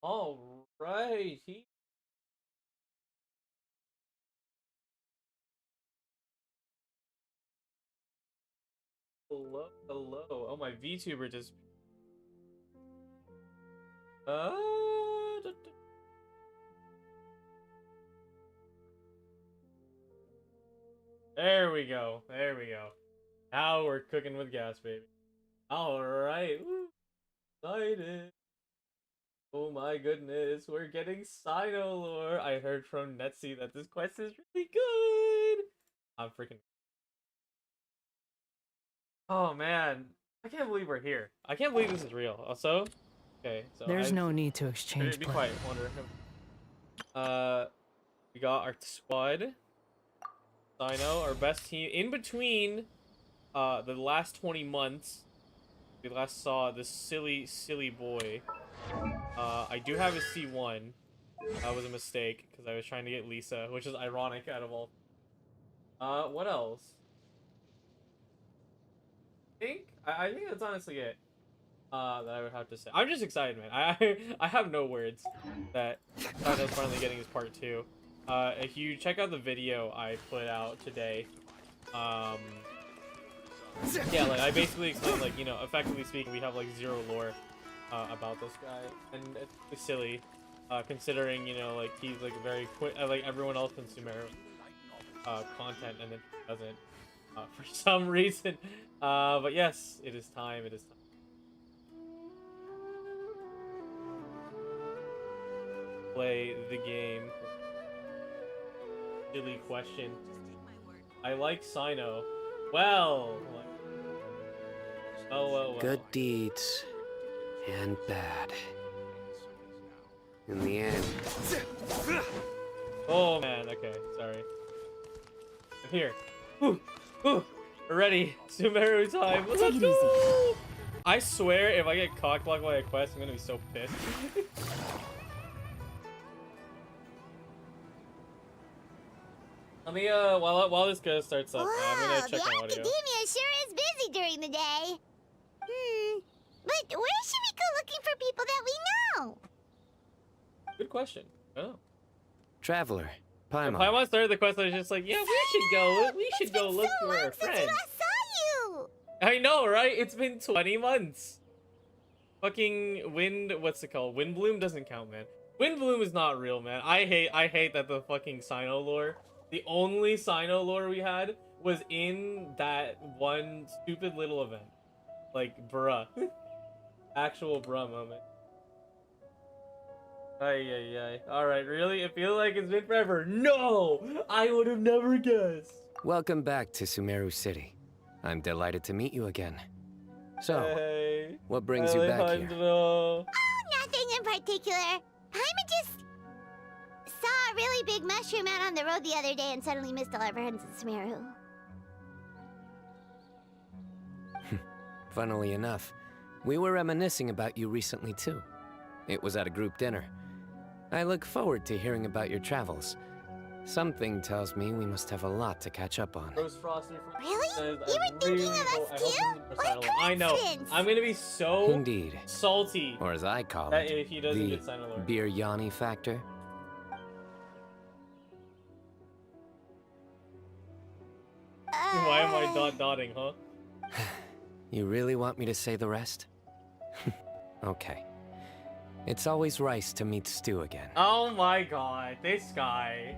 All right. Hello, hello. Oh, my VTuber just. Uh, there we go. There we go. Now we're cooking with gas, baby. All right. Woo. Excited. Oh my goodness, we're getting Cyno lore. I heard from Netsi that this quest is really good. I'm freaking. Oh man, I can't believe we're here. I can't believe this is real. Also, okay, so There's no need to exchange be quiet, Wonder. We got our squad. Cyno, our best team. In between, the last 20 months, we last saw this silly boy. I do have a C1. That was a mistake because I was trying to get Lisa, which is ironic out of all. What else? I think that's honestly it. That I would have to say. I'm just excited, man. I have no words that Cyno's finally getting his part 2. If you check out the video I put out today, yeah, like I basically explained, like, you know, effectively speaking, we have like 0 lore about this guy, and it's silly, considering, you know, like he's like very quick, like everyone else in Sumeru content, and then he doesn't for some reason. But yes, it is time. It is time. Play the game. Silly question. I like Cyno. Well. Well. Good deeds and bad. In the end. Oh man. Okay. Sorry. I'm here. Ooh. We're ready. Sumeru time. Let's go. I swear, if I get cockblocked by a quest, I'm gonna be so pissed. Let me, while this guy starts up, I'm gonna check my audio. The academia sure is busy during the day. But where should we go looking for people that we know? Good question. Oh. Traveler, Paimon. Paimon started the quest, I was just like, yeah, we should go look for our friends. Since I saw you. I know, right? It's been 20 months. Fucking what's it called? Windbloom doesn't count, man. Windbloom is not real, man. I hate that the fucking Cyno lore. The only Cyno lore we had was in that one stupid little event. Like, bruh. Actual bruh moment. Ay. Alright, really? It feels like it's been forever. No! I would have never guessed. Welcome back to Sumeru City. I'm delighted to meet you again. So, hey, what brings you back here? Oh, nothing in particular. Paimon just saw a really big mushroom out on the road the other day and suddenly missed all our friends in Sumeru. Funnily enough, we were reminiscing about you recently too. It was at a group dinner. I look forward to hearing about your travels. Something tells me we must have a lot to catch up on. Really? You were thinking of us too? What a coincidence! I know. I'm gonna be so Indeed. salty. Or as I call that it, if he doesn't get the Cyno lore. Biryani factor. Why am I dotting, huh? You really want me to say the rest? Okay. It's always rice to meet Stu again. Oh my god, this guy.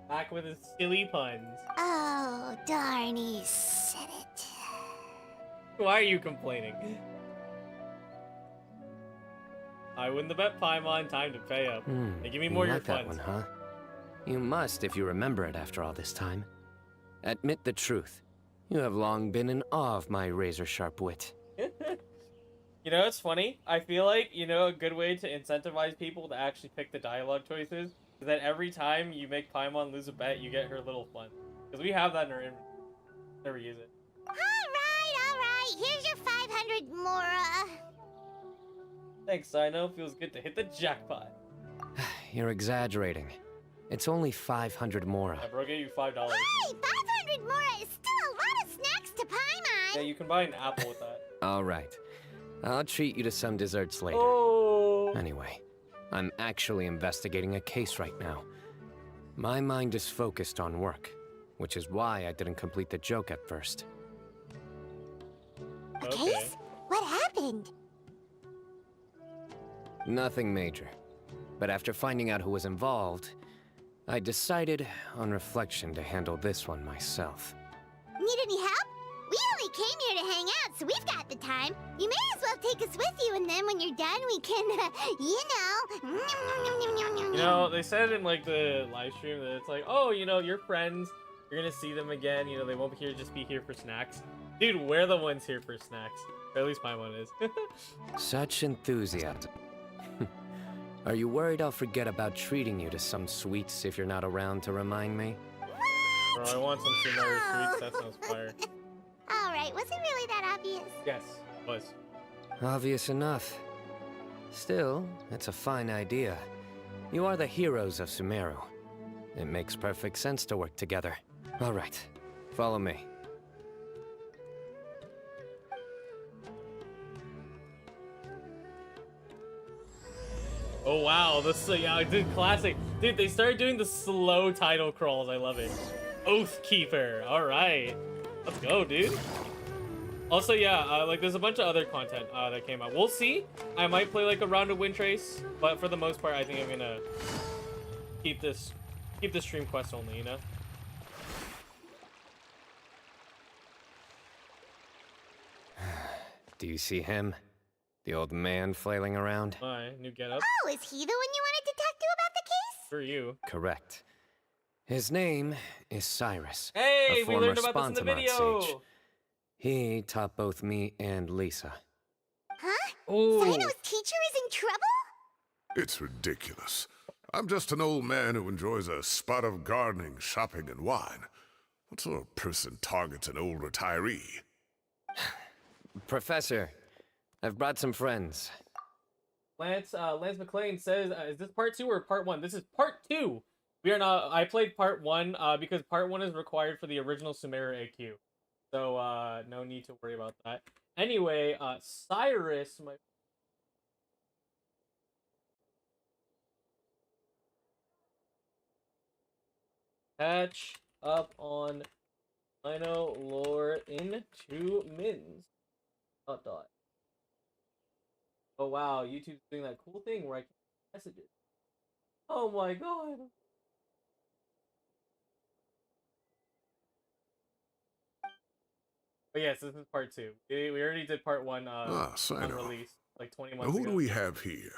Back with his silly puns. Oh, darn, he said it. Why are you complaining? I win the bet, Paimon. Time to pay up. Hey, give me more of your like that puns. one, huh? You must if you remember it after all this time. Admit the truth. You have long been in awe of my razor-sharp wit. You know, it's funny. I feel like, you know, a good way to incentivize people to actually pick the dialogue choices is that every time you make Paimon lose a bet, you get her little fun. Because we have that in our inventory. Never use it. Alright. Here's your 500 Mora. Thanks, Cyno. Feels good to hit the jackpot. You're exaggerating. It's only 500 Mora. Yeah, bro, gave you $5. Hey, 500 Mora is still a lot of snacks to Paimon. Yeah, you can buy an apple with that. All right. I'll treat you to some desserts later. Oh. Anyway, I'm actually investigating a case right now. My mind is focused on work, which is why I didn't complete the joke at first. A Okay. case? What happened? Nothing major. But after finding out who was involved, I decided, on reflection, to handle this one myself. Need any help? We only came here to hang out, so we've got the time. You may as well take us with you, and then when you're done, we can, You know, they said in like the live stream that it's like, oh, you know, your friends, you're gonna see them again. You know, they won't be here, just be here for snacks. Dude, we're the ones here for snacks. Or at least my one is. Such enthusiasm. Are you worried I'll forget about treating you to some sweets if you're not around to remind me? Bro, I want some Sumeru sweets. That sounds fire. Alright, was it really that obvious? Yes, it was. Obvious enough. Still, it's a fine idea. You are the heroes of Sumeru. It makes perfect sense to work together. All right, follow me. Oh wow, this yeah, dude, classic. Dude, they started doing the slow title crawls. I love it. Oathkeeper. All right, let's go, dude. Also, yeah, like there's a bunch of other content that came out. We'll see. I might play like a round of Wind Trace, but for the most part, I think I'm gonna keep this stream quest only. You know. Do you see him? The old man flailing around? My new getup Oh, is he the one you wanted to talk to about the case? for you. Correct. His name is Cyrus. Hey, a we former learned about this in the Spontamot video. sage. He taught both me and Lisa. Huh? Oh, Cyno's teacher is in trouble? It's ridiculous. I'm just an old man who enjoys a spot of gardening, shopping, and wine. What sort of person targets an old retiree? Professor, I've brought some friends. Lance McLean says, is this part 2 or part 1? This is part 2. We are not. I played part 1 because part 1 is required for the original Sumeru AQ. So no need to worry about that. Anyway, Cyrus, my catch up on Cyno lore in 2 mins. ... Oh wow, YouTube's doing that cool thing where I can messages. Oh my god. But yes, this is part 2. We already did part 1 on Cyno. release like 20 Now, months who ago. do we have here?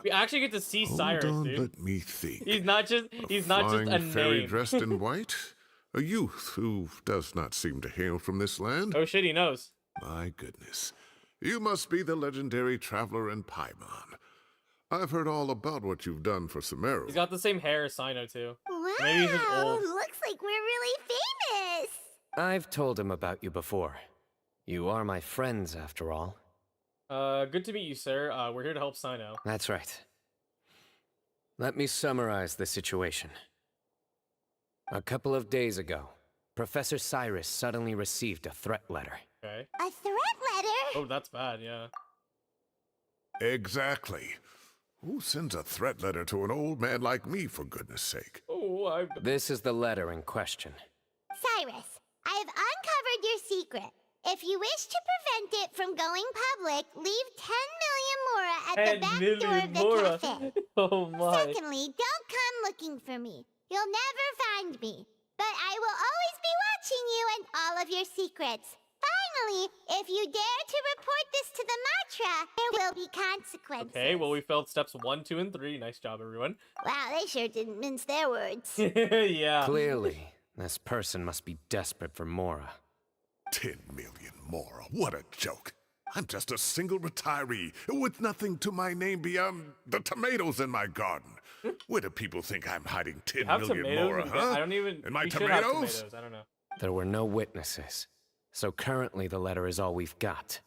We actually get to see Hold Cyrus, on, dude. let me think. He's not just Flying a fairy name. dressed in white? A youth who does not seem to hail from this land? Oh shit, he knows. My goodness. You must be the legendary traveler in Paimon. I've heard all about what you've done for Sumeru. He's got the same hair as Cyno too. Wow, Maybe he's just old. looks like we're really famous. I've told him about you before. You are my friends, after all. Good to meet you, sir. We're here to help Cyno. That's right. Let me summarize the situation. A couple of days ago, Professor Cyrus suddenly received a threat letter. Okay. A threat letter? Oh, that's bad, yeah. Exactly. Who sends a threat letter to an old man like me, for goodness sake? Oh, I... This is the letter in question. Cyrus, I have uncovered your secret. If you wish to prevent it from going public, leave 10 million Mora at the 10 back million door of the Mora. cafe. Oh my. Secondly, don't come looking for me. You'll never find me. But I will always be watching you and all of your secrets. Finally, if you dare to report this to the Matra, there will be consequences. Okay, well we failed steps 1, 2, and 3. Nice job, everyone. Wow, they sure didn't mince their words. Yeah. Clearly, this person must be desperate for Mora. 10 million more. What a joke. I'm just a single retiree with nothing to my name beyond the tomatoes in my garden. Where do people think I'm hiding 10 Have million tomatoes more, in huh? I don't even. And my We should have tomatoes? tomatoes. I don't know. There were no witnesses, so currently the letter is all we've got.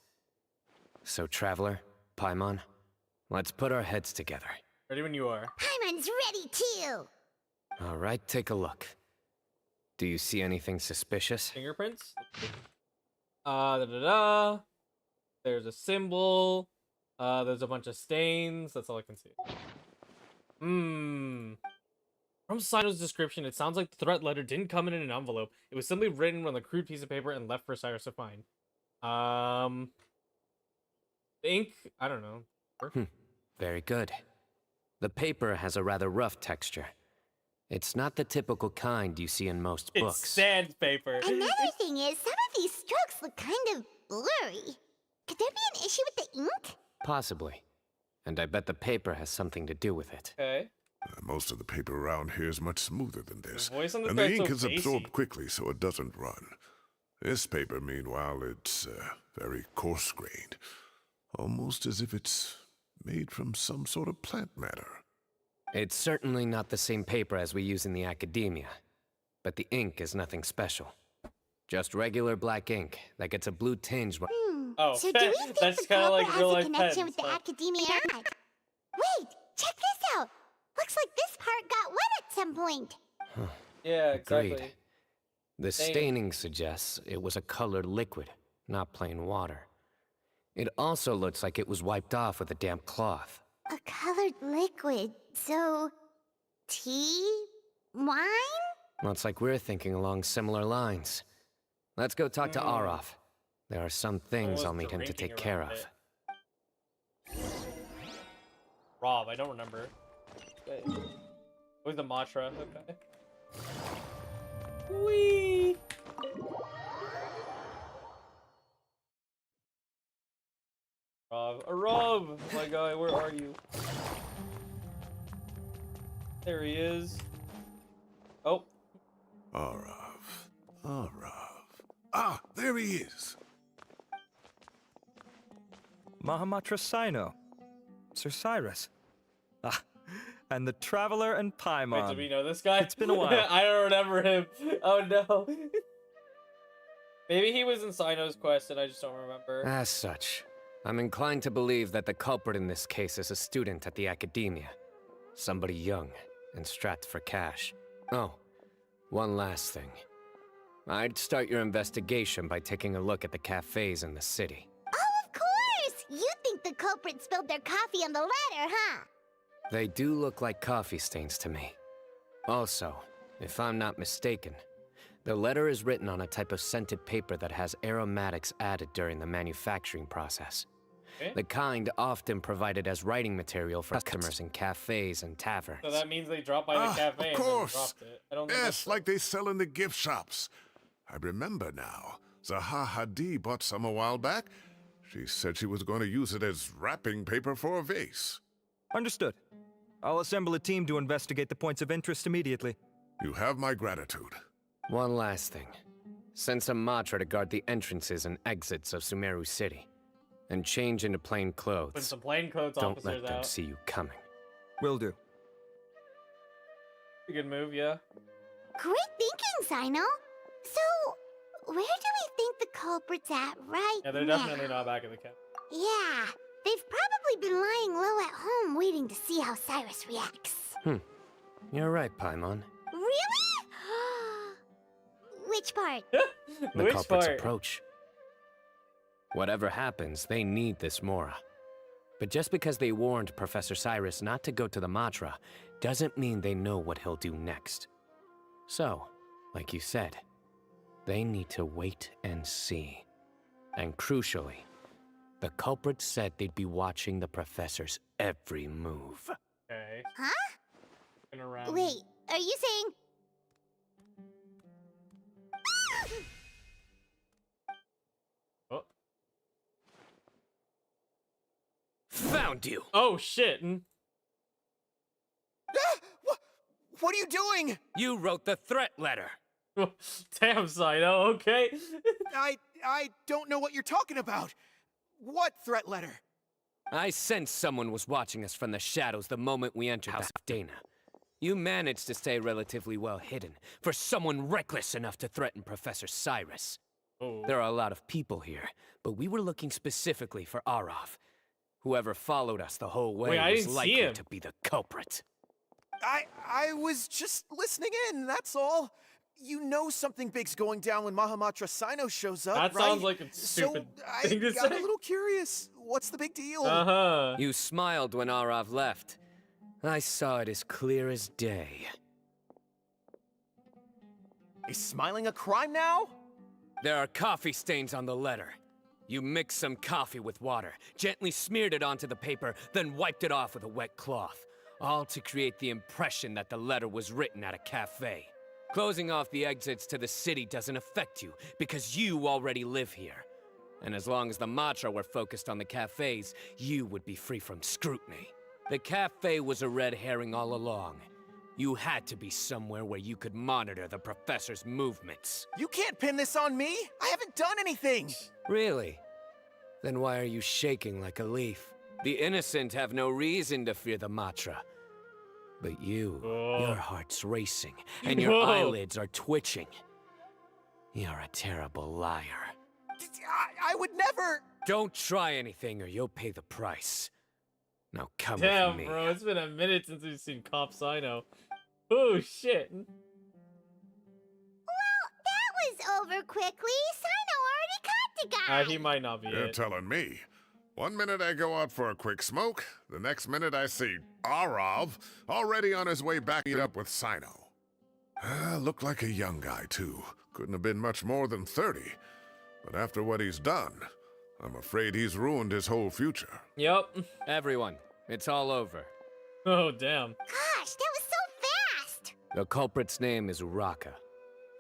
So, Traveler, Paimon, let's put our heads together. Ready when you are. Paimon's ready too. All right, take a look. Do you see anything suspicious? Fingerprints. Da. There's a symbol. There's a bunch of stains. That's all I can see. From Cyno's description, it sounds like the threat letter didn't come in an envelope. It was simply written on a crude piece of paper and left for Cyrus to find. The ink, I don't know. Very good. The paper has a rather rough texture. It's not the typical kind you see in most It's books. sandpaper. Another thing is, some of these strokes look kind of blurry. Could there be an issue with the ink? Possibly. And I bet the paper has something to do with it. Okay. Most of the paper around here is much smoother than this. The voice on the And the thread's ink so is absorbed bassy. quickly so it doesn't run. This paper, meanwhile, it's very coarse-grained. Almost as if it's made from some sort of plant matter. It's certainly not the same paper as we use in the academia. But the ink is nothing special. Just regular black ink that gets a blue tinge when... Oh, So do we think that's the kind of culprit like has real a life connection pens. with the Huh? academia? Wait, check this out. Looks like this part got wet at some point. Yeah, exactly. Agreed. The staining suggests it was a colored liquid, not plain water. It also looks like it was wiped off with a damp cloth. A colored liquid. So, tea? Wine? Looks like we're thinking along similar lines. Let's go talk to Aureus. There are some things was I'll need him to drinking take care around of. it. Rob, I don't remember. Okay. Where's the mantra? Okay. Whee! Rob, my guy, where are you? There he is. Oh, Arav. Ah, there he is. Mahamatra Cyno. Sir Cyrus. Ah, and the Traveler and Paimon. wait, do we know this guy? It's been a while. I don't remember him. Oh no. Maybe he was in Cyno's quest and I just don't remember. As such, I'm inclined to believe that the culprit in this case is a student at the academia. Somebody young and strapped for cash. Oh, one last thing. I'd start your investigation by taking a look at the cafes in the city. Oh, of course! You think the culprit spilled their coffee on the ladder, huh? They do look like coffee stains to me. Also, if I'm not mistaken, the letter is written on a type of scented paper that has aromatics added during the manufacturing process. Okay. The kind often provided as writing material for customers in cafes and taverns. So that means they dropped by the cafe Of and then course. dropped it. I don't think Yes, that's like they sell in the gift shops. I remember now. Zaha Hadid bought some a while back. She said she was going to use it as wrapping paper for a vase. Understood. I'll assemble a team to investigate the points of interest immediately. You have my gratitude. One last thing. Send some Matra to guard the entrances and exits of Sumeru City. And change into plain Put clothes. some plainclothes Don't officers let them out. see you coming. Will do. A good move, yeah. Great thinking, Cyno. So, where do we think the culprit's at right Yeah, they're now? definitely not back at the camp. Yeah, they've probably been lying low at home waiting to see how Cyrus reacts. You're right, Paimon. Really? Which part? The Which culprit's part? approach. Whatever happens, they need this Mora. But just because they warned Professor Cyrus not to go to the Matra, doesn't mean they know what he'll do next. So, like you said, they need to wait and see. And crucially, the culprit said they'd be watching the Professor's every move. Okay. Huh? Looking around. Wait, are you saying... Oh. Found you! Oh shit. What are you doing? You wrote the threat letter. Damn, Cyno, okay. I don't know what you're talking about. What threat letter? I sensed someone was watching us from the shadows the moment we entered House of Dana. You managed to stay relatively well hidden for someone reckless enough to threaten Professor Cyrus. Oh. There are a lot of people here, but we were looking specifically for Arav. Whoever followed us the whole way Wait, I was didn't see likely him. to be the culprit. I was just listening in, that's all. You know something big's going down when Mahamatra Cyno shows up, That right? sounds like a stupid so thing to I got say. a little curious. What's the big deal? Uh-huh. You smiled when Arav left. I saw it as clear as day. Is smiling a crime now? There are coffee stains on the letter. You mixed some coffee with water, gently smeared it onto the paper, then wiped it off with a wet cloth. All to create the impression that the letter was written at a cafe. Closing off the exits to the city doesn't affect you, because you already live here. And as long as the Matra were focused on the cafes, you would be free from scrutiny. The cafe was a red herring all along. You had to be somewhere where you could monitor the professor's movements. You can't pin this on me. I haven't done anything. Really? Then why are you shaking like a leaf? The innocent have no reason to fear the Matra. But you, your heart's racing, and your eyelids are twitching. You're a terrible liar. I would never. Don't try anything or you'll pay the price. Now come Damn, with me. bro, it's been a minute since we've seen Cop Cyno. Oh, shit. Well, that was over quickly. Cyno already caught the guy. He might not be You're it. telling me. One minute I go out for a quick smoke, the next minute I see Arav already on his way back to meet up with Cyno. Looked like a young guy, too. Couldn't have been much more than 30. But after what he's done, I'm afraid he's ruined his whole future. Yep. Everyone, it's all over. Oh, damn. Gosh, that was so fast. The culprit's name is Uraka,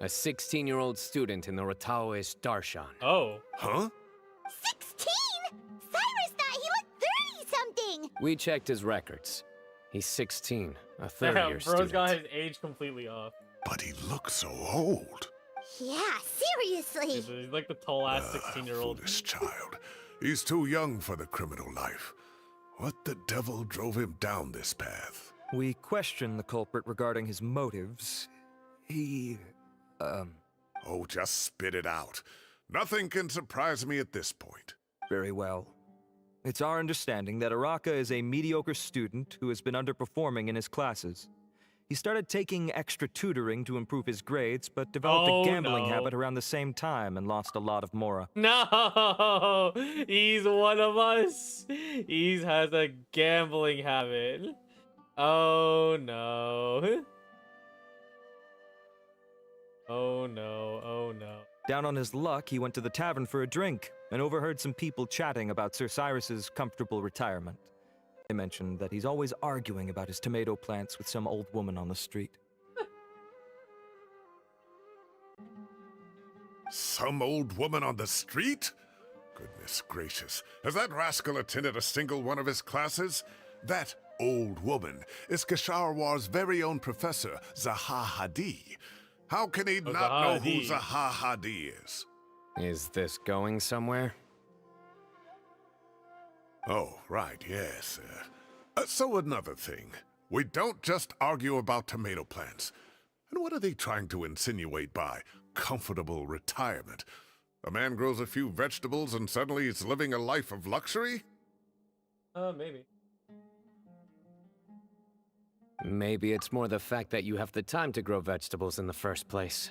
a 16-year-old student in the Ritaoist Darshan. Oh. Huh? 16? Cyrus thought he looked 30-something. We checked his records. He's 16, a Damn, third-year bro's student. got his age completely off. But he looks so old. Yeah, seriously. He's like the tall-ass 16-year-old. Foolish child. He's too young for the criminal life. What the devil drove him down this path? We questioned the culprit regarding his motives. He, Oh, just spit it out. Nothing can surprise me at this point. very well. It's our understanding that Araka is a mediocre student who has been underperforming in his classes. He started taking extra tutoring to improve his grades, but developed Oh, a gambling no. habit around the same time and lost a lot of mora. No! He's one of us! He has a gambling habit. Oh, no. Oh, no. Oh, no. Down on his luck, he went to the tavern for a drink and overheard some people chatting about Sir Cyrus's comfortable retirement. They mentioned that he's always arguing about his tomato plants with some old woman on the street. Some old woman on the street? Goodness gracious. Has that rascal attended a single one of his classes? That old woman is Kasharwar's very own professor, Zaha Hadi. How can he not Zaha know who Hadid. Zaha Hadi is? Is this going somewhere? Oh, right, yes. So another thing. We don't just argue about tomato plants. And what are they trying to insinuate by comfortable retirement? A man grows a few vegetables and suddenly he's living a life of luxury? Maybe. Maybe it's more the fact that you have the time to grow vegetables in the first place.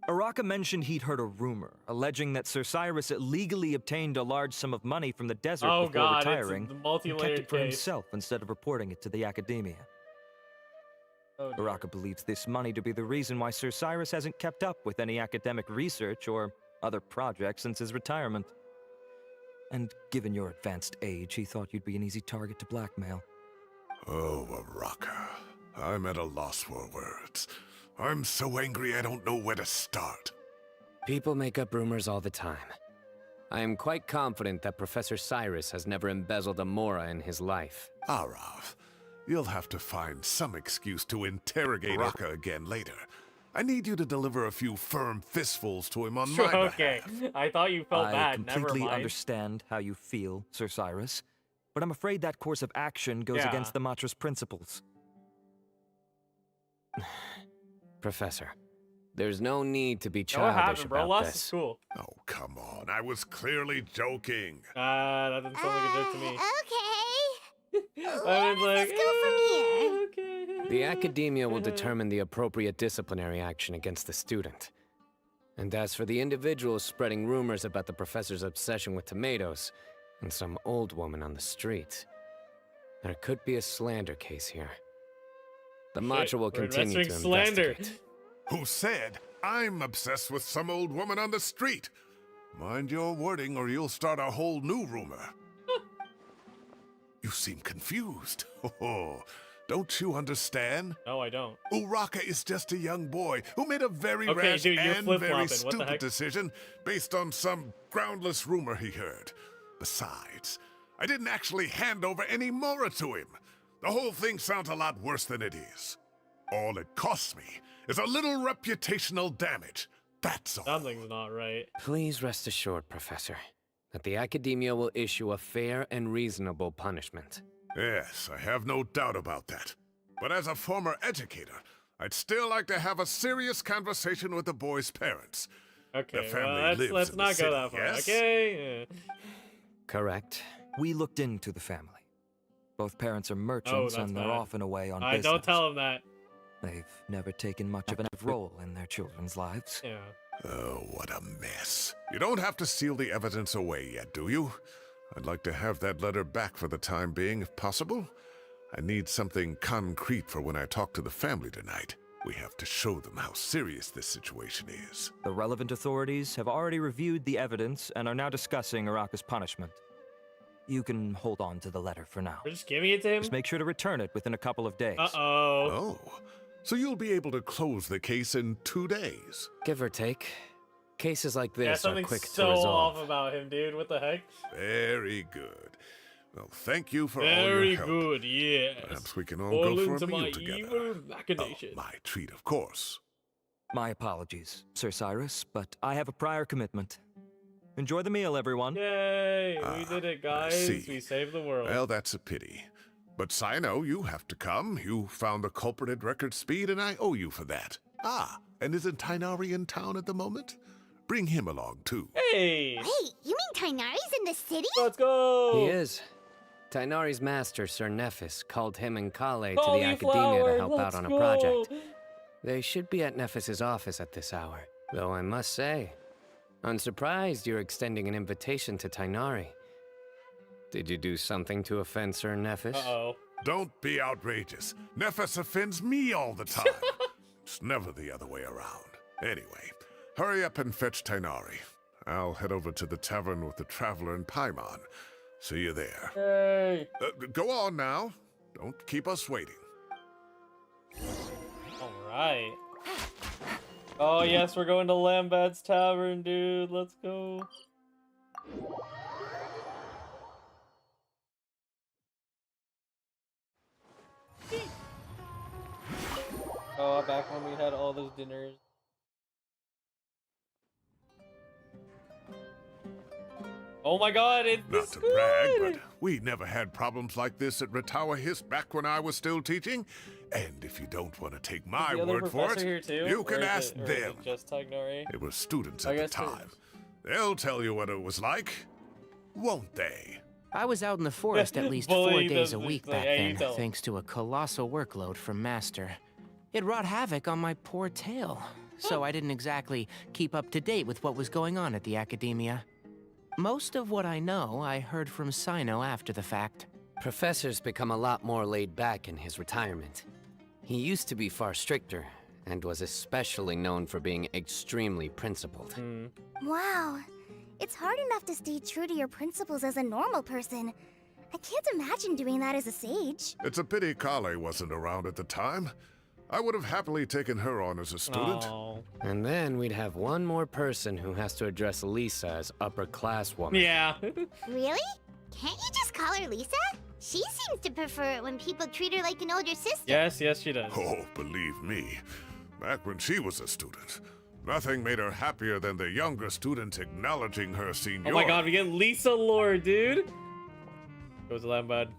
Araka mentioned he'd heard a rumor, alleging that Sir Cyrus illegally obtained a large sum of money from the desert Oh, before God, it's retiring, the and multi-layered kept it for case. himself instead of reporting it to the academia. Oh, dear. Araka believes this money to be the reason why Sir Cyrus hasn't kept up with any academic research or other projects since his retirement. And given your advanced age, he thought you'd be an easy target to blackmail. Oh, Araka. I'm at a loss for words. I'm so angry I don't know where to start. People make up rumors all the time. I am quite confident that Professor Cyrus has never embezzled a mora in his life. Arav, you'll have to find some excuse to interrogate Araka again later. I need you to deliver a few firm fistfuls to him on Sure, my okay. behalf. I thought you felt I bad. Never completely mind. understand how you feel, Sir Cyrus, but I'm afraid that course of action goes Yeah. against the Matra's principles. Professor, there's no need to be Know what childish happened, bro? about Lost this. is cool. Oh, come on. I was clearly joking. That didn't sound like a joke to me. Okay. I Where was does like, this go from here? okay. The academia will determine the appropriate disciplinary action against the student. And as for the individuals spreading rumors about the professor's obsession with tomatoes and some old woman on the street, there could be a slander case here. The Matra will We're continue to investigating slander. investigate. Who said I'm obsessed with some old woman on the street? Mind your wording or you'll start a whole new rumor. You seem confused. Oh, don't you understand? No, I don't. Uraka is just a young boy who made a very Okay, rash dude, you're and flip-flopping. very What the stupid heck? decision based on some groundless rumor he heard. Besides, I didn't actually hand over any Mora to him. The whole thing sounds a lot worse than it is. All it costs me is a little reputational damage. That's all. Something's not right. Please rest assured, Professor, that the academia will issue a fair and reasonable punishment. Yes, I have no doubt about that. But as a former educator, I'd still like to have a serious conversation with the boy's parents. Okay, family well, lives let's in the not go city, that far. yes? Okay. Yeah. Correct. We looked into the family. Both parents are merchants, that's and they're bad. often away on I business. don't tell him that. They've never taken much of an active role in their children's lives. Yeah. Oh, what a mess. You don't have to seal the evidence away yet, do you? I'd like to have that letter back for the time being, if possible. I need something concrete for when I talk to the family tonight. We have to show them how serious this situation is. The relevant authorities have already reviewed the evidence and are now discussing Uraka's punishment. You can hold on to the letter for now. We're just giving it to him? Just make sure to return it within a couple of days. Uh-oh. Oh, so you'll be able to close the case in 2 days. Give or take. Cases like Yeah, this are something's quick so to resolve. off about him, dude. What the heck? Very good. Well, thank you for all Very your help. good, yes. Perhaps we can all Fall go for into a meal my together. evil Oh, machination. my treat, of course. My apologies, Sir Cyrus, but I have a prior commitment. Enjoy the meal, everyone. Yay! Ah, We did it, I guys. see. We saved the world. Well, that's a pity. But Cyno, you have to come. You found the culprit at record speed, and I owe you for that. Ah, and isn't Tighnari in town at the moment? Bring him along, too. Hey! Wait, you mean Tighnari's in the city? Let's go! He is. Tighnari's master, Sir Nephis, called him and Kale to the academia Cauliflower, to help out let's on a go. project. They should be at Nephis's office at this hour, though I must say, I'm surprised you're extending an invitation to Tighnari. Did you do something to offend Sir Nephis? Uh-oh. Don't be outrageous. Nephis offends me all the time. It's never the other way around. Anyway, hurry up and fetch Tighnari. I'll head over to the tavern with the Traveler and Paimon. See you there. Hey! Go on now. Don't keep us waiting. Alright. Oh, yes, we're going to Lambad's Tavern, dude. Let's go. Oh, back when we had all those dinners. Oh my god, it's Not to brag, but we never had problems like this at Ritawa Hiss back when I was still teaching. And if you don't want to take my the other word for it, professor here too? you Or can is ask it- or is it them. just Tighnari? It was students I at the guess it- time. They'll tell you what it was like, won't they? I was out in the forest at least 4 Bully days a them, week it's like, back "Hey, you then, tell 'em." thanks to a colossal workload from Master. It wrought havoc on my poor tail, so I didn't exactly keep up to date with what was going on at the academia. Most of what I know, I heard from Cyno after the fact. Professor's become a lot more laid back in his retirement. He used to be far stricter, and was especially known for being extremely principled. Wow. It's hard enough to stay true to your principles as a normal person. I can't imagine doing that as a sage. It's a pity Kale wasn't around at the time. I would have happily taken her on as a student. Oh. And then we'd have one more person who has to address Lisa as upper class woman. Yeah. Really? Can't you just call her Lisa? She seems to prefer it when people treat her like an older sister. Yes, yes, she does. Oh, believe me. back when she was a student. Nothing made her happier than the younger students acknowledging her seniority. Oh my god, we get Lisa lore, dude. Goes the lamb bud.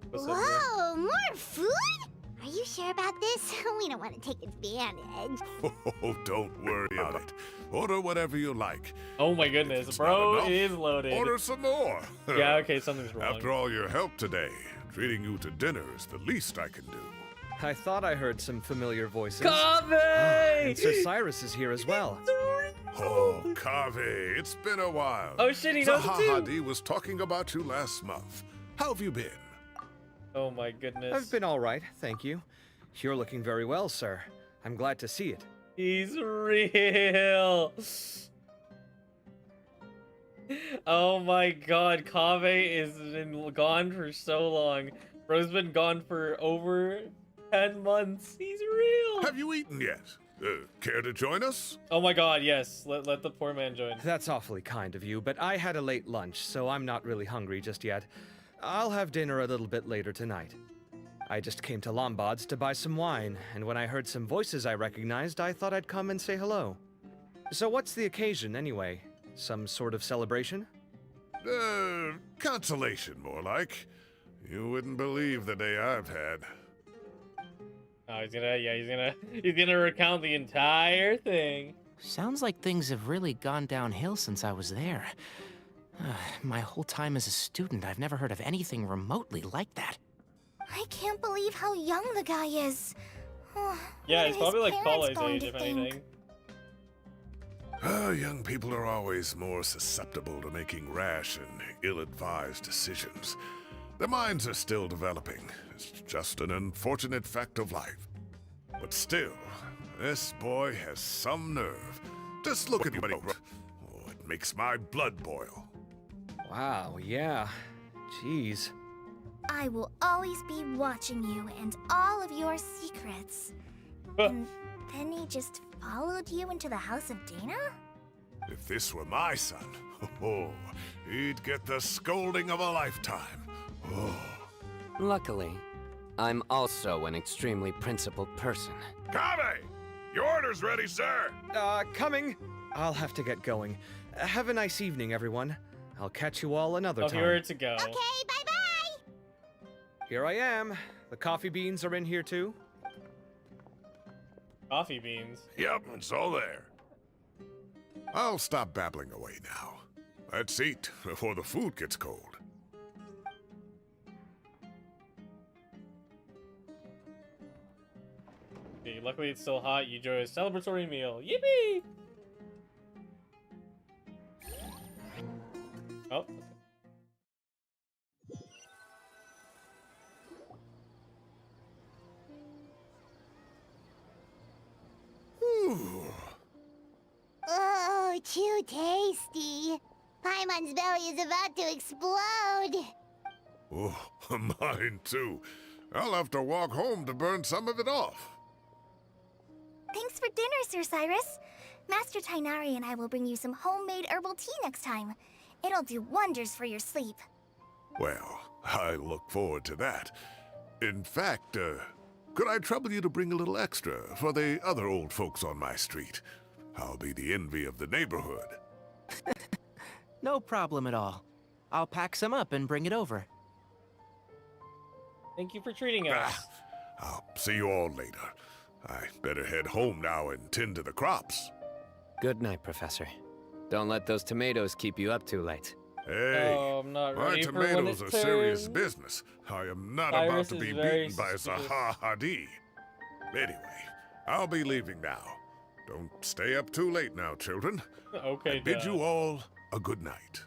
What's up, bro? Whoa, more food? Are you sure about this? We don't want to take advantage. Oh, don't worry about it. Order whatever you like. Oh my goodness, It's bro not enough, is loaded. Order some more. Yeah, okay, something's wrong. After all your help today, treating you to dinner is the least I can do. I thought I heard some familiar voices. Kaveh! And Sir Cyrus is here as well. Oh, Kaveh, it's been a while. Oh shit, he knows it too. Zahahadi was talking about you last month. How have you been? Oh my goodness. I've been all right, thank you. You're looking very well, sir. I'm glad to see it. He's real. Oh my god, Kaveh is been gone for so long. Bro's been gone for over 10 months. He's real. Have you eaten yet? Care to join us? Oh my god, yes. Let the poor man join. That's awfully kind of you, but I had a late lunch, so I'm not really hungry just yet. I'll have dinner a little bit later tonight. I just came to Lombard's to buy some wine, and when I heard some voices I recognized, I thought I'd come and say hello. So what's the occasion, anyway? Some sort of celebration? Consolation, more like. You wouldn't believe the day I've had. Oh, he's gonna recount the entire thing. Sounds like things have really gone downhill since I was there. My whole time as a student, I've never heard of anything remotely like that. I can't believe how young the guy is. Yeah, What he's are probably his like parents Paula's going age, to if think? anything. Young people are always more susceptible to making rash and ill-advised decisions. Their minds are still developing. It's just an unfortunate fact of life. But still, this boy has some nerve. Just look at him. Oh, it makes my blood boil. Wow, yeah. Jeez. I will always be watching you and all of your secrets. And then he just followed you into the house of Dana? If this were my son, he'd get the scolding of a lifetime. Oh. Luckily, I'm also an extremely principled person. Kaveh! Your order's ready, sir! Coming. I'll have to get going. Have a nice evening, everyone. I'll catch you all another Oh, time. here to go. Okay, bye-bye! Here I am. The coffee beans are in here too. Coffee beans. Yep, it's all there. I'll stop babbling away now. Let's eat before the food gets cold. Okay, luckily it's still hot. You enjoy a celebratory meal. Yippee! Oh. Ooh. Oh, too tasty. Paimon's belly is about to explode. Oh, mine too. I'll have to walk home to burn some of it off. Thanks for dinner, Sir Cyrus. Master Tighnari and I will bring you some homemade herbal tea next time. It'll do wonders for your sleep. Well, I look forward to that. In fact, could I trouble you to bring a little extra for the other old folks on my street? I'll be the envy of the neighborhood. No problem at all. I'll pack some up and bring it over. Thank you for treating us. I'll see you all later. I better head home now and tend to the crops. Good night, Professor. Don't let those tomatoes keep you up too late. Hey, Oh, I'm not my ready for when tomatoes it are serious turns. business. I am not Cyrus about to is be very beaten by suspicious. Zahahadi. Anyway, I'll be leaving now. Don't stay up too late now, children. Okay, I bid duh. you all a good night.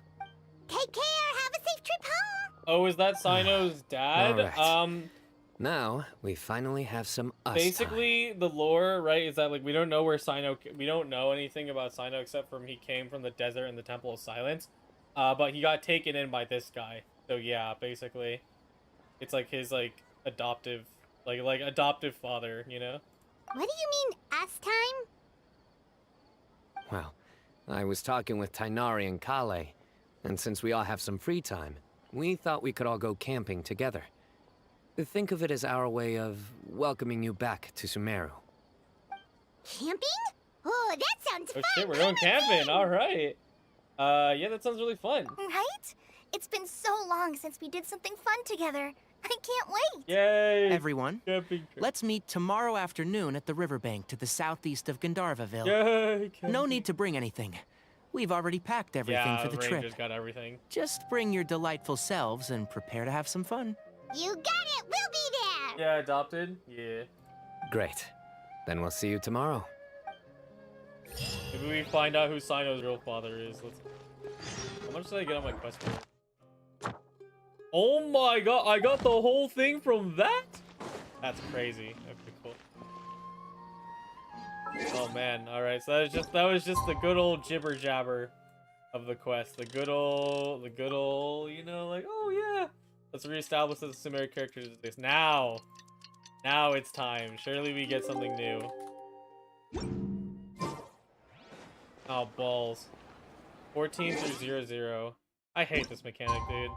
Take care. Have a safe trip home. Oh, is that Cyno's dad? Alright. Now, we finally have some us Basically, the lore, right, is that, like, we don't know where Cyno... We don't know anything about Cyno except from he came from the desert and the Temple of Silence. But he got taken in by this guy. So, yeah, basically. It's, like, his, like, adoptive... Like adoptive father, you know? What do you mean, us time? Well, I was talking with Tighnari and Kale, and since we all have some free time, we thought we could all go camping together. Think of it as our way of welcoming you back to Sumeru. Camping? Oh, that sounds Oh fun! shit, we're going camping. All right. Yeah, that sounds really fun. Right? It's been so long since we did something fun together. I can't wait. Yay! Everyone, Camping trip. let's meet tomorrow afternoon at the riverbank to the southeast of Gandharvaville. Yay! No need to bring anything. We've already packed everything Yeah, for the trip. Ranger's got everything. Just bring your delightful selves and prepare to have some fun. You got it! We'll be there! Yeah, adopted. Yeah. Great. Then we'll see you tomorrow. Maybe we find out who Cyno's real father is. Let's. How much did I get on my quest for? Oh my god! I got the whole thing from that. That's crazy. Okay, cool. Oh man! All right, so that was just the good old jibber jabber of the quest. The good old, you know, like, oh yeah. Let's reestablish the similar characters as this. Now it's time. Surely we get something new. Oh, balls. 14 through 00. I hate this mechanic, dude.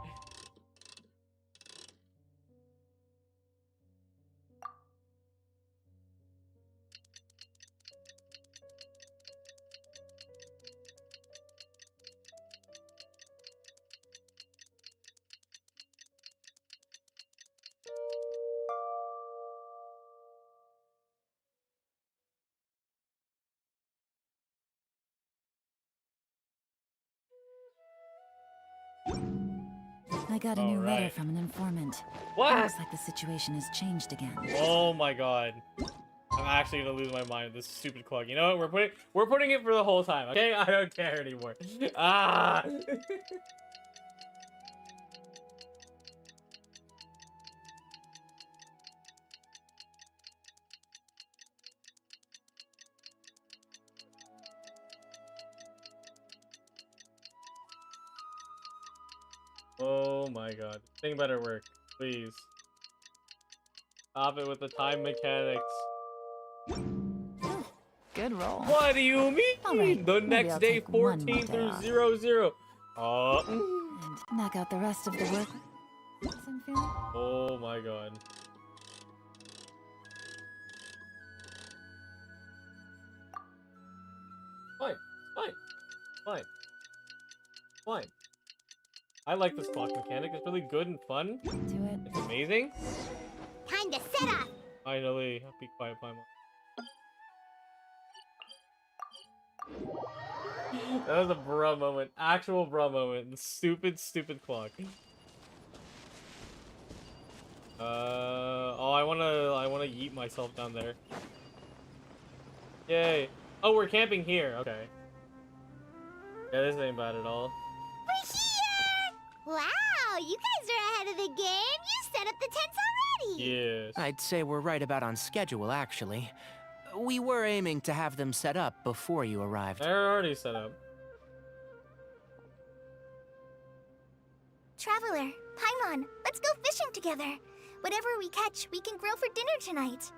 I got a new letter Alright. from an informant. What? Looks like the situation has changed again. Oh my god. I'm actually gonna lose my mind with this stupid clock. You know what? We're putting it for the whole time, okay? I don't care anymore. Ah! Oh my god. This thing better work. Please. Stop it with the time mechanics. Good roll. What do you mean? All right, The maybe next I'll day, take one 14 more through day 00. And knock out the rest of the work. I'm feeling. Oh my god. Fine. Fine. I like this clock mechanic. It's really good and fun. Do it. It's amazing. Time to set off! Finally. I'll be quiet, Paimon. That was a bruh moment. Actual bruh moment. Stupid clock. Oh, I wanna yeet myself down there. Yay. Oh, we're camping here. Okay. Yeah, this ain't bad at all. We're here! Wow, you guys are ahead of the game! You set up the tents already! Yes. I'd say we're right about on schedule, actually. We were aiming to have them set up before you arrived. They're already set up. Traveler, Paimon, let's go fishing together. Whatever we catch, we can grill for dinner tonight.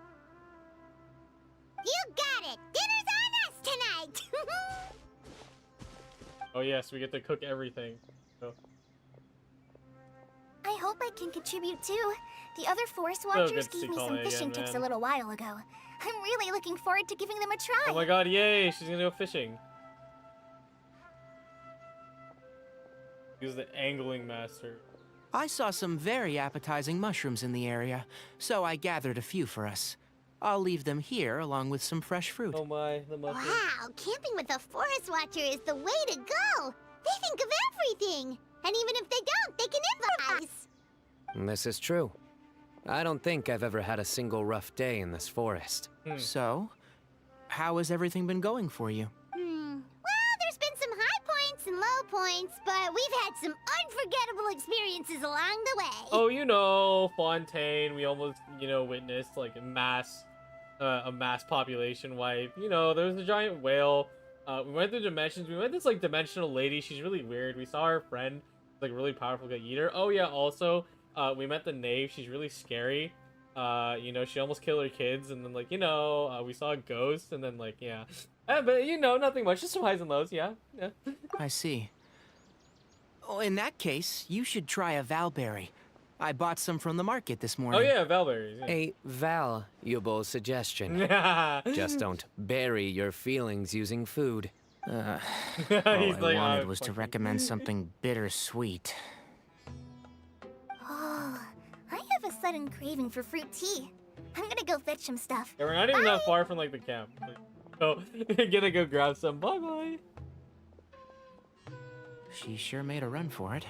You got it! Dinner's on us tonight! Oh yes, we get to cook everything. So, I hope I can contribute too. The other forest good watchers to gave see me some Colin fishing again, tips man. a little while ago. I'm really looking forward to giving them a try. oh my god, yay! She's gonna go fishing. He's the angling master. I saw some very appetizing mushrooms in the area, so I gathered a few for us. I'll leave them here along with some fresh fruit. Oh my, the mushroom. Wow, camping with a forest watcher is the way to go! They think of everything! And even if they don't, they can improvise! This is true. I don't think I've ever had a single rough day in this forest. So, how has everything been going for you? Well, there's been some high points and low points, but we've had some unforgettable experiences along the way. Oh, you know, Fontaine, we almost, you know, witnessed like a mass population wipe. You know, there was a giant whale. We went through dimensions. We met this like dimensional lady. She's really weird. We saw her friend, like really powerful, get eater. Oh yeah, also, we met the knave. She's really scary. You know, she almost killed her kids, and then like, you know, we saw a ghost, and then like, yeah. But you know, nothing much. Just some highs and lows. Yeah. I see. Oh, in that case, you should try a valberry. I bought some from the market this Oh morning. yeah, Valberries. Yeah. A valuable suggestion. Just don't bury your feelings using food. All He's I like, wanted "Oh, was to fucking-" recommend something bittersweet. Oh, I have a sudden craving for fruit tea. I'm gonna go fetch some stuff. Yeah, we're not even that far from like the camp. Like, oh, gonna go grab some. Bye bye. She sure made a run for it.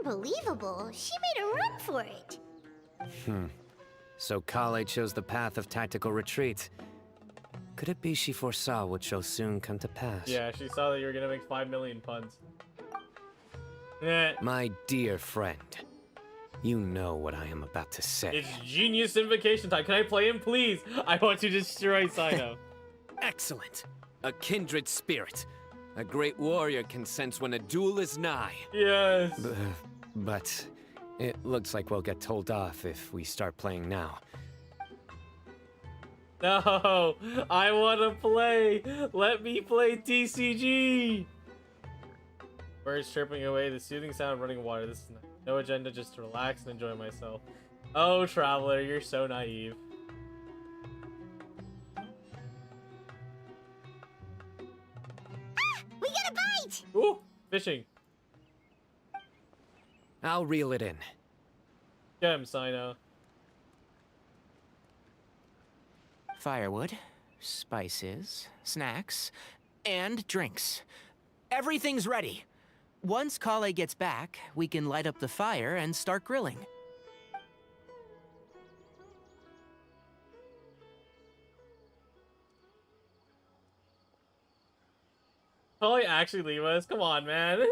Unbelievable. She made a run for it. So Kale chose the path of tactical retreat. Could it be she foresaw what shall soon come to pass? Yeah, she saw that you were gonna make 5 million puns. Yeah. My dear friend, you know what I am about to say. It's genius invocation time. Can I play him, please? I want to destroy Cyno. Excellent. A kindred spirit. A great warrior can sense when a duel is nigh. Yes. But it looks like we'll get told off if we start playing now. No, I want to play. Let me play TCG. Birds chirping away, the soothing sound of running water. This is nice. No agenda, just to relax and enjoy myself. Oh, Traveler, you're so naive. We got a bite! Ooh, fishing. I'll reel it in. Get him, Cyno. Firewood, spices, snacks, and drinks. Everything's ready. Once Kale gets back, we can light up the fire and start grilling. Probably actually leave us. Come on, man.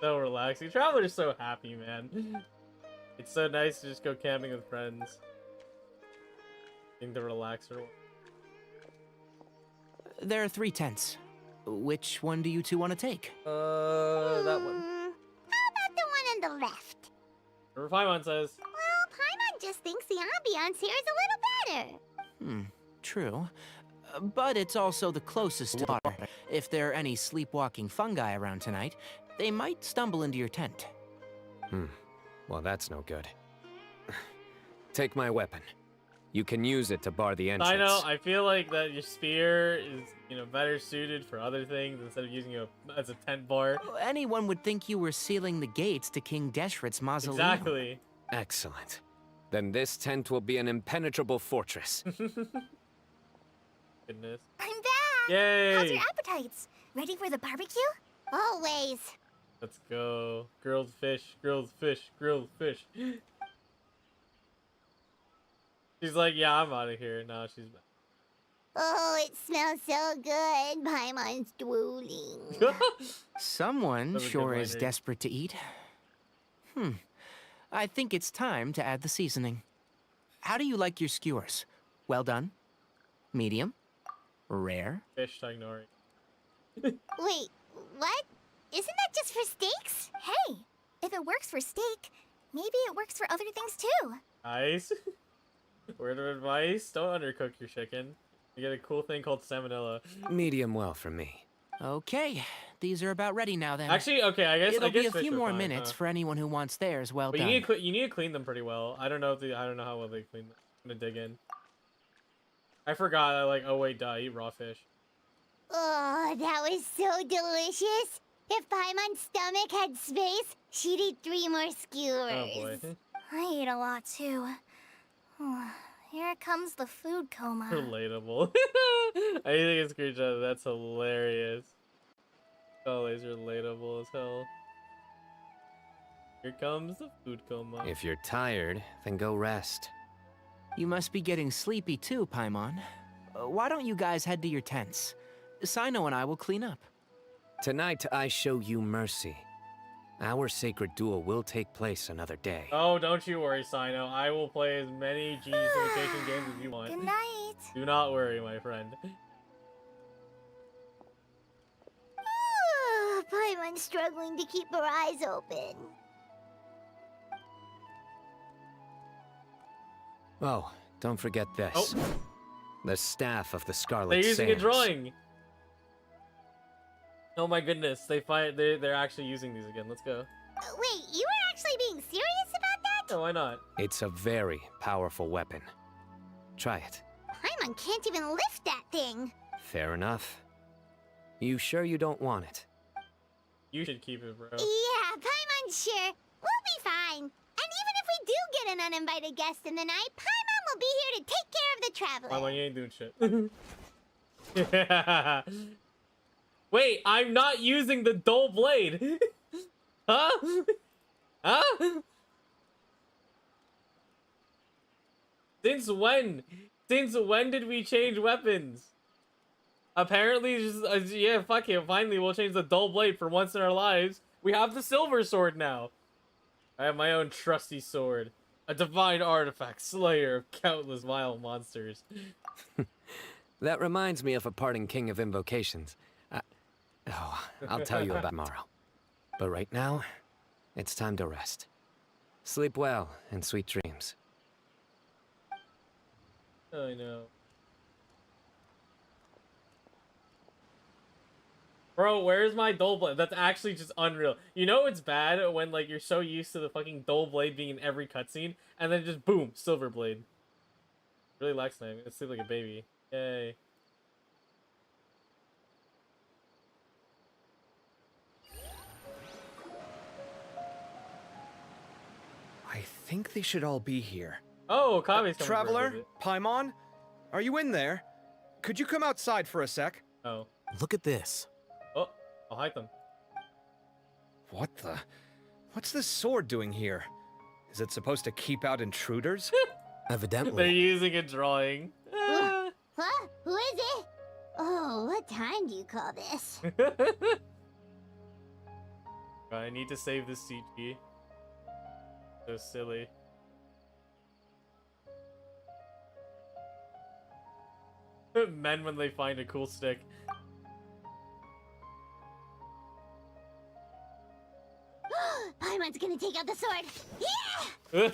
So relaxing. Traveler's so happy, man. It's so nice to just go camping with friends. Think to relax or what? There are 3 tents. Which one do you two want to take? That one. How about the one on the left? Whatever Paimon says. Well, Paimon just thinks the ambiance here is a little better. True. But it's also the closest to water. If there are any sleepwalking fungi around tonight, they might stumble into your tent. Well, that's no good. Take my weapon. You can use it to bar the entrance. I know, I feel like that your spear is, you know, better suited for other things instead of using it as a tent bar. Anyone would think you were sealing the gates to King Deshret's mausoleum. Exactly. Excellent. Then this tent will be an impenetrable fortress. Goodness. I'm back! Yay! How's your appetites? Ready for the barbecue? Always. Let's go. Grilled fish, grilled fish, grilled fish. She's like, yeah, I'm out of here. No, she's back. Oh, it smells so good. Paimon's drooling. Someone That was a good sure is line read. desperate to eat. I think it's time to add the seasoning. How do you like your skewers? Well done? Medium? Rare? Fish to ignoring. Wait, what? Isn't that just for steaks? Hey, if it works for steak, maybe it works for other things too. Nice. Word of advice: don't undercook your chicken. You get a cool thing called salmonella. Medium well for me. Okay, these are about ready now then. Actually, okay, I guess It'll be a fish few are more fine, minutes huh? for anyone who wants theirs well But done. you need to clean them pretty well. I don't know if I don't know how well they clean them. I'm gonna dig in. I forgot. I like. Oh wait, duh. I eat raw fish. Oh, that was so delicious. If Paimon's stomach had space, she'd eat 3 more skewers. Oh boy. I ate a lot too. Here comes the food coma. Relatable. I think it's screenshot. That's hilarious. Always relatable as hell. Here comes the food coma. If you're tired, then go rest. You must be getting sleepy too, Paimon. Why don't you guys head to your tents? Cyno and I will clean up. Tonight, I show you mercy. Our sacred duel will take place another day. Oh, don't you worry, Cyno. I will play as many Genius Invocation games as you want. Good night. Do not worry, my friend. Paimon's struggling to keep her eyes open. Oh, don't forget this. Oh. The staff of the Scarlet They're using a Sands. drawing. Oh my goodness, they're actually using these again. Let's go. Wait, you were actually being serious about that? No, why not? It's a very powerful weapon. Try it. Paimon can't even lift that thing. Fair enough. You sure you don't want it? You should keep it, bro. Yeah, Paimon's sure. We'll be fine. And even if we do get an uninvited guest in the night, Paimon will be here to take care of the traveler. Why you ain't doing shit. Wait, I'm not using the dull blade. Huh? Huh? Since when? Since when did we change weapons? Apparently, just yeah, fuck it. Finally, we'll change the dull blade for once in our lives. We have the silver sword now. I have my own trusty sword. A divine artifact, slayer of countless vile monsters. That reminds me of a parting king of invocations. I'll tell you about tomorrow. But right now, it's time to rest. Sleep well and sweet dreams. I know. Bro, where's my dull blade? That's actually just unreal. You know it's bad when like you're so used to the fucking dull blade being in every cutscene, and then just boom, silver blade. Really likes name. It sleep like a baby. Yay. I think they should all be here. Oh, Kabe's coming for a Traveler, visit. Paimon, are you in there? Could you come outside for a sec? Oh. Look at this. Oh, I'll hide them. What the? What's this sword doing here? Is it supposed to keep out intruders? They're Evidently. using a drawing. Huh? Who is it? Oh, what time do you call this? I need to save this CG. So silly. Men when they find a cool stick. Paimon's gonna take out the sword. Yeah!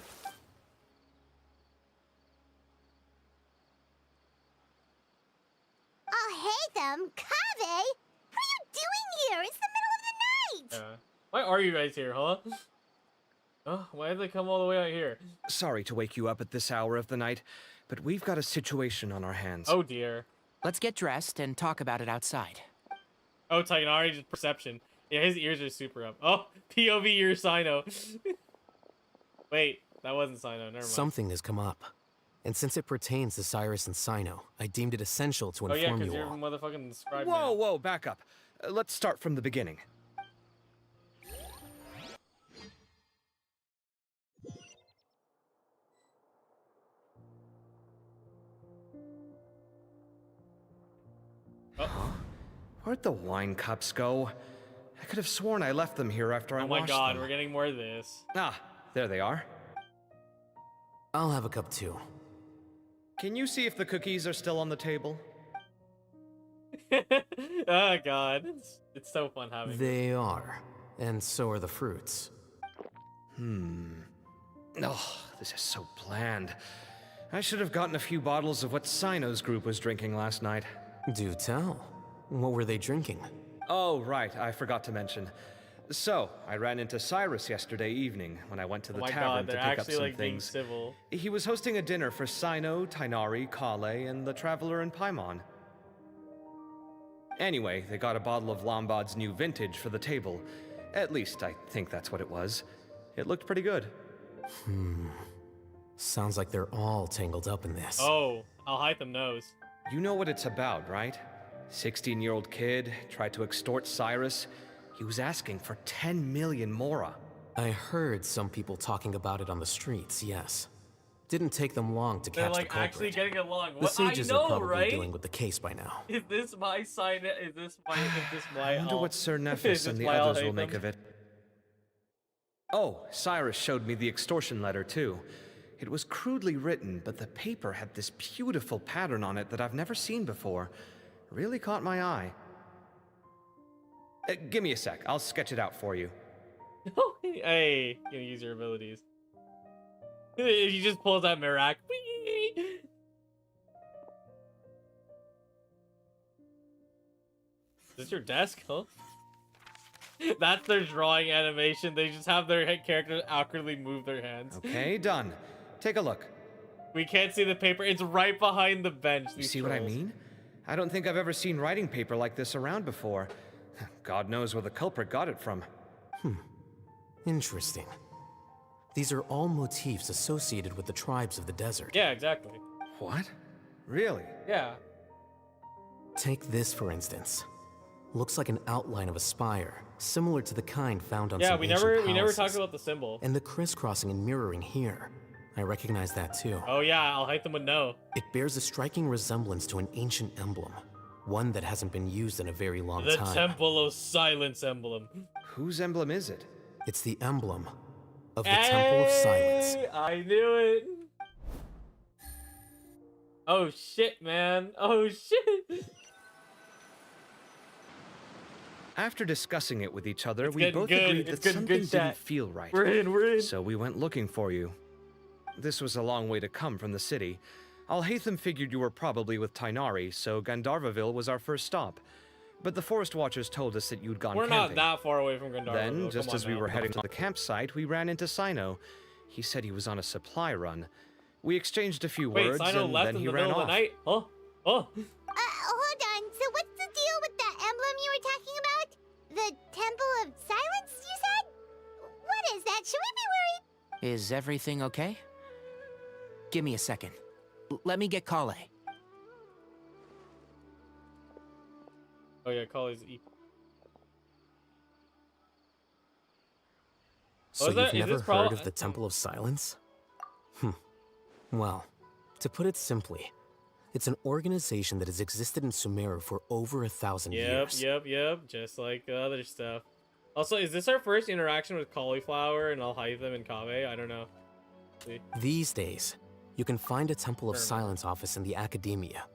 Oh, hey them, Kave! What are you doing here? It's the middle of the night! Yeah. Why are you guys here, huh? Oh, why did they come all the way out here? Sorry to wake you up at this hour of the night, but we've got a situation on our hands. Oh dear. Let's get dressed and talk about it outside. Oh, Tainari just perception. Yeah, his ears are super up. Oh, POV ear Cyno. Wait, that wasn't Cyno. Never mind. Something has come up. And since it pertains to Cyrus and Cyno, I deemed it essential to Oh yeah, inform because you you're all. motherfucking scribe Whoa, now. whoa, back up. Let's start from the beginning. Oh. Where'd the wine cups go? I could have sworn I left them here after I Oh my washed god, them. we're getting more of this. Ah, there they are. I'll have a cup too. Can you see if the cookies are still on the table? Oh god, it's so fun having this. They are. And so are the fruits. Oh, this is so bland. I should have gotten a few bottles of what Cyno's group was drinking last night. Do tell. What were they drinking? Oh, right, I forgot to mention. So, I ran into Cyrus yesterday evening when I went to Oh the my tavern god, to they're pick up actually some like being things. civil. He was hosting a dinner for Cyno, Tainari, Kale, and the Traveler and Paimon. Anyway, they got a bottle of Lombard's new vintage for the table. At least, I think that's what it was. It looked pretty good. Sounds like they're all tangled up in this. Oh, I'll hide them nose. You know what it's about, right? 16-year-old kid tried to extort Cyrus. He was asking for 10 million mora. I heard some people talking about it on the streets, yes. Didn't take them long to They're catch the like culprit. actually getting along. The What I sages know, are probably right? dealing with the case by now. Is this my sign? Is this my? I wonder what Sir Nephis and the others will make of it. Oh, Cyrus showed me the extortion letter, too. It was crudely written, but the paper had this beautiful pattern on it that I've never seen before. Really caught my eye. Give me a sec. I'll sketch it out for you. Hey, you can use your abilities. If you just pulls that Mirac. Is this your desk, huh? That's their drawing animation. They just have their characters awkwardly move their hands. Okay, done. Take a look. We can't see the paper. It's right behind the bench. You see what I mean? I don't think I've ever seen writing paper like this around before. God knows where the culprit got it from. Interesting. These are all motifs associated with the tribes of the desert. Yeah, exactly. What? Really? Yeah. Take this, for instance. Looks like an outline of a spire, similar to the kind found on some ancient we never palaces. talked about the symbol. And the crisscrossing and mirroring here. I recognize that too. Oh yeah, I'll hate them with no. It bears a striking resemblance to an ancient emblem. One that hasn't been used in a very long The time. Temple of Silence emblem. Whose emblem is it? It's the emblem of the Temple of Silence. I knew it. Oh shit, man. Oh shit. After discussing it with each other, It's we getting both good. agreed It's that getting something good, didn't chat. feel right. We're in. So we went looking for you. This was a long way to come from the city. Alhaitham figured you were probably with Tainari, so Gandharvaville was our first stop. But the Forest Watchers told us that you'd gone We're not camping. that far away from Gandharville. Then, just as we were heading to the campsite, we ran into Cyno. He said he was on a supply run. We exchanged a few Wait, words, Cyno and left then in he the ran middle off. of the night? Huh? Oh. Hold on. So what's the deal with that emblem you were talking about? The Temple of Silence, you said? What is that? Should we be worried? Is everything okay? Give me a second. Let me get Kale. Oh yeah, Collie's E. So is that- you've is never this heard prob- of the Temple of Silence? Well, to put it simply, it's an organization that has existed in Sumeru for over 1,000 years. Yep. Just like the other stuff. Also, is this our first interaction with Cauliflower and Alhaitham and Kave? I don't know. See. These days, you can find a Temple of Fair enough. Silence office in the academia.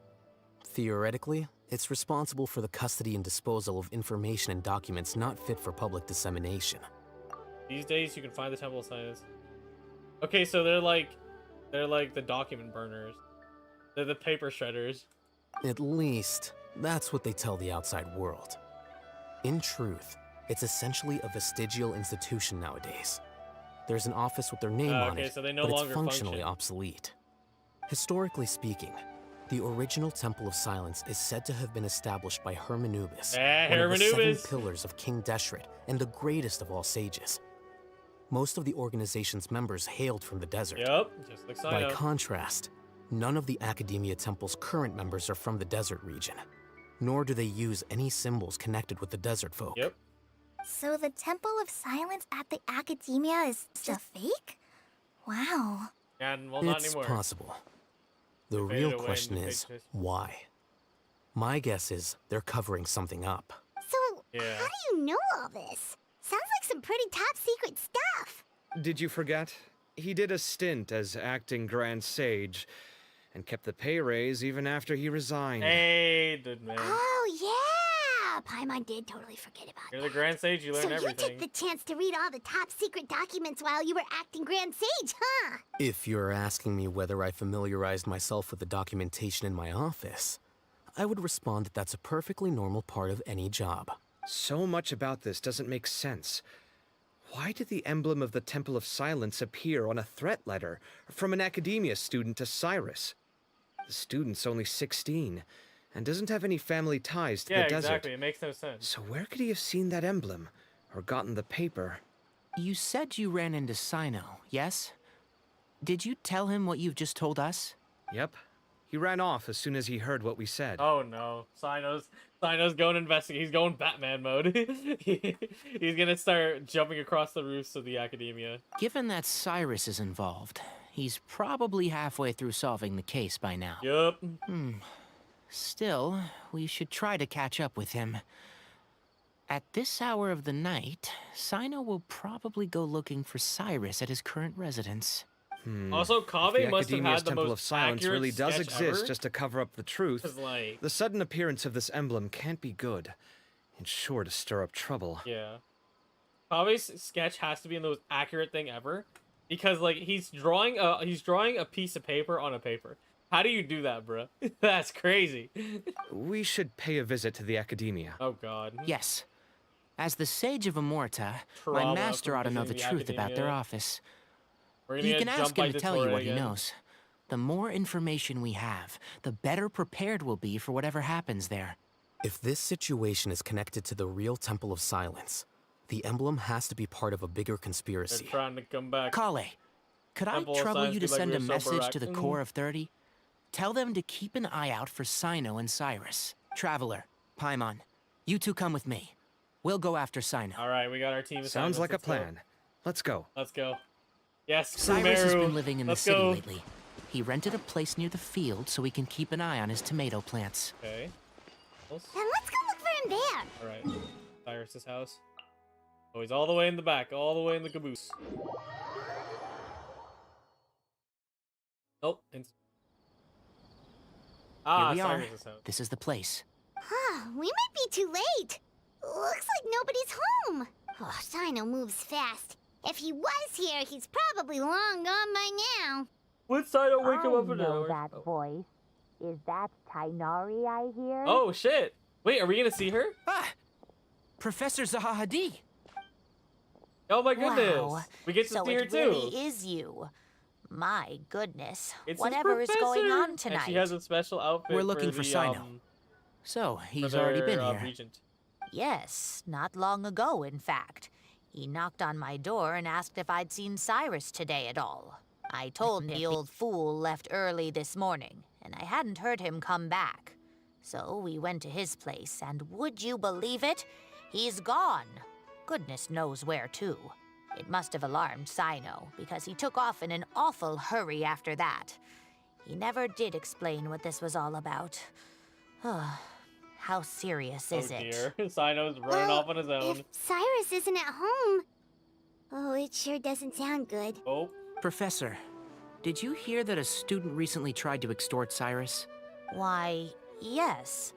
Theoretically, it's responsible for the custody and disposal of information and documents not fit for public dissemination. These days, you can find the Temple of Silence. Okay, so they're like the document burners. They're the paper shredders. At least, that's what they tell the outside world. In truth, it's essentially a vestigial institution nowadays. There's an office with their name on Okay, it, so they no but it's longer functionally function. obsolete. Historically speaking, the original Temple of Silence is said to have been established by Hermanubis, one of the 7 Hermanubis. pillars of King Deshret and the greatest of all sages. Most of the organization's members hailed from the desert. Yep, just like By Cyno. contrast, none of the Academia Temple's current members are from the desert region, nor do they use any symbols connected with the desert folk. Yep. So the Temple of Silence at the Academia is just a fake? Wow. And well, not It's anymore. possible. The They faded real away in question the is, pictures. why? My guess is they're covering something up. So, Yeah. how do you know all this? Sounds like some pretty top secret stuff. Did you forget? He did a stint as acting Grand Sage, and kept the pay raise even after he resigned. Hey, dude, man. Oh, yeah! Paimon did totally forget about You're that. the Grand Sage. You learn So you everything. took the chance to read all the top secret documents while you were acting Grand Sage, huh? If you're asking me whether I familiarized myself with the documentation in my office, I would respond that that's a perfectly normal part of any job. So much about this doesn't make sense. Why did the emblem of the Temple of Silence appear on a threat letter from an academia student to Cyrus? The student's only 16 and doesn't have any family ties to Yeah, the desert. exactly. It makes no sense. So where could he have seen that emblem or gotten the paper? You said you ran into Cyno, yes? Did you tell him what you've just told us? Yep. He ran off as soon as he heard what we said. Oh no, Cyno's going investigate. He's going Batman mode. He's gonna start jumping across the roofs of the academia. Given that Cyrus is involved, he's probably halfway through solving the case by now. Yup. Still, we should try to catch up with him. At this hour of the night, Cyno will probably go looking for Cyrus at his current residence. Also, If Kave the must have Academia's had the Temple most of Silence accurate really does sketch exist ever. just to cover up the truth. 'Cause, like, The sudden appearance of this emblem can't be good. It's sure to stir up trouble. Yeah. Probably sketch has to be the most accurate thing ever, because like he's drawing a piece of paper on a paper. How do you do that, bro? That's crazy. We should pay a visit to the academia. Oh god. Yes. As the Sage of Amorta, my Trauma master from ought to know the visiting the truth about their academia. office. We're gonna You get can ask jumped him by to tell you Totora what he again. knows. The more information we have, the better prepared we'll be for whatever happens there. If this situation is connected to the real Temple of Silence, the emblem has to be part of a bigger They're conspiracy. trying to come back. Kale, could I Temple of trouble Silence you be to like send we a were so message to the correct. Core of 30? Tell them to keep an eye out for Cyno and Cyrus. Traveler, Paimon, you two come with me. We'll go after Cyno. All right, we got our team. Sounds assignments. like a Let's go. plan. Let's go. Let's go. Yes, Cyrus has Kumeru. been living in the Let's city go. lately. He rented a place near the field so he can keep an eye on his tomato plants. Okay. And let's go look for him there. All right. Cyrus's house. Oh, he's all the way in the back, all the way in the caboose. Nope. Here we are. Cyrus's house. This is the place. Huh, we might be too late. Looks like nobody's home. Oh, Cyno moves fast. If he was here, he's probably long gone by now. What side will wake him up in an know hour? that voice. Is that Tainari I hear? Oh shit! Wait, are we gonna see her? Ah! Professor Zahahadi! Oh my goodness! Wow. We get to So see her it too. really is you. My goodness. It's his Whatever is going professor! on tonight? And she has a special outfit. We're looking for the, Cyno. for So, he's their, already been here. Regent. Yes, not long ago, in fact. He knocked on my door and asked if I'd seen Cyrus today at all. I told him the old fool left early this morning, and I hadn't heard him come back. So we went to his place, and would you believe it? He's gone. Goodness knows where to. It must have alarmed Cyno, because he took off in an awful hurry after that. He never did explain what this was all about. How serious is Oh it? dear, Cyno's running off on his own. If Cyrus isn't at home... Oh, it sure doesn't sound good. Oh, Professor, did you hear that a student recently tried to extort Cyrus? Why, yes.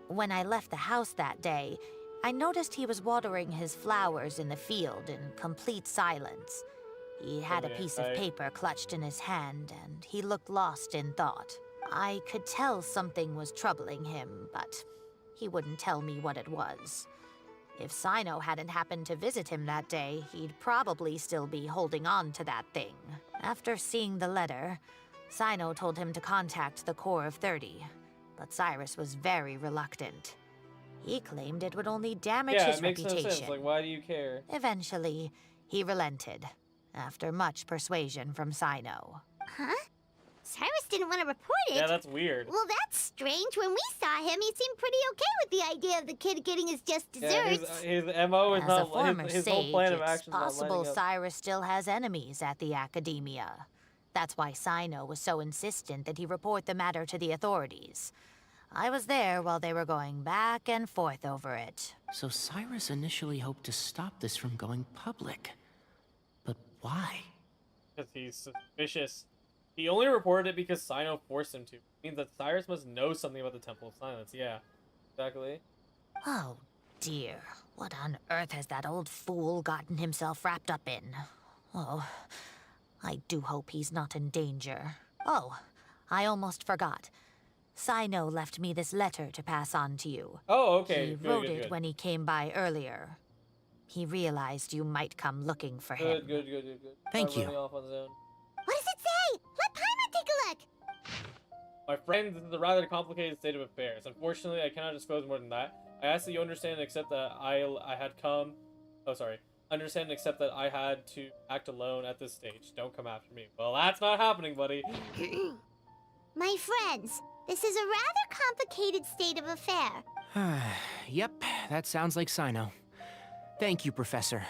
When I left the house that day, I noticed he was watering his flowers in the field in complete silence. He had a Okay, piece of I- paper clutched in his hand, and he looked lost in thought. I could tell something was troubling him, but he wouldn't tell me what it was. If Cyno hadn't happened to visit him that day, he'd probably still be holding on to that thing. After seeing the letter, Cyno told him to contact the Core of 30, but Cyrus was very reluctant. He claimed it would only damage yeah, his it makes reputation. no sense. Like, why do you care? Eventually, he relented, after much persuasion from Cyno. Huh? Cyrus didn't want to report it. Yeah, that's weird. Well, that's strange. When we saw him, he seemed pretty okay with the idea of the kid getting his just Yeah, desserts. his MO is As a not former his sage, whole plan of it's action is not possible lining up. Cyrus still has enemies at the Academia. That's why Cyno was so insistent that he report the matter to the authorities. I was there while they were going back and forth over it. So Cyrus initially hoped to stop this from going public. But why? Because he's suspicious. He only reported it because Cyno forced him to. It means that Cyrus must know something about the Temple of Silence. Yeah, exactly. Oh dear, what on earth has that old fool gotten himself wrapped up in? Oh, I do hope he's not in danger. Oh, I almost forgot. Cyno left me this letter to pass on to you. Oh, okay. He Good, wrote good, it good. when he came by earlier. He realized you might come looking for him. Good. Thank Not you. running off on his own. What does it say? Let Paimon take a look. My friend, this is a rather complicated state of affairs. Unfortunately, I cannot disclose more than that. I ask that you understand and accept that I had come... Oh, sorry. Understand and accept that I had to act alone at this stage. Don't come after me. Well, that's not happening, buddy. My friends, this is a rather complicated state of affair. Yep, that sounds like Cyno. Thank you, Professor.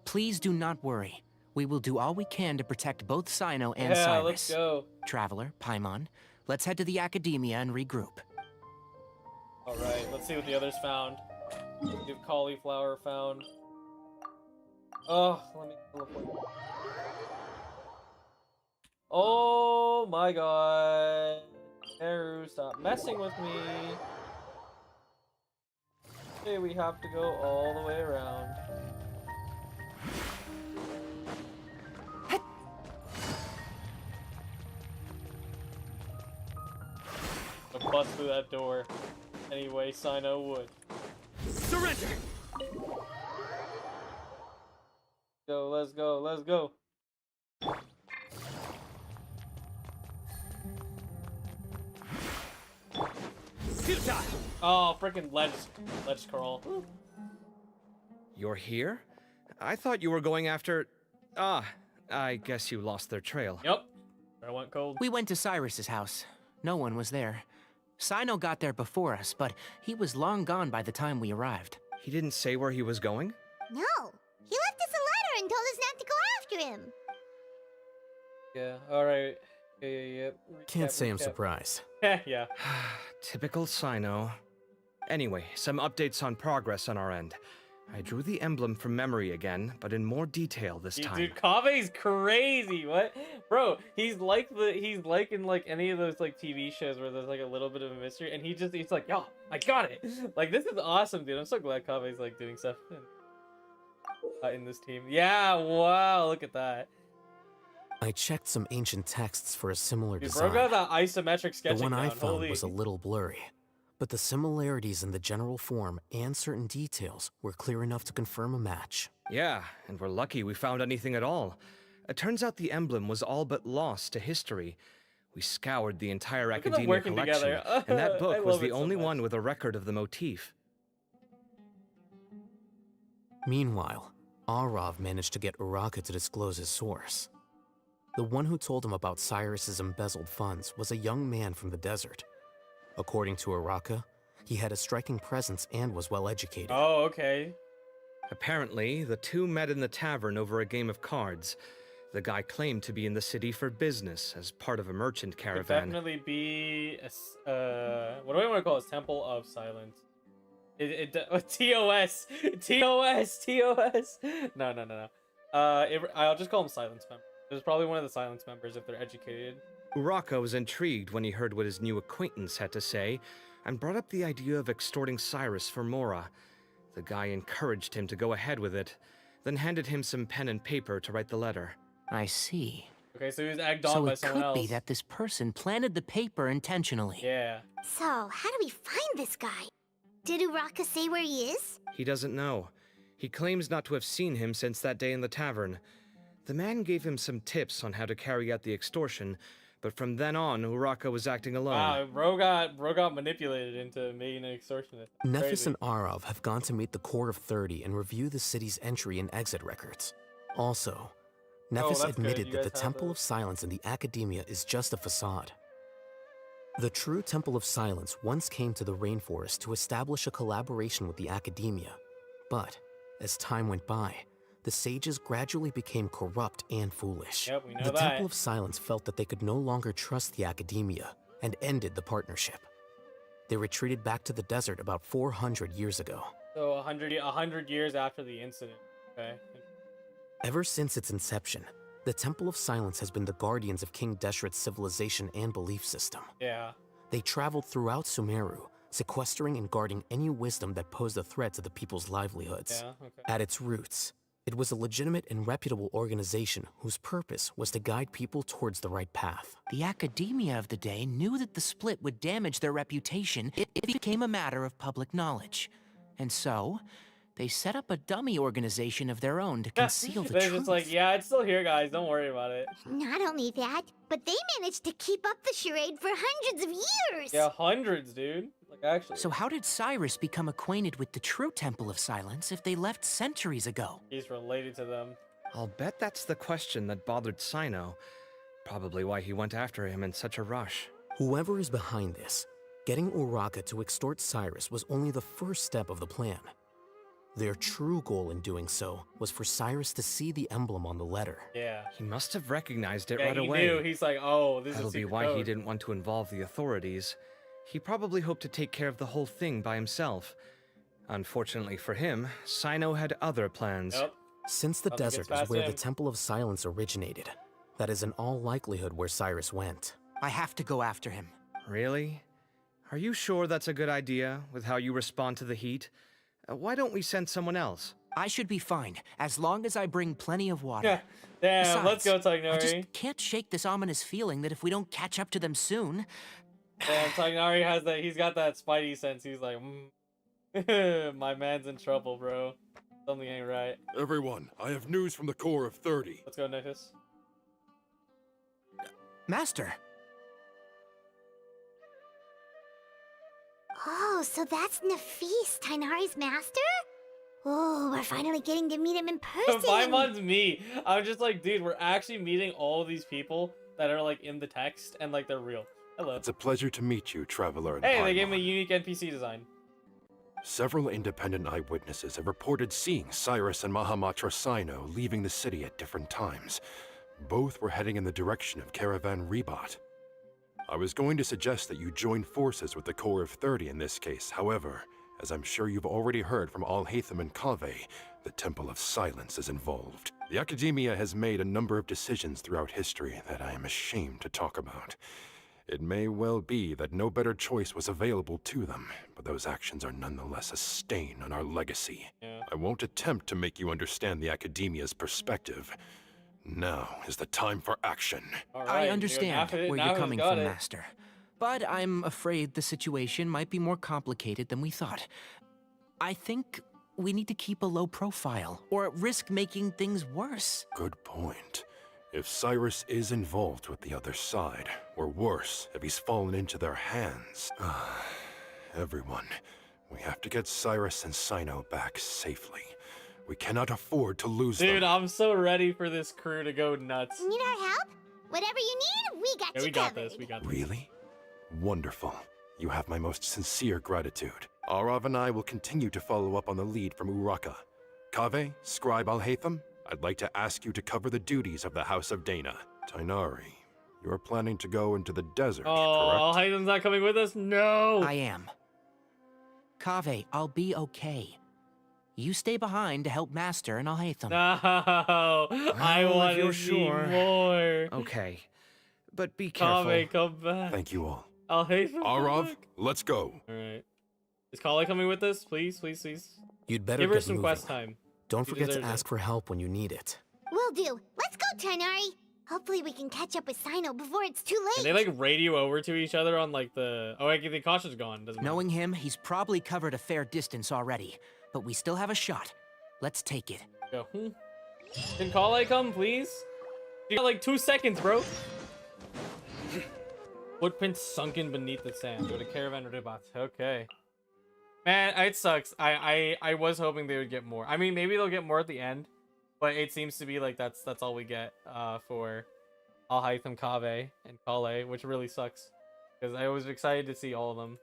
Please do not worry. We will do all we can to protect both Cyno and Yeah, Cyrus. let's go. Traveler, Paimon, let's head to the Academia and regroup. Alright, let's see what the others found. See if cauliflower found. Oh, let me teleport. Oh my god. Naru, stop messing with me. Okay, we have to go all the way around. I'll bust through that door. Anyway, Cyno would. Surrender! Go, let's go, let's go. Futile! Oh, freaking ledge crawl. You're here? I thought you were going after... Ah, I guess you lost their trail. Yep. I went cold. We went to Cyrus's house. No one was there. Cyno got there before us, but he was long gone by the time we arrived. He didn't say where he was going? No, he left us a letter and told us not to go after him. Yeah, alright. Yeah. Can't say I'm surprised. Yeah. Typical Cyno. Anyway, some updates on progress on our end. I drew the emblem from memory again, but in more detail this time. Dude, Kave's crazy. What, bro? He's like in like any of those like TV shows where there's like a little bit of a mystery, and he's like, yo, I got it. Like, this is awesome, dude. I'm so glad Kave's like doing stuff in this team. Yeah, wow, look at that. I checked some ancient texts for a similar Dude, design. bro got that isometric sketching The one I down. found Holy. was a little blurry, but the similarities in the general form and certain details were clear enough to confirm a match. Yeah, and we're lucky we found anything at all. It turns out the emblem was all but lost to history. We scoured the entire Look at them academia working collection, together. and that I book was love the it so only much. one with a record of the motif. Meanwhile, Arav managed to get Uraka to disclose his source. The one who told him about Cyrus's embezzled funds was a young man from the desert. According to Uraka, he had a striking presence and was well educated. Oh, okay. Apparently, the two met in the tavern over a game of cards. The guy claimed to be in the city for business as part of a merchant Could caravan. definitely be a, what do I want to call it? Temple of Silence. TOS. No. I'll just call him Silence member. There's probably one of the Silence members if they're educated. Uraka was intrigued when he heard what his new acquaintance had to say, and brought up the idea of extorting Cyrus for Mora. The guy encouraged him to go ahead with it, then handed him some pen and paper to write the letter. I see. Okay, so he was egged on So by it someone could else. be that this person planted the paper intentionally. Yeah. So, how do we find this guy? Did Uraka say where he is? He doesn't know. He claims not to have seen him since that day in the tavern. The man gave him some tips on how to carry out the extortion, but from then on, Uraka was acting alone. Wow, bro got manipulated into being an extortionist. Nephis Crazy. and Arav have gone to meet the Court of 30 and review the city's entry and exit records. Also, Nephis that's good. admitted You that the guys have Temple those. of Silence in the Academia is just a facade. The true Temple of Silence once came to the rainforest to establish a collaboration with the Academia, but as time went by, the sages gradually became corrupt and foolish. Yep, we know The that. Temple of Silence felt that they could no longer trust the Academia and ended the partnership. They retreated back to the desert about 400 years ago. So 100 years after the incident. Okay. Ever since its inception, the Temple of Silence has been the guardians of King Deshret's civilization and belief system. Yeah. They traveled throughout Sumeru, sequestering and guarding any wisdom that posed a threat to the people's livelihoods. Yeah. Okay. At its roots, it was a legitimate and reputable organization whose purpose was to guide people towards the right path. The academia of the day knew that the split would damage their reputation if it became a matter of public knowledge. And so, they set up a dummy organization of their own to conceal the They're truth. just like, yeah, it's still here, guys. Don't worry about it. Not only that, but they managed to keep up the charade for hundreds of years! Yeah, hundreds, dude. Like, actually. So how did Cyrus become acquainted with the true Temple of Silence if they left centuries ago? He's related to them. I'll bet that's the question that bothered Cyno. Probably why he went after him in such a rush. Whoever is behind this, getting Uraka to extort Cyrus was only the first step of the plan. Their true goal in doing so was for Cyrus to see the emblem on the letter. Yeah. He must have recognized it Yeah, right he away. knew. He's like, oh, this That'll is a be secret why he code. didn't want to involve the authorities. He probably hoped to take care of the whole thing by himself. Unfortunately for him, Cyno had other plans. Yep. Since the Nothing gets desert is past where him. the Temple of Silence originated, that is in all likelihood where Cyrus went. I have to go after him. Really? Are you sure that's a good idea, with how you respond to the heat? Why don't we send someone else? I should be fine, as long as I bring plenty of water. Yeah. Damn, let's go, Besides, I just Tagnari. can't shake this ominous feeling that if we don't catch up to them soon... Damn, Tagnari has that. He's got that spidey sense. He's like, my man's in trouble, bro. Something ain't right. Everyone, I have news from the core of 30. Let's go, Nexus. Master! Oh, so that's Nafis, Tainari's master? Oh, we're finally getting to meet him in person. Paimon's me. I'm just like, dude, we're actually meeting all of these people that are like in the text and like they're real. Hello. It's a pleasure to meet you, Traveler and Hey, they gave Paimon. me a unique NPC design. Several independent eyewitnesses have reported seeing Cyrus and Mahamatra Cyno leaving the city at different times. Both were heading in the direction of Caravan Rebot. I was going to suggest that you join forces with the core of 30 in this case. However, as I'm sure you've already heard from Alhaitham and Kaveh, the Temple of Silence is involved. The Academia has made a number of decisions throughout history that I am ashamed to talk about. It may well be that no better choice was available to them, but those actions are nonetheless a stain on our legacy. Yeah. I won't attempt to make you understand the Academia's perspective. Now is the time for action. All right, I dude, understand where now you're he's coming got from, it. Master. But I'm afraid the situation might be more complicated than we thought. I think we need to keep a low profile, or risk making things worse. Good point. If Cyrus is involved with the other side, or worse, if he's fallen into their hands. Everyone, we have to get Cyrus and Cyno back safely. We cannot afford to lose them. Dude, I'm so ready for this crew to go nuts. Need our help? Whatever you need, we got Yeah, you we got covered. this. We got this. Really? Wonderful. You have my most sincere gratitude. Arav and I will continue to follow up on the lead from Uraka. Kaveh, Scribe Alhaitham, I'd like to ask you to cover the duties of the House of Dana. Tainari, you are planning to go into the desert, Oh, correct? Alhaitham's not coming with us? No. I am. Kaveh, I'll be okay. You stay behind to help Master and Alhaitham. No. I Well, if want to you're see sure. more. Okay. But be careful. Kaveh, come back. Thank you all. Alhaitham, come Arav, back. let's go. All right. Is Kale coming with us? Please, please, please. You'd better Give her get some moving. quest time. Don't She forget to deserves it. ask for help when you need it. Will do. Let's go, Tainari. Hopefully we can catch up with Cyno before it's too late. And they like radio over to each other on like the. Oh, wait, the caution's gone. Doesn't matter. Knowing him, he's probably covered a fair distance already. But we still have a shot. Let's take it. Go. Can Kale come, please? You got like 2 seconds, bro. Footprints sunken beneath the sand. Go to Caravan Ribat. Okay. Man, it sucks. I was hoping they would get more. I mean, maybe they'll get more at the end, but it seems to be like that's all we get for Alhaitham, Kaveh, and Kale, which really sucks because I was excited to see all of them.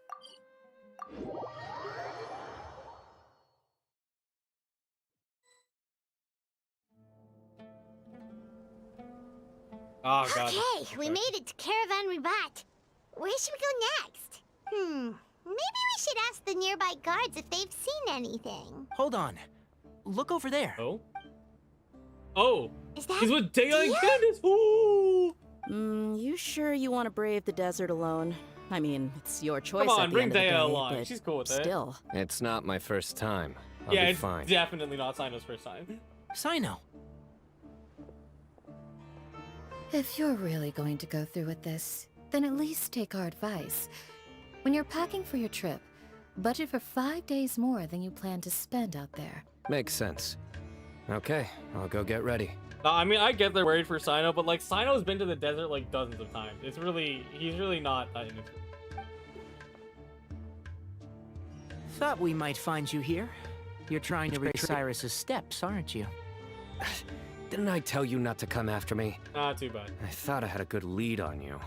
Oh god. Okay, we made it to Caravan Ribat. Where should we go next? Maybe we should ask the nearby guards if they've seen anything. Hold on. Look over there. Oh. Oh. Is that He's with Daylight Dia? Candace. Ooh. You sure you want to brave the desert alone? I mean, it's your choice Come at on, the bring end of the Daya day, along. but She's cool with it. still. It's not my first time. I'll Yeah, be it's fine. definitely not Cyno's first time. Cyno. If you're really going to go through with this, then at least take our advice. When you're packing for your trip, budget for 5 days more than you plan to spend out there. Makes sense. Okay, I'll go get ready. No, I mean, I get they're worried for Cyno, but like Cyno's been to the desert like dozens of times. He's really not that into it. Thought we might find you here. You're trying to retrace Cyrus's steps, aren't you? Didn't I tell you not to come after me? Not too bad. I thought I had a good lead on you.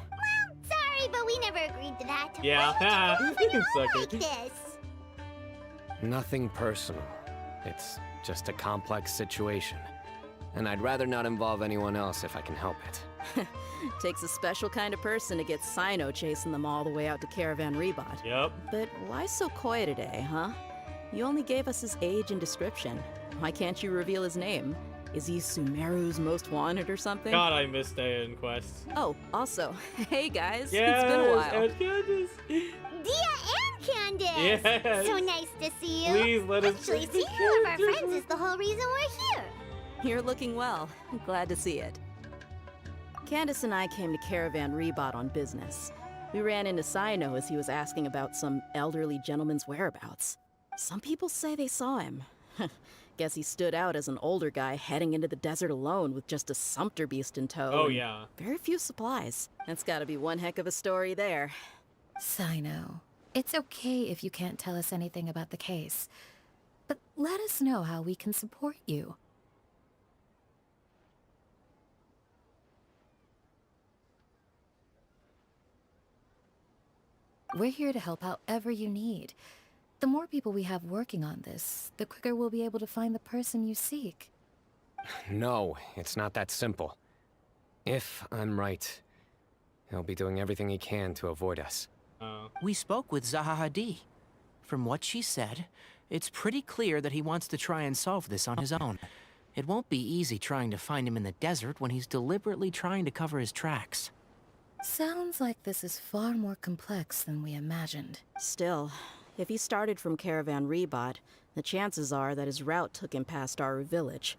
Sorry, but we never agreed to that. Yeah. Why would you go off Sucker. like this? Nothing personal. It's just a complex situation. And I'd rather not involve anyone else if I can help it. Takes a special kind of person to get Cyno chasing them all the way out to Caravan Rebot. Yep. But why so coy today, huh? You only gave us his age and description. Why can't you reveal his name? Is he Sumeru's most wanted or something? God, I missed Daya in Quest. Oh, also, hey guys, Yes, it's been a while. and Candace. Dia and Candace! Yes. So nice to see you. Please let us Actually, take the seeing all of our characters. friends is the whole reason we're here. You're looking well. Glad to see it. Candace and I came to Caravan Rebot on business. We ran into Cyno as he was asking about some elderly gentleman's whereabouts. Some people say they saw him. Guess he stood out as an older guy heading into the desert alone with just a sumpter beast in tow. Oh, and yeah. very few supplies. That's gotta be one heck of a story there. Cyno, it's okay if you can't tell us anything about the case, but let us know how we can support you. We're here to help however you need. The more people we have working on this, the quicker we'll be able to find the person you seek. No, it's not that simple. If I'm right, he'll be doing everything he can to avoid us. We spoke with Zaha Hadid. From what she said, it's pretty clear that he wants to try and solve this on his own. It won't be easy trying to find him in the desert when he's deliberately trying to cover his tracks. Sounds like this is far more complex than we imagined. Still, if he started from Caravan Rebot, the chances are that his route took him past our village.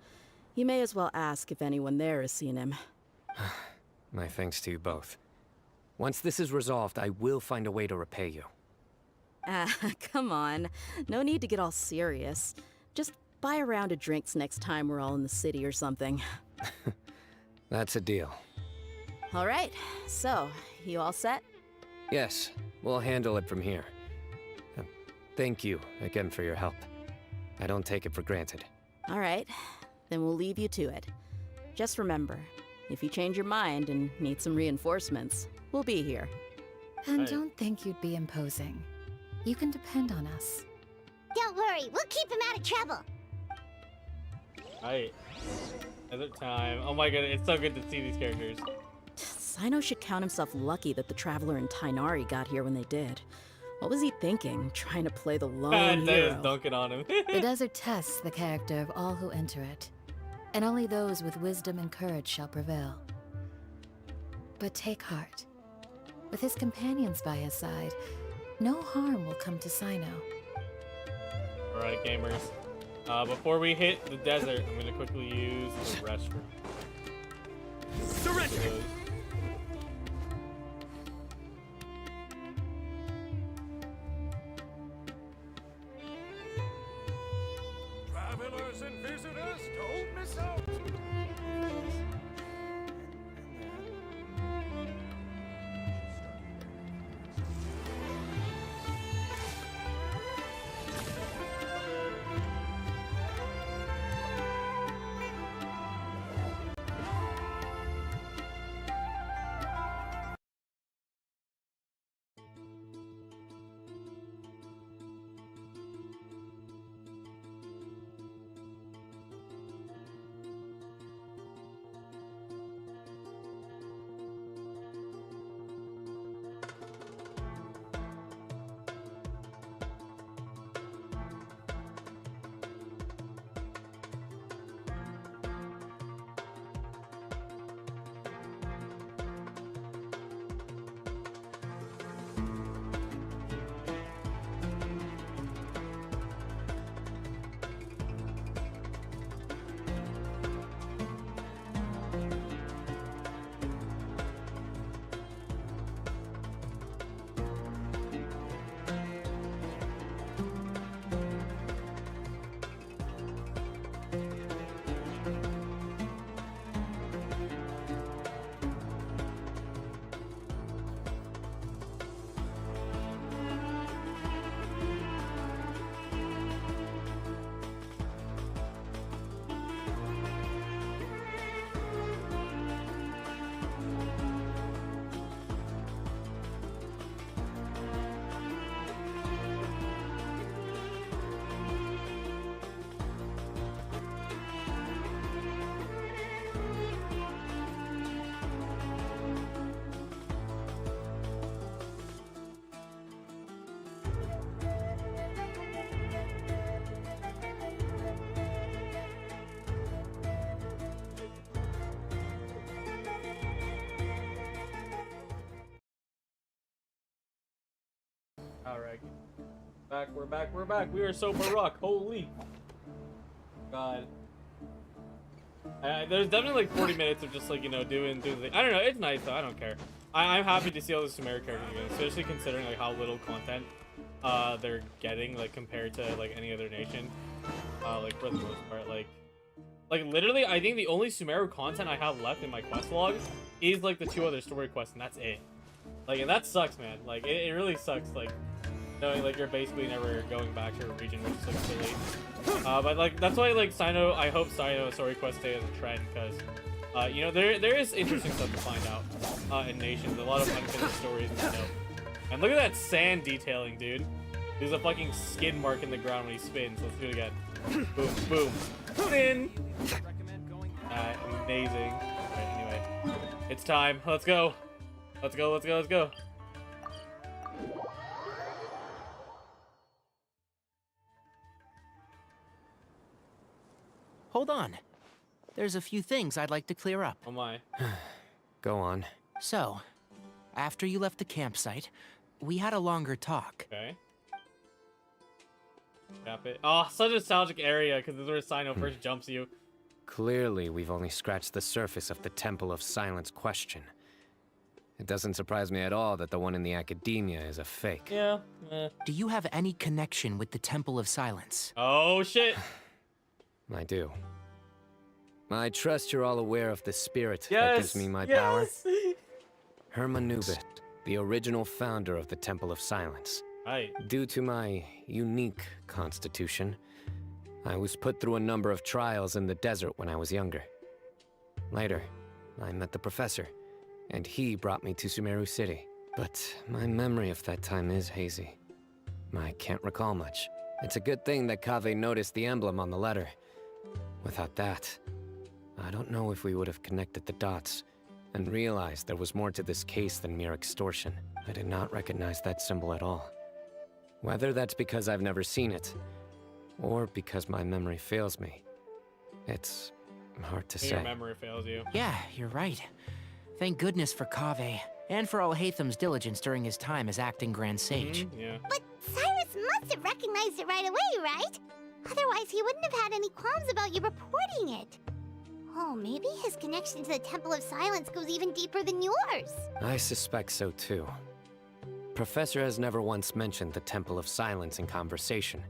You may as well ask if anyone there has seen him. My thanks to you both. Once this is resolved, I will find a way to repay you. Ah, come on. No need to get all serious. Just buy a round of drinks next time we're all in the city or something. That's a deal. All right, so, you all set? Yes, we'll handle it from here. Thank you again for your help. I don't take it for granted. All right, then we'll leave you to it. Just remember, if you change your mind and need some reinforcements, we'll be here. And don't think you'd be imposing. You can depend on us. Don't worry, we'll keep him out of trouble. Alright. Another time. Oh my god, it's so good to see these characters. Cyno should count himself lucky that the Traveler and Tainari got here when they did. What was he thinking, trying to play the lone hero? Dunking on him. The desert tests the character of all who enter it, and only those with wisdom and courage shall prevail. But take heart. With his companions by his side, no harm will come to Cyno. Alright, gamers. Before we hit the desert, I'm gonna quickly use the restroom. Surrender! Travelers and visitors, don't miss out! Alright. We're back. We are so Baroque. Holy God. There's definitely like 40 minutes of just like, you know, doing the thing. I don't know, it's nice though, I don't care. I'm happy to see all the Sumeru characters again, especially considering like how little content they're getting like compared to like any other nation. Like for the most part, like literally I think the only Sumeru content I have left in my quest log is like the 2 other story quests, and that's it. Like, and that sucks, man. Like it really sucks, like knowing like you're basically never going back to a region, which is like silly. But like that's why like Cyno, I hope Cyno story quest stay as a trend, because you know, there is interesting stuff to find out in nations, a lot of unfinished stories and stuff. And look at that sand detailing, dude. There's a fucking skid mark in the ground when he spins. Let's do it again. Boom, boom, spin. Amazing. Alright, anyway, it's time. Let's go. Let's go. Hold on. There's a few things I'd like to clear up. Oh my. Go on. So, after you left the campsite, we had a longer talk. Okay. Tap it. Oh, such a nostalgic area, because this is where Cyno first jumps you. Clearly, we've only scratched the surface of the Temple of Silence question. It doesn't surprise me at all that the one in the academia is a fake. Yeah. Do you have any connection with the Temple of Silence? Oh, shit. I do. I trust you're all aware of the spirit that gives me my power. Hermanubis, the original founder of the Temple of Silence. Right. Due to my unique constitution, I was put through a number of trials in the desert when I was younger. Later, I met the professor, and he brought me to Sumeru City. But my memory of that time is hazy. I can't recall much. It's a good thing that Kaveh noticed the emblem on the letter. Without that, I don't know if we would have connected the dots and realized there was more to this case than mere extortion. I did not recognize that symbol at all. Whether that's because I've never seen it, or because my memory fails me, it's hard to say. Your memory fails you. Yeah, you're right. Thank goodness for Kaveh, and for Alhaitham's diligence during his time as acting Grand Sage. Yeah. But Cyrus must have recognized it right away, right? Otherwise, he wouldn't have had any qualms about you reporting it. Oh, maybe his connection to the Temple of Silence goes even deeper than yours. I suspect so too. Professor has never once mentioned the Temple of Silence in conversation.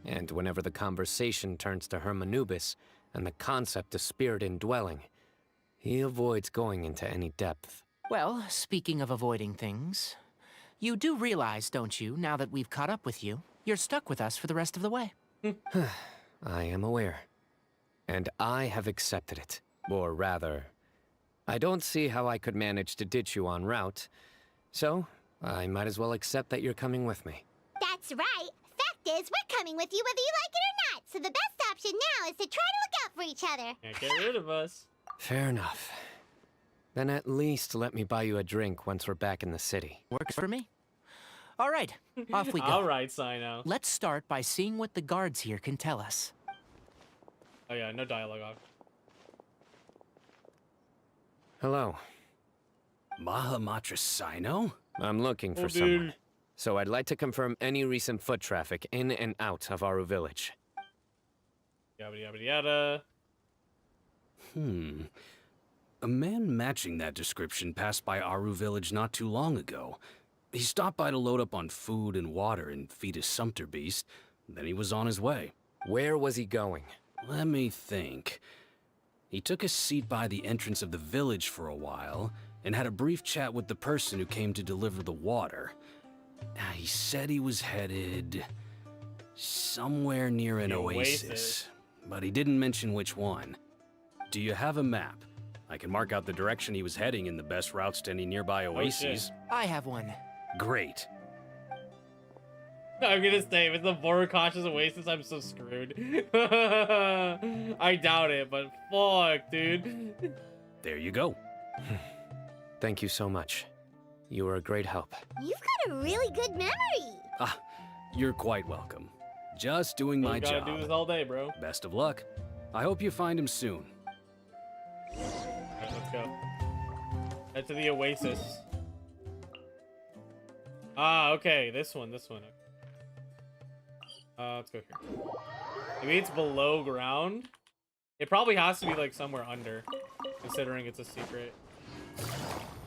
And whenever the conversation turns to Hermanubis and the concept of spirit indwelling, he avoids going into any depth. Well, speaking of avoiding things, you do realize, don't you, now that we've caught up with you, you're stuck with us for the rest of the way. I am aware. And I have accepted it. Or rather, I don't see how I could manage to ditch you en route, so I might as well accept that you're coming with me. That's right. Fact is, we're coming with you whether you like it or not, so the best option now is to try to look out for each other. Can't get rid of us. Fair enough. Then at least let me buy you a drink once we're back in the city. Works for me. All right, off we go. All right, Cyno. Let's start by seeing what the guards here can tell us. Oh yeah, no dialogue off. Hello. Mahamatra Cyno? I'm looking for someone. So I'd like to confirm any recent foot traffic in and out of Aru Village. Yabba yabba yada. A man matching that description passed by Aru Village not too long ago. He stopped by to load up on food and water and feed his sumpter beast. Then he was on his way. Where was he going? Let me think. He took a seat by the entrance of the village for a while, and had a brief chat with the person who came to deliver the water. He said he was headed somewhere near an oasis, but he didn't mention which one. Do you have a map? I can mark out the direction he was heading and the best routes to any nearby oases. I have one. Great. I'm gonna say, if it's the Borokash's Oasis, I'm so screwed. I doubt it, but fuck, dude. There you go. Thank you so much. You were a great help. You've got a really good memory. Ah, you're quite welcome. Just doing my job. Gotta do this all day, bro. Best of luck. I hope you find him soon. Alright, let's go. Head to the Oasis. Ah, okay, this one. Let's go here. Maybe it's below ground. It probably has to be like somewhere under, considering it's a secret.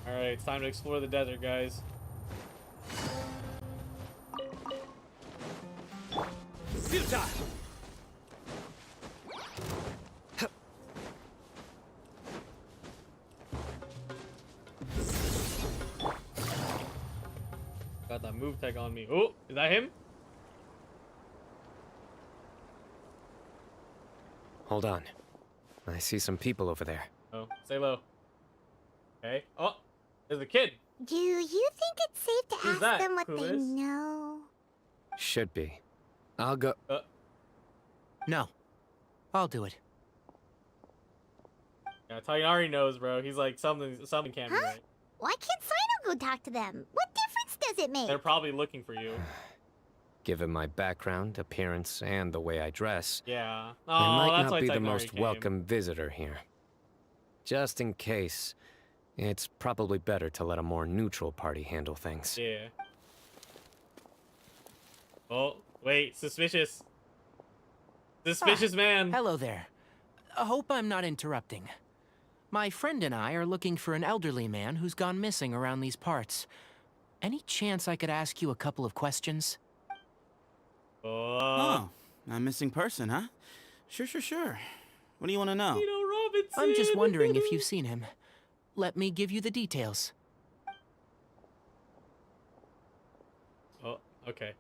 All right, it's time to explore the desert, guys. Futile! Got that move tech on me. Oh, is that him? Hold on. I see some people over there. Oh, stay low. Okay. Oh, there's a kid. Do you think it's safe to Who's ask that? them what Who they is? know? Should be. I'll go. No. I'll do it. Yeah, Tainari knows, bro. He's like, something can't be right. Why can't Cyno go talk to them? What difference does it make? They're probably looking for you. Given my background, appearance, and the way I dress, Yeah. Oh, I might that's why not be the Tainari most came. welcome visitor here. Just in case, it's probably better to let a more neutral party handle things. Yeah. Oh, wait, suspicious. Suspicious man. Hello there. I hope I'm not interrupting. My friend and I are looking for an elderly man who's gone missing around these parts. Any chance I could ask you a couple of questions? Oh, a missing person, huh? Sure. What do you want to know? You know, Robinson. I'm just wondering if you've seen him. Let me give you the details. Oh, okay.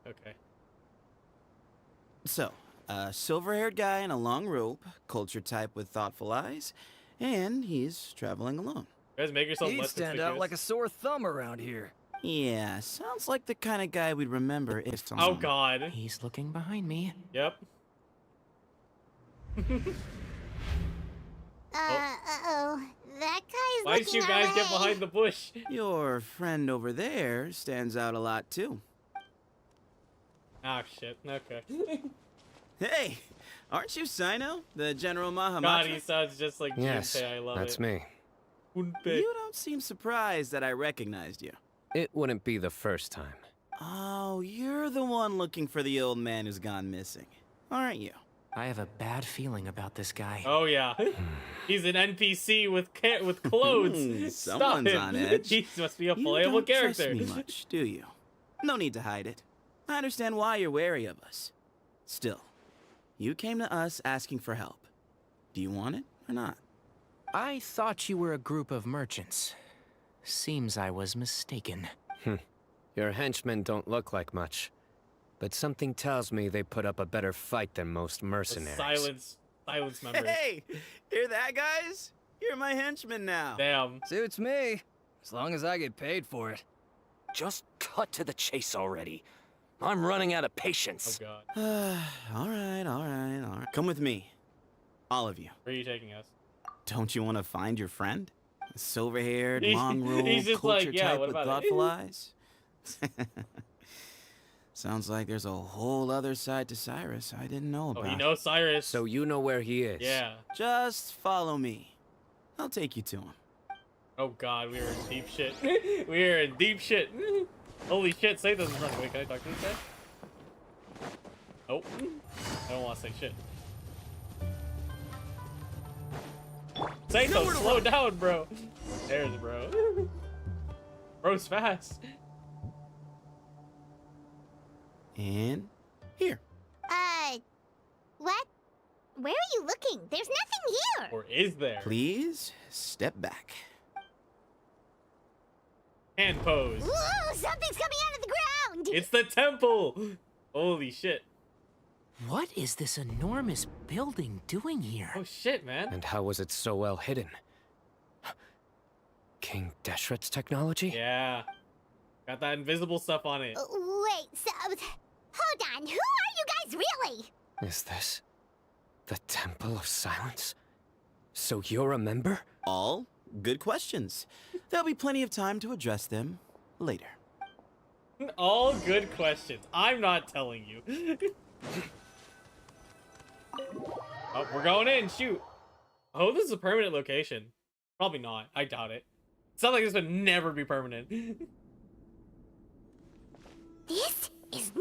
So, a silver-haired guy in a long robe, culture type with thoughtful eyes, and he's traveling alone. You guys make yourself He'd less stand out conspicuous. like a sore thumb around here. Yeah, sounds like the kind of guy we'd remember if Oh God. He's looking behind me. Yep. Uh-oh. That guy's Why did looking you guys our get way. behind the bush? Your friend over there stands out a lot, too. Ah, shit. Okay. Hey, aren't you Cyno, the General Mahamatra? God, he sounds just like Yes, Junpei. I love that's it. me. Junpei. You don't seem surprised that I recognized you. It wouldn't be the first time. Oh, you're the one looking for the old man who's gone missing, aren't you? I have a bad feeling about this guy. Oh yeah, he's an NPC with clothes. Stop Someone's him. on edge. He must be a You playable don't character. trust me much, do you? No need to hide it. I understand why you're wary of us. Still, you came to us asking for help. Do you want it or not? I thought you were a group of merchants. Seems I was mistaken. Your henchmen don't look like much, but something tells me they put up a better fight than most mercenaries. Silence members. Hey, hear that, guys? You're my henchmen now. Damn. Suits me, as long as I get paid for it. Just cut to the chase already. I'm running out of patience. Oh God. all right. Come with me. All of you. Where are you taking us? Don't you want to find your friend? Silver-haired, He's- long robe, he's just culture like, yeah, type what with about it? thoughtful eyes? Sounds like there's a whole other side to Cyrus I didn't know Oh, about. he knows Cyrus. So you know where he is? Yeah. Just follow me. I'll take you to him. Oh God, we are in deep shit. We are in deep shit. Holy shit, say this in front of me. Wait, can I talk to this guy? Nope. I don't want to say shit. Sethos, slow down, bro. There's bro. Bro's fast. And here. What? Where are you looking? There's nothing here. Or is there? Please step back. Hand pose. Ooh, something's coming out of the ground. It's the temple. Holy shit. What is this enormous building doing here? Oh shit, man. And how was it so well hidden? King Deshret's technology? Yeah. Got that invisible stuff on it. Wait, so hold on. Who are you guys really? Is this the Temple of Silence? So you're a member? All good questions. There'll be plenty of time to address them later. All good questions. I'm not telling you. Oh, we're going in. Shoot. Oh, this is a permanent location. Probably not. I doubt it. It sounds like this would never be permanent.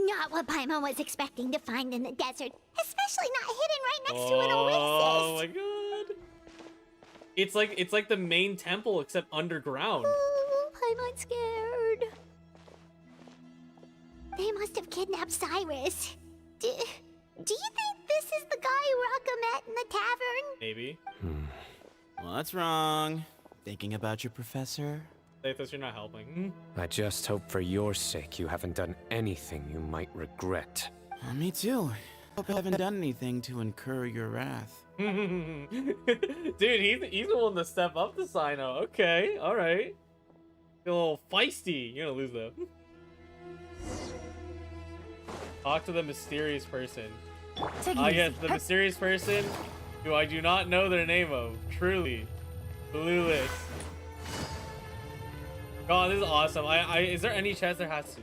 not what Paimon was expecting to find in the desert, especially not hidden right next to an oasis. Oh my god. It's like the main temple except underground. Ooh, Paimon's scared. They must have kidnapped Cyrus. Do you think this is the guy Raka met in the tavern? Maybe. What's wrong? Thinking about your professor? Sethos, you're not helping. I just hope for your sake you haven't done anything you might regret. Me too. Hope I haven't done anything to incur your wrath. Dude, he's the one to step up to Cyno. Okay, alright. A little feisty. You're gonna lose though. Talk to the mysterious person. Yes, the mysterious person who I do not know their name of. Truly. Clueless. God, this is awesome. Is there any chest? There has to.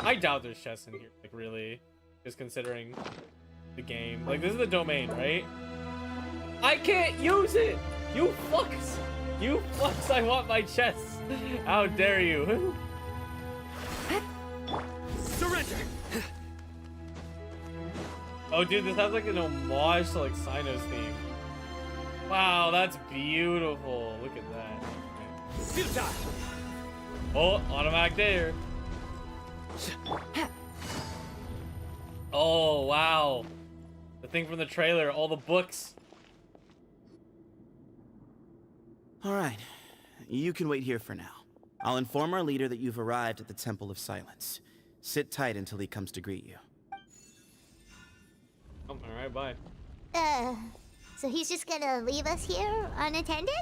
I doubt there's chests in here, like really. Just considering the game. Like, this is the domain, right? I can't use it! You fucks! You fucks, I want my chest! How dare you? Surrender! Oh, dude, this has like an homage to like Cyno's theme. Wow, that's beautiful. Look at that. Futile! Oh, automatic there. Oh, wow. The thing from the trailer, all the books. All right, you can wait here for now. I'll inform our leader that you've arrived at the Temple of Silence. Sit tight until he comes to greet you. Oh, all right, bye. So he's just gonna leave us here unattended?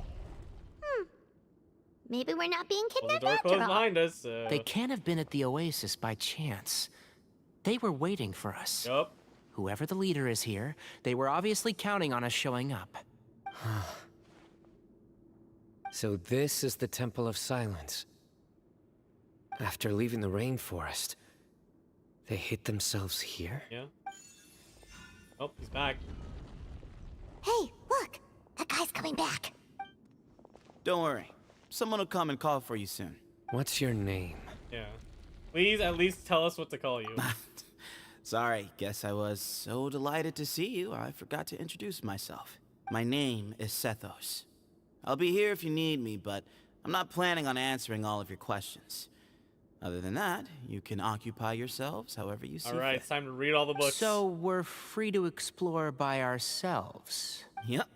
Maybe we're not being Well, the kidnapped door after closed all. behind us, so... They can't have been at the oasis by chance. They were waiting for us. Yup. Whoever the leader is here, they were obviously counting on us showing up. So this is the Temple of Silence. After leaving the rainforest, they hid themselves here? Yeah. Oh, he's back. Hey, look! That guy's coming back. Don't worry. Someone will come and call for you soon. What's your name? Yeah. Please at least tell us what to call you. Sorry, guess I was so delighted to see you, I forgot to introduce myself. My name is Sethos. I'll be here if you need me, but I'm not planning on answering all of your questions. Other than that, you can occupy yourselves however you see Alright, fit. it's time to read all the books. So we're free to explore by ourselves. Yep.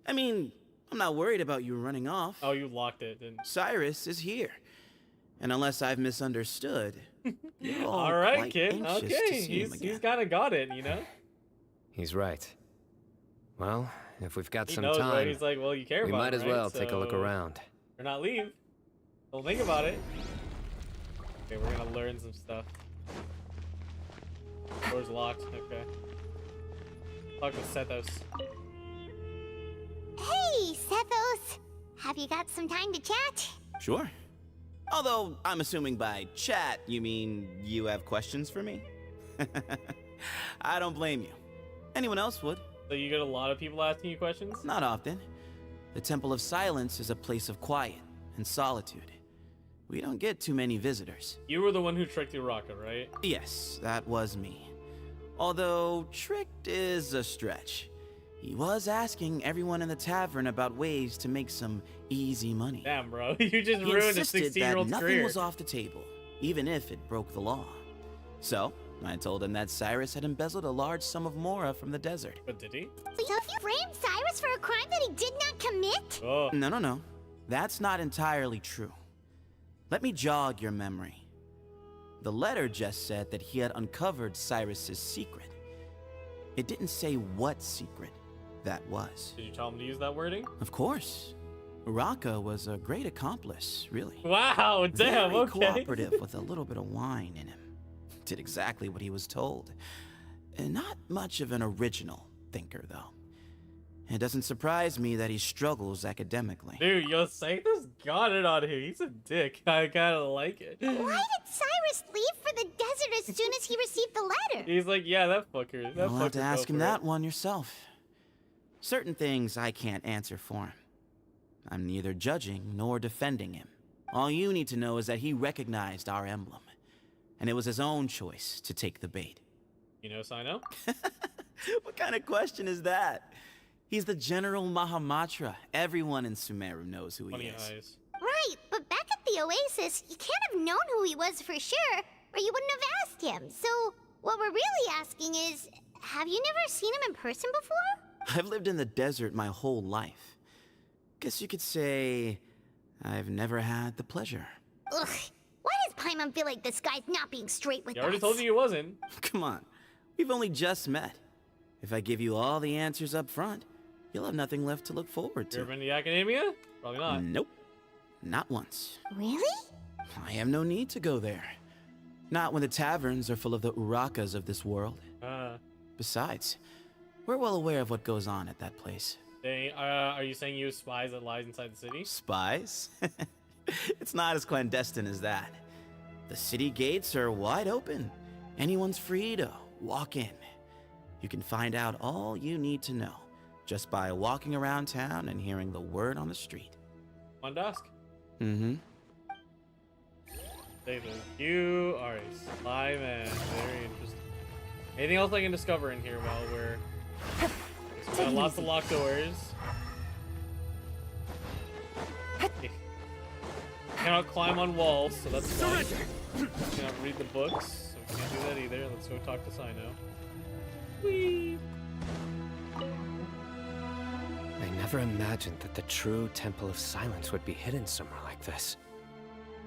I mean, I'm not worried about you running off. Oh, you locked it, didn't Cyrus is here. And unless I've misunderstood, you're all Alright, quite kid. anxious to Okay, see him he's again. kind of got it, you know? He's right. Well, if we've got He some knows, right? time, He's like, well, you care we about might it, as right? well take a look So, around. Or not leave. Don't think about it. Okay, we're gonna learn some stuff. Door's locked. Okay. Talk to Sethos. Hey, Sethos! Have you got some time to chat? Sure. Although, I'm assuming by chat, you mean you have questions for me? I don't blame you. Anyone else would. So you get a lot of people asking you questions? Not often. The Temple of Silence is a place of quiet and solitude. We don't get too many visitors. You were the one who tricked Uraka, right? Yes, that was me. Although, tricked is a stretch. He was asking everyone in the tavern about ways to make some easy money. Damn, bro. You just He ruined a insisted that 16-year-old's nothing career. was off the table, even if it broke the law. So, I told him that Cyrus had embezzled a large sum of mora from the desert. But did he? So you framed Cyrus for a crime that he did not commit? Oh. No. That's not entirely true. Let me jog your memory. The letter just said that he had uncovered Cyrus's secret. It didn't say what secret that was. Did you tell him to use that wording? Of course. Raka was a great accomplice, really. Wow, damn, Very okay. cooperative with a little bit of wine in him. Did exactly what he was told. And not much of an original thinker, though. It doesn't surprise me that he struggles academically. Dude, yo, Sethos got it on him. He's a dick. I kind of like it. Why did Cyrus leave for the desert as soon as he received the letter? He's like, yeah, that fucker. That You'll have to fucker ask go him for that it. one yourself. Certain things I can't answer for him. I'm neither judging nor defending him. All you need to know is that he recognized our emblem. and it was his own choice to take the bait. You know Cyno? What kind of question is that? He's the General Mahamatra. Everyone in Sumeru knows who he Funny is. eyes. Right, but back at the Oasis, you can't have known who he was for sure, or you wouldn't have asked him. So, what we're really asking is, have you never seen him in person before? I've lived in the desert my whole life. Guess you could say I've never had the pleasure. Ugh, why does Paimon feel like this guy's not being straight with He already us? told you he wasn't. Come on, we've only just met. If I give you all the answers up front, you'll have nothing left to look forward You to. ever been to Academia? Probably not. Nope, not once. Really? I have no need to go there. Not when the taverns are full of the urakas of this world. Besides, we're well aware of what goes on at that place. Are you saying you have spies that lies inside the city? Spies? It's not as clandestine as that. The city gates are wide open. Anyone's free to walk in. You can find out all you need to know just by walking around town and hearing the word on the street. On dusk. Mm-hmm. Thank you are a spy man. Very interesting. Anything else I can discover in here while we're... Got lots of locked doors. Cannot climb on walls, so that's fine. Cannot read the books, so we can't do that either. Let's go talk to Cyno. Whee! I never imagined that the true Temple of Silence would be hidden somewhere like this.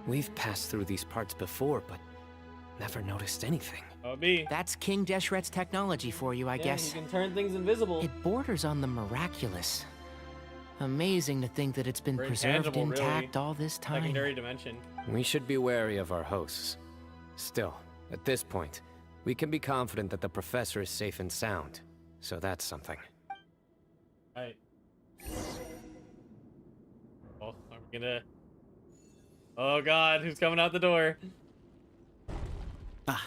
We've passed through these parts before, but never noticed anything. That's King Deshret's technology for you, I guess. You can turn things invisible. It borders on the miraculous. Amazing to think that it's been Very preserved tangible, intact really. all this time. Secondary dimension. We should be wary of our hosts. Still, at this point, we can be confident that the professor is safe and sound. So that's something. Right. Well, are we gonna... Oh god, who's coming out the door? Ah,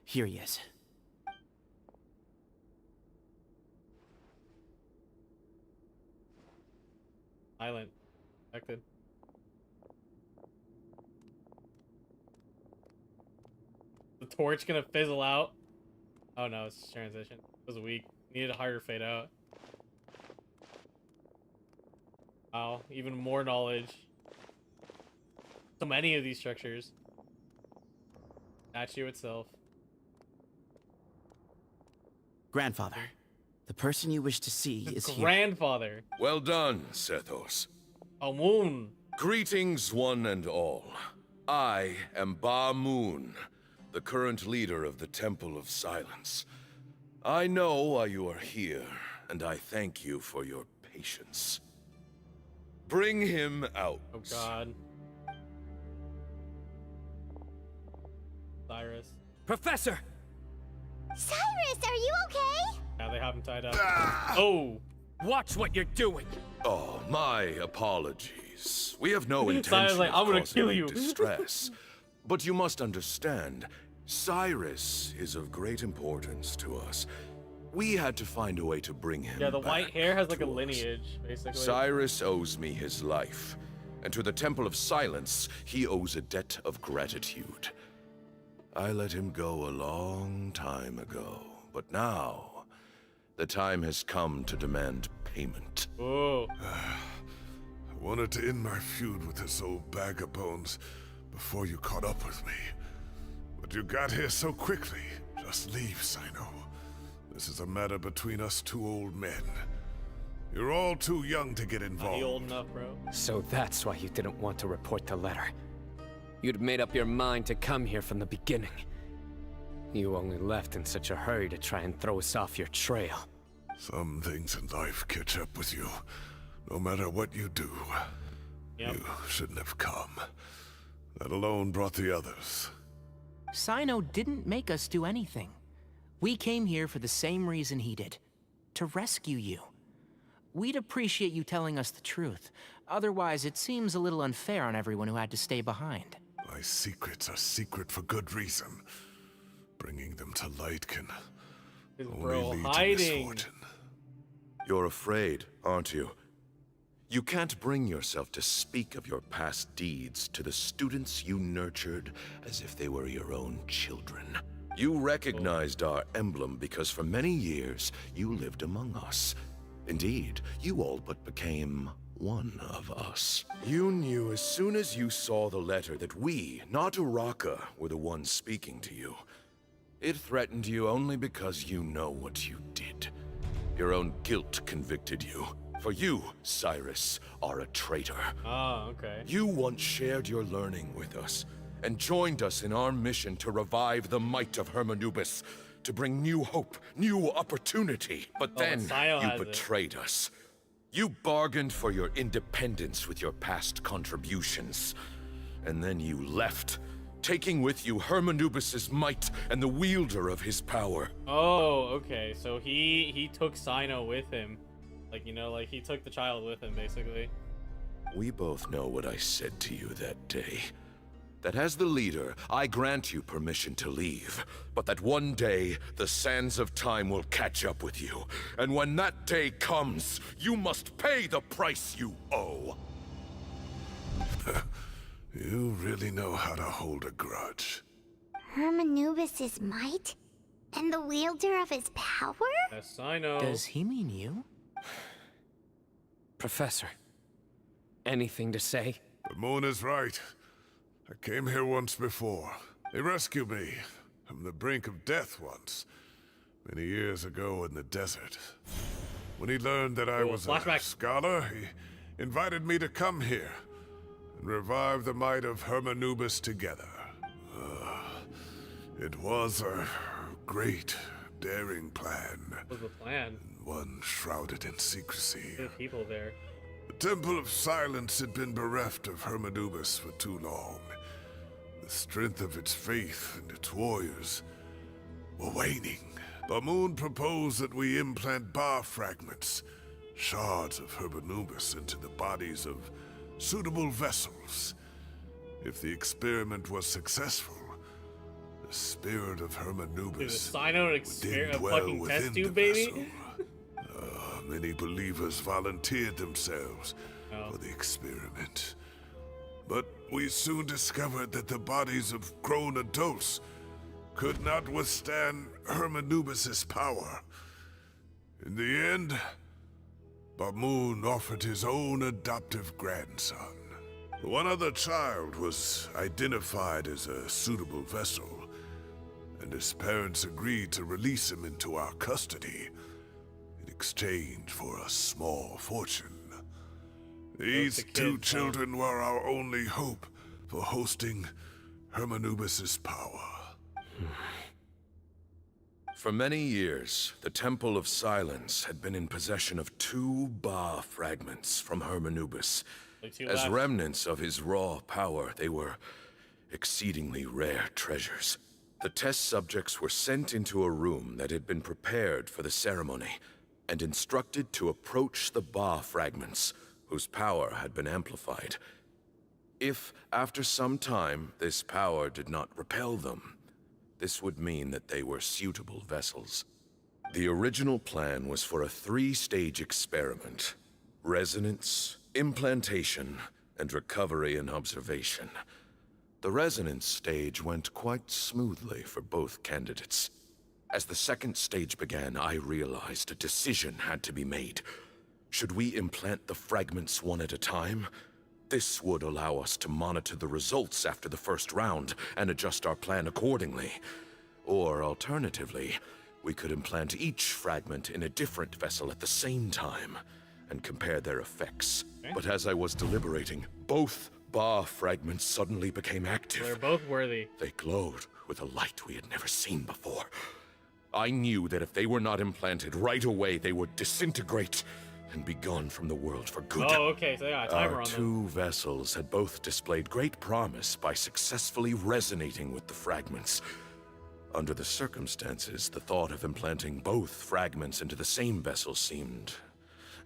here he is. Silent. Affected. The torch gonna fizzle out? Oh no, it's transition. It was weak. Needed a harder fade out. Wow, even more knowledge. So many of these structures. Statue itself. Grandfather, the person you wish to see is here. Grandfather. Well done, Sethos. A moon. Greetings, one and all. I am Ba Moon, the current leader of the Temple of Silence. I know why you are here, and I thank you for your patience. Bring him out. Oh god. Cyrus. Professor! Cyrus, are you okay? Yeah, they have him tied up. Oh! Watch what you're doing! Oh, my apologies. We have no Cyrus intention like, of I'm gonna causing kill you. distress. But you must understand, Cyrus is of great importance to us. We had to find a way to bring him Yeah, the back white hair has like a to us. lineage, basically. Cyrus owes me his life, and to the Temple of Silence, he owes a debt of gratitude. I let him go a long time ago, but now, the time has come to demand payment. Oh. I wanted to end my feud with this old bag of bones before you caught up with me. But you got here so quickly. Just leave, Cyno. This is a matter between us two old men. You're all too young to get involved. Not old enough, bro. So that's why you didn't want to report the letter. You'd made up your mind to come here from the beginning. You only left in such a hurry to try and throw us off your trail. Some things in life catch up with you. No matter what you do, you shouldn't have come. That alone brought the others. Cyno didn't make us do anything. We came here for the same reason he did. To rescue you. We'd appreciate you telling us the truth. Otherwise, it seems a little unfair on everyone who had to stay behind. My secrets are secret for good reason. Bringing them to light can only lead to misfortune. You're afraid, aren't you? You can't bring yourself to speak of your past deeds to the students you nurtured as if they were your own children. You recognized our emblem because for many years you lived among us. Indeed, you all but became one of us. You knew as soon as you saw the letter that we, not Uraka, were the ones speaking to you. It threatened you only because you know what you did. Your own guilt convicted you. For you, Cyrus, are a traitor. Oh, okay. You once shared your learning with us, and joined us in our mission to revive the might of Hermanubis, to bring new hope, new opportunity. But then, you betrayed us. You bargained for your independence with your past contributions. And then you left, taking with you Hermanubis' might and the wielder of his power. Oh, okay. So he took Cyno with him. Like, you know, like he took the child with him, basically. We both know what I said to you that day. That as the leader, I grant you permission to leave, but that one day, the sands of time will catch up with you. And when that day comes, you must pay the price you owe. You really know how to hold a grudge. Hermanubis' might? And the wielder of his power? Yes, I know. Does he mean you? Professor, anything to say? The moon is right. I came here once before. He rescued me from the brink of death once, many years ago in the desert. When he learned that I was a scholar, he invited me to come here and revive the might of Hermanubis together. It was a great, daring plan. What was the plan? One shrouded in secrecy. There are people there. The Temple of Silence had been bereft of Hermanubis for too long. The strength of its faith and its warriors were waning. Bamoon proposed that we implant bar fragments, shards of Hermanubis, into the bodies of suitable vessels. If the experiment was successful, the spirit of Hermanubis would indwell within the vessel. Many believers volunteered themselves for the experiment. But we soon discovered that the bodies of grown adults could not withstand Hermanubis' power. In the end, Bamoon offered his own adoptive grandson. One other child was identified as a suitable vessel, and his parents agreed to release him into our custody in exchange for a small fortune. These two children were our only hope for hosting Hermanubis' power. For many years, the Temple of Silence had been in possession of 2 Ba fragments from Hermanubis. As remnants of his raw power, they were exceedingly rare treasures. The test subjects were sent into a room that had been prepared for the ceremony and instructed to approach the Ba fragments, whose power had been amplified. If, after some time, this power did not repel them, this would mean that they were suitable vessels. The original plan was for a 3-stage experiment: resonance, implantation, and recovery and observation. The resonance stage went quite smoothly for both candidates. As the 2nd stage began, I realized a decision had to be made. Should we implant the fragments one at a time? This would allow us to monitor the results after the first round and adjust our plan accordingly. Or alternatively, we could implant each fragment in a different vessel at the same time and compare their effects. Okay. But as I was deliberating, both Ba fragments suddenly became active. They're both worthy. They glowed with a light we had never seen before. I knew that if they were not implanted right away, they would disintegrate and be gone from the world for good. Oh, okay, so they got a timer Our on them. 2 vessels had both displayed great promise by successfully resonating with the fragments. Under the circumstances, the thought of implanting both fragments into the same vessel seemed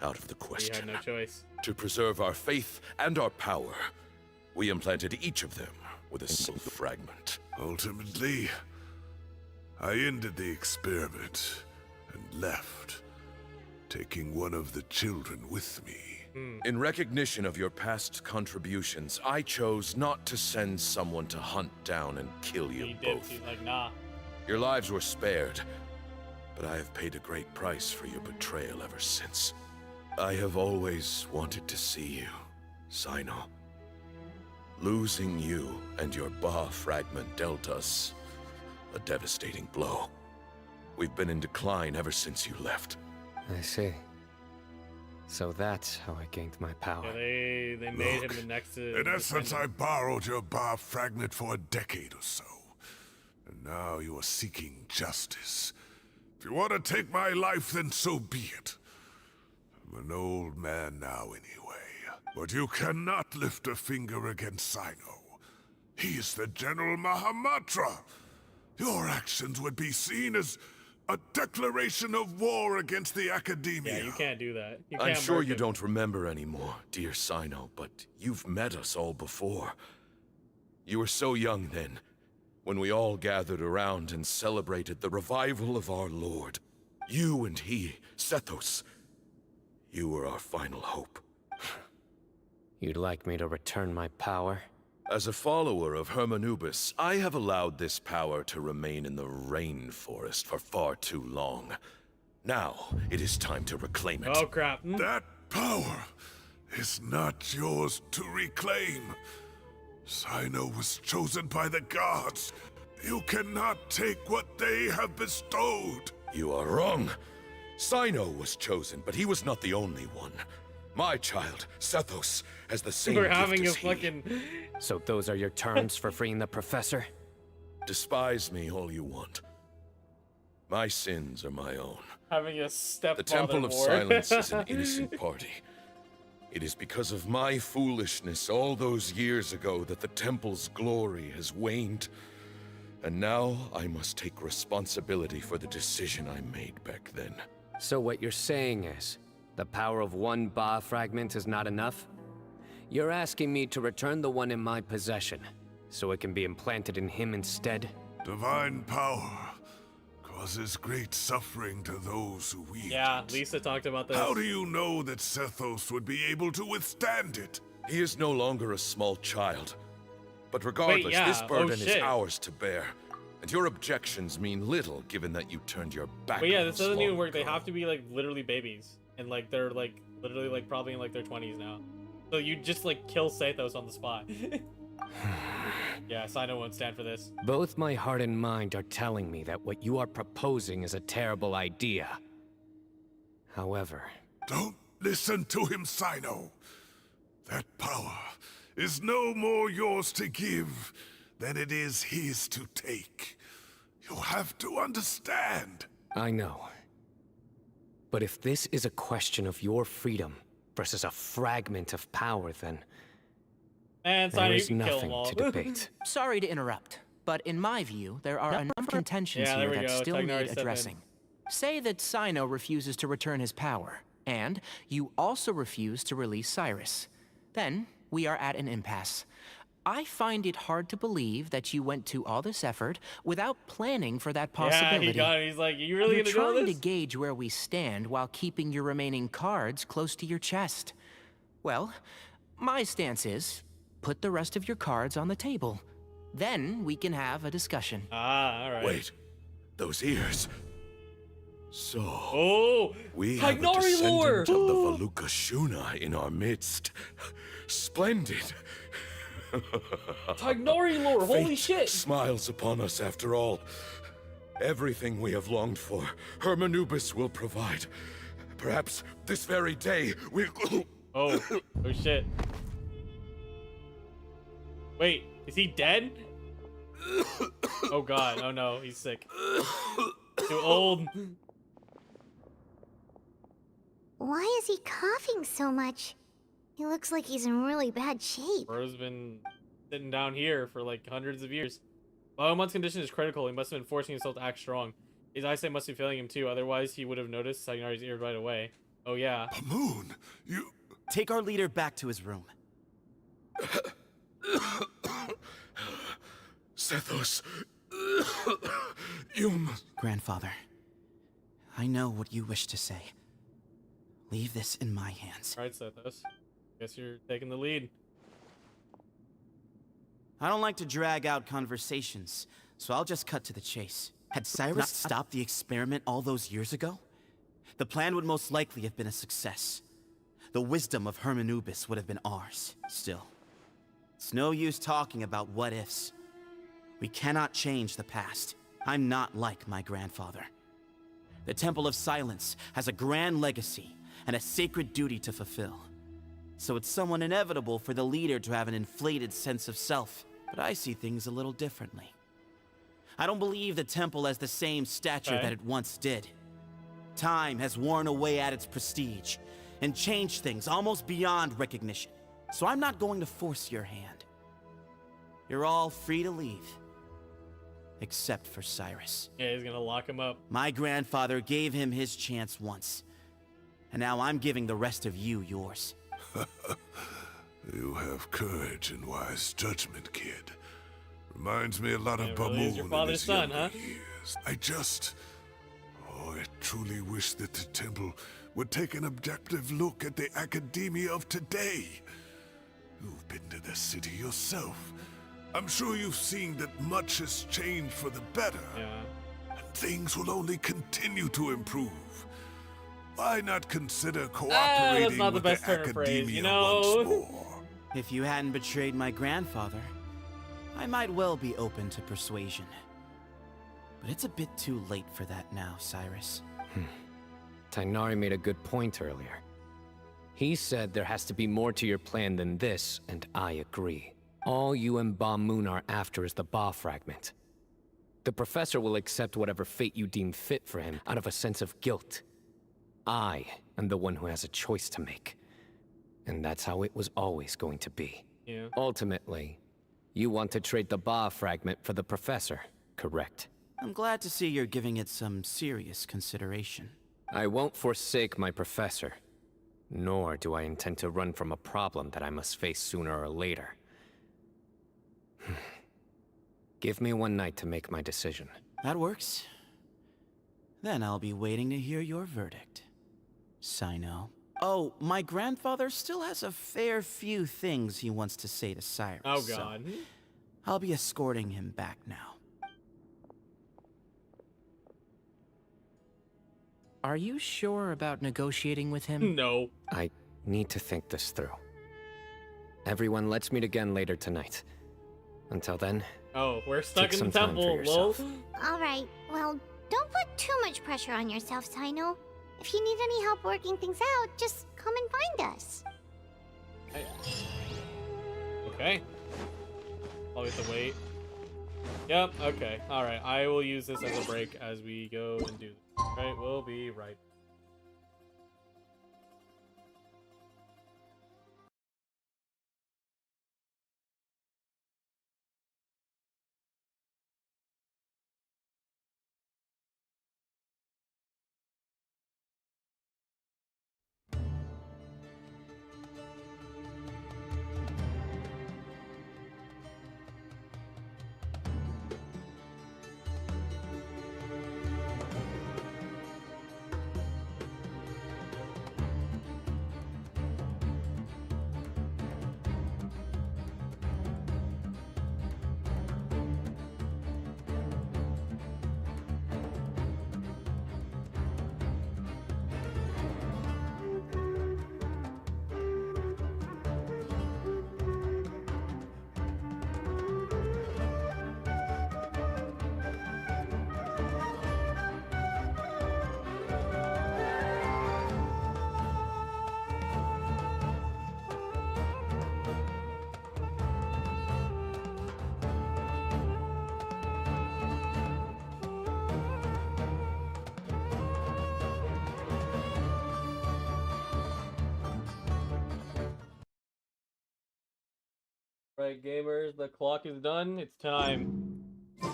out of the question. We had no choice. To preserve our faith and our power, we implanted each of them with a single fragment. Ultimately, I ended the experiment and left, taking one of the children with me. In recognition of your past contributions, I chose not to send someone to hunt down and kill you both. He's like, nah. Your lives were spared, but I have paid a great price for your betrayal ever since. I have always wanted to see you, Cyno. Losing you and your Ba fragment dealt us a devastating blow. We've been in decline ever since you left. I see. So that's how I gained my power. Yeah, they made him the next. In essence, I borrowed your Ba fragment for a decade or so. And now you are seeking justice. If you want to take my life, then so be it. I'm an old man now anyway. But you cannot lift a finger against Cyno. He is the General Mahamatra. Your actions would be seen as a declaration of war against the Academia. Yeah, you can't do that. I'm sure you don't remember anymore, dear Cyno, but you've met us all before. You were so young then, when we all gathered around and celebrated the revival of our Lord. You and he, Sethos, you were our final hope. You'd like me to return my power? As a follower of Hermanubis, I have allowed this power to remain in the rainforest for far too long. Now, it is time to reclaim it. Oh, crap. That power is not yours to reclaim. Cyno was chosen by the gods. You cannot take what they have bestowed. You are wrong. Cyno was chosen, but he was not the only one. My child, Sethos, has the same We're gift having a as he. fucking... So those are your terms for freeing the professor? Despise me all you want. My sins are my own. Having a stepfather The Temple of war. Silence is an innocent party. It is because of my foolishness all those years ago that the Temple's glory has waned. And now I must take responsibility for the decision I made back then. So what you're saying is, the power of one Ba fragment is not enough? You're asking me to return the one in my possession, so it can be implanted in him instead? Divine power causes great suffering to those who wield Yeah, it. Lisa talked about this. How do you know that Sethos would be able to withstand it? He is no longer a small child. But regardless, yeah. this burden is shit. ours to bear. And your objections mean little, given that you turned your back But yeah, on this us doesn't long even work. They ago. have to be like literally babies, and like they're like literally like probably in like their 20s now. So you just like kill Sethos on the spot. Yeah, Cyno won't stand for this. Both my heart and mind are telling me that what you are proposing is a terrible idea. However... Don't listen to him, Cyno. That power is no more yours to give than it is his to take. You have to understand. I know. But if this is a question of your freedom versus a fragment of power, then... And there Cyno, you is can kill them nothing all. to debate. Sorry to interrupt, but in my view, there are a number of contentions Yeah, there here we that go. still Tagnari need stepped in. addressing. Say that Cyno refuses to return his power, and you also refuse to release Cyrus. Then, we are at an impasse. I find it hard to believe that you went to all this effort without planning for that possibility. Yeah, he got it. He's like, you really You're gonna do all trying this? to gauge where we stand while keeping your remaining cards close to your chest. Well, my stance is, put the rest of your cards on the table. Then we can have a discussion. Ah, alright. Wait, those ears. So, oh, we have a Tagnari lore! descendant of the Valuka Shuna in our midst. Splendid. Tagnari lore, holy Fate shit! Smiles upon us after all. Everything we have longed for, Hermanubis will provide. Perhaps this very day we'll... Oh, oh shit. Wait, is he dead? Oh god, oh no, he's sick. Too old. Why is he coughing so much? He looks like he's in really bad shape. Bro's been sitting down here for like hundreds of years. Biomon's condition is critical. He must have been forcing himself to act strong. His eyesight must be failing him too, otherwise he would have noticed Tagnari's ear right away. Oh yeah. Moon, you... Take our leader back to his room. Sethos, you must... Grandfather, I know what you wish to say. Leave this in my hands. Alright, Sethos. Guess you're taking the lead. I don't like to drag out conversations, so I'll just cut to the chase. Had Cyrus stopped the experiment all those years ago, the plan would most likely have been a success. The wisdom of Hermanubis would have been ours. Still, it's no use talking about what-ifs. We cannot change the past. I'm not like my grandfather. The Temple of Silence has a grand legacy and a sacred duty to fulfill. So it's somewhat inevitable for the leader to have an inflated sense of self. But I see things a little differently. I don't believe the temple has the same stature that it once did. Time has worn away at its prestige and changed things almost beyond recognition. So I'm not going to force your hand. You're all free to leave. Except for Cyrus. Yeah, he's gonna lock him up. My grandfather gave him his chance once. And now I'm giving the rest of you yours. You have courage and wise judgment, kid. Reminds me a lot of really is your Bamoon in father's his son, younger huh? years. I truly wish that the temple would take an objective look at the academia of today. You've been to the city yourself. I'm sure you've seen that much has changed for the better. Yeah. And things will only continue to improve. Why not consider cooperating that's not the with best the turn of academia phrase, you know? once more? If you hadn't betrayed my grandfather, I might well be open to persuasion. But it's a bit too late for that now, Cyrus. Tighnari made a good point earlier. He said there has to be more to your plan than this, and I agree. All you and Bamoon are after is the Ba fragment. The professor will accept whatever fate you deem fit for him out of a sense of guilt. I am the one who has a choice to make. And that's how it was always going to be. Yeah. Ultimately, you want to trade the Ba fragment for the professor, correct? I'm glad to see you're giving it some serious consideration. I won't forsake my professor, nor do I intend to run from a problem that I must face sooner or later. Give me one night to make my decision. That works. Then I'll be waiting to hear your verdict, Cyno. Oh, my grandfather still has a fair few things he wants to say to Cyrus. Oh god. So I'll be escorting him back now. Are you sure about negotiating with him? No. I need to think this through. Everyone, let's meet again later tonight. Until then, oh, we're stuck take in the some time for temple, lol. yourself. Alright, well, don't put too much pressure on yourself, Cyno. If you need any help working things out, just come and find us. Okay. I'll have to wait. Yep, okay. Alright, I will use this as a break as we go and do this. Right, we'll be right. Right, gamers, the clock is done. It's time.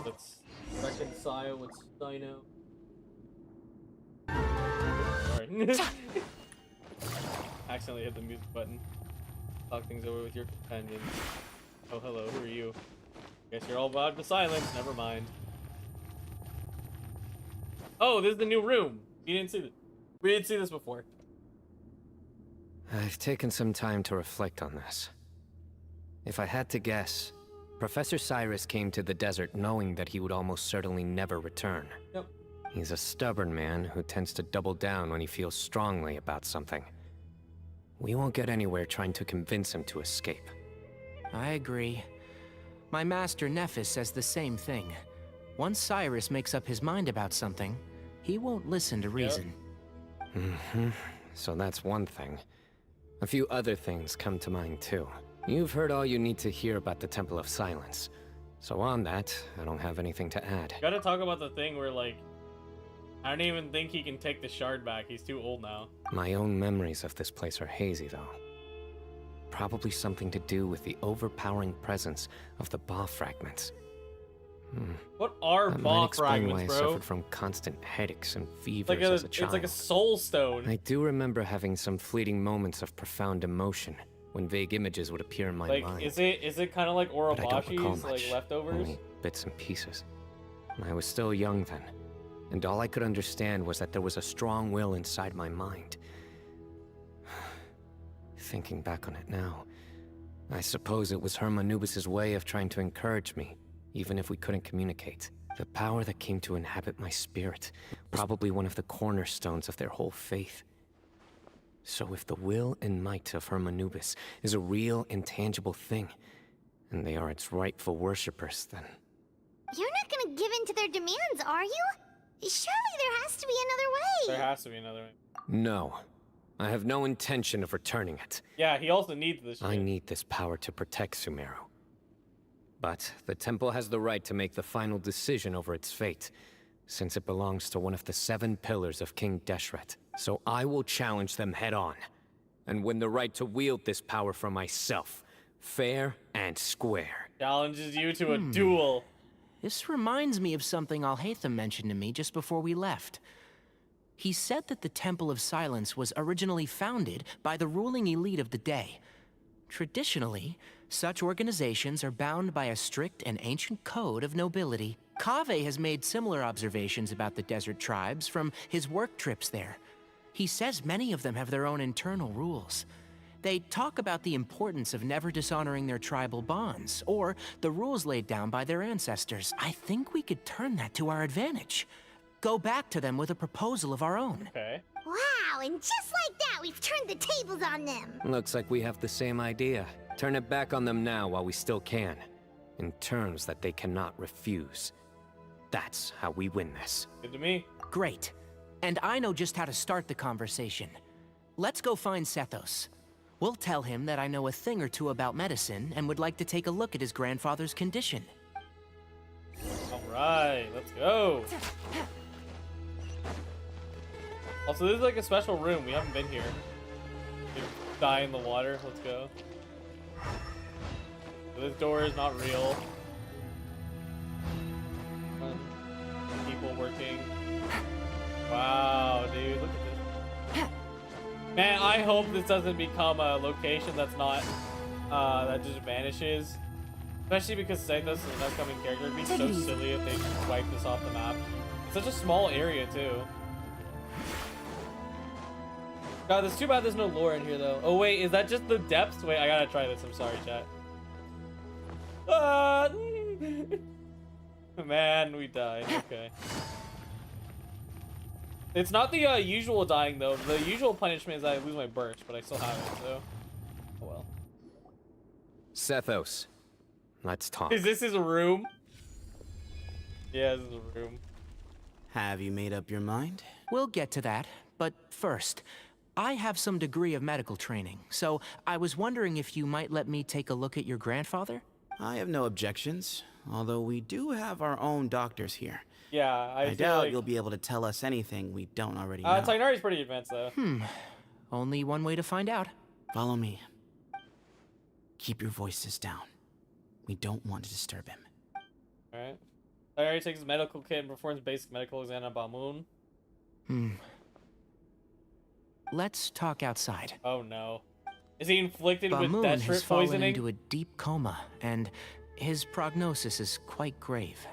Let's reconcile with Cyno. Sorry. Accidentally hit the mute button. Talk things over with your companion. Oh, hello, who are you? Guess you're all about to silence. Never mind. Oh, this is the new room. We didn't see this before. I've taken some time to reflect on this. If I had to guess, Professor Cyrus came to the desert knowing that he would almost certainly never return. Yep. He's a stubborn man who tends to double down when he feels strongly about something. We won't get anywhere trying to convince him to escape. I agree. My master Nephis says the same thing. Once Cyrus makes up his mind about something, he won't listen to reason. So that's one thing. A few other things come to mind too. You've heard all you need to hear about the Temple of Silence. So on that, I don't have anything to add. Gotta talk about the thing where, like, I don't even think he can take the shard back. He's too old now. My own memories of this place are hazy, though. Probably something to do with the overpowering presence of the Ba fragments. What are That Ba might explain why fragments, I bro? suffered from constant headaches and It's fevers like a, as a child. it's like a soul stone. I do remember having some fleeting moments of profound emotion when vague images would appear in my Like, mind. is it kind of like But I don't recall Orobashi's, like, much, leftovers? only bits and pieces. I was still young then, and all I could understand was that there was a strong will inside my mind. Thinking back on it now, I suppose it was Hermanubis' way of trying to encourage me, even if we couldn't communicate. The power that came to inhabit my spirit, probably one of the cornerstones of their whole faith. So if the will and might of Hermanubis is a real, intangible thing, and they are its rightful worshippers, then... You're not gonna give in to their demands, are you? Surely there has to be another way. There has to be another way. No. I have no intention of returning it. Yeah, he also needs this shit. I need this power to protect Sumeru. But the temple has the right to make the final decision over its fate, since it belongs to one of the 7 pillars of King Deshret. So I will challenge them head-on, and win the right to wield this power for myself, fair and square. Challenges you to a duel. This reminds me of something Alhaitham mentioned to me just before we left. He said that the Temple of Silence was originally founded by the ruling elite of the day. Traditionally, such organizations are bound by a strict and ancient code of nobility. Kaveh has made similar observations about the desert tribes from his work trips there. He says many of them have their own internal rules. They talk about the importance of never dishonoring their tribal bonds, or the rules laid down by their ancestors. I think we could turn that to our advantage. Go back to them with a proposal of our own. Okay. Wow, and just like that, we've turned the tables on them. Looks like we have the same idea. Turn it back on them now while we still can, in terms that they cannot refuse. That's how we win this. Good to me. Great. And I know just how to start the conversation. Let's go find Sethos. We'll tell him that I know a thing or two about medicine and would like to take a look at his grandfather's condition. Alright, let's go. Also, this is like a special room. We haven't been here. You die in the water. Let's go. So this door is not real. People working. Wow, dude, look at this. Man, I hope this doesn't become a location that's not, that just vanishes. Especially because Sethos is an upcoming character. It'd be so silly if they just wipe this off the map. It's such a small area, too. God, it's too bad there's no lore in here, though. Oh, wait, is that just the depths? Wait, I gotta try this. I'm sorry, chat. Man, we died. Okay. It's not the usual dying, though. The usual punishment is I lose my burst, but I still have it, so... Oh, well. Sethos, let's talk. Is this his room? Yeah, this is a room. Have you made up your mind? We'll get to that, but first, I have some degree of medical training, so I was wondering if you might let me take a look at your grandfather? I have no objections, although we do have our own doctors here. Yeah, I feel doubt like... you'll be able to tell us anything we don't already know. Tainari's pretty advanced, though. Only one way to find out. Follow me. Keep your voices down. We don't want to disturb him. Alright. Tainari takes his medical kit and performs basic medical exam on Bamoon. Let's talk outside. Oh no. Is he inflicted with Bamoon death has fallen poisoning? into a deep coma, and his prognosis is quite grave.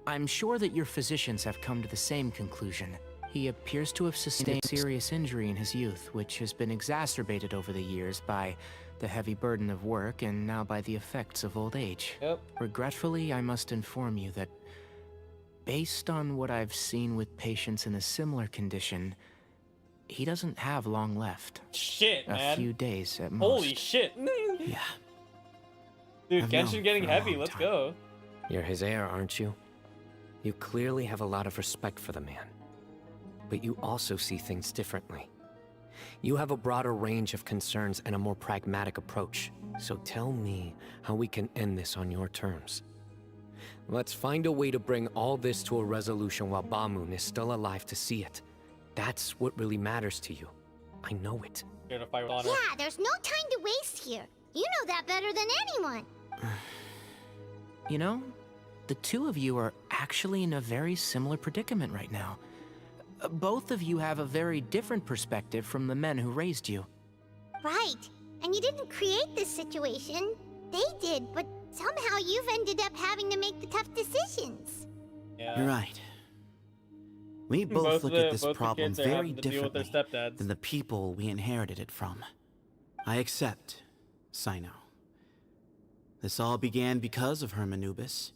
I'm sure that your physicians have come to the same conclusion. He appears to have sustained serious injury in his youth, which has been exacerbated over the years by the heavy burden of work and now by the effects of old age. Yep. Regretfully, I must inform you that based on what I've seen with patients in a similar condition, he doesn't have long left. Shit, man. A few days at most. Holy shit. Yeah. Dude, I've known Genshin getting for a heavy. long Let's time. go. You're his heir, aren't you? You clearly have a lot of respect for the man. But you also see things differently. You have a broader range of concerns and a more pragmatic approach. So tell me how we can end this on your terms. Let's find a way to bring all this to a resolution while Bamoon is still alive to see it. That's what really matters to you. I know it. Here to fight with honor. Yeah, there's no time to waste here. You know that better than anyone. You know, the two of you are actually in a very similar predicament right now. Both of you have a very different perspective from the men who raised you. Right. And you didn't create this situation. They did, but somehow you've ended up having to make the tough decisions. Yeah. You're right. We both look at this problem very differently than the people we inherited it from. I accept, Cyno. This all began because of Hermanubis.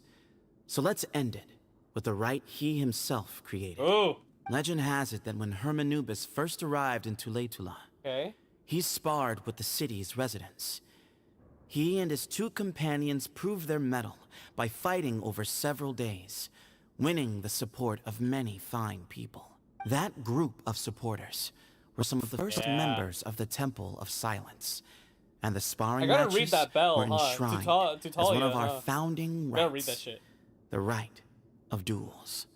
So let's end it with the rite he himself created. Oh. Legend has it that when Hermanubis first arrived in Tuletula, he sparred with the city's residents. He and his two companions proved their mettle by fighting over several days, winning the support of many fine people. That group of supporters were some of the first members of the Temple of Silence, and the sparring matches were enshrined as one of our founding rites. Gotta read that shit. The rite of Duels.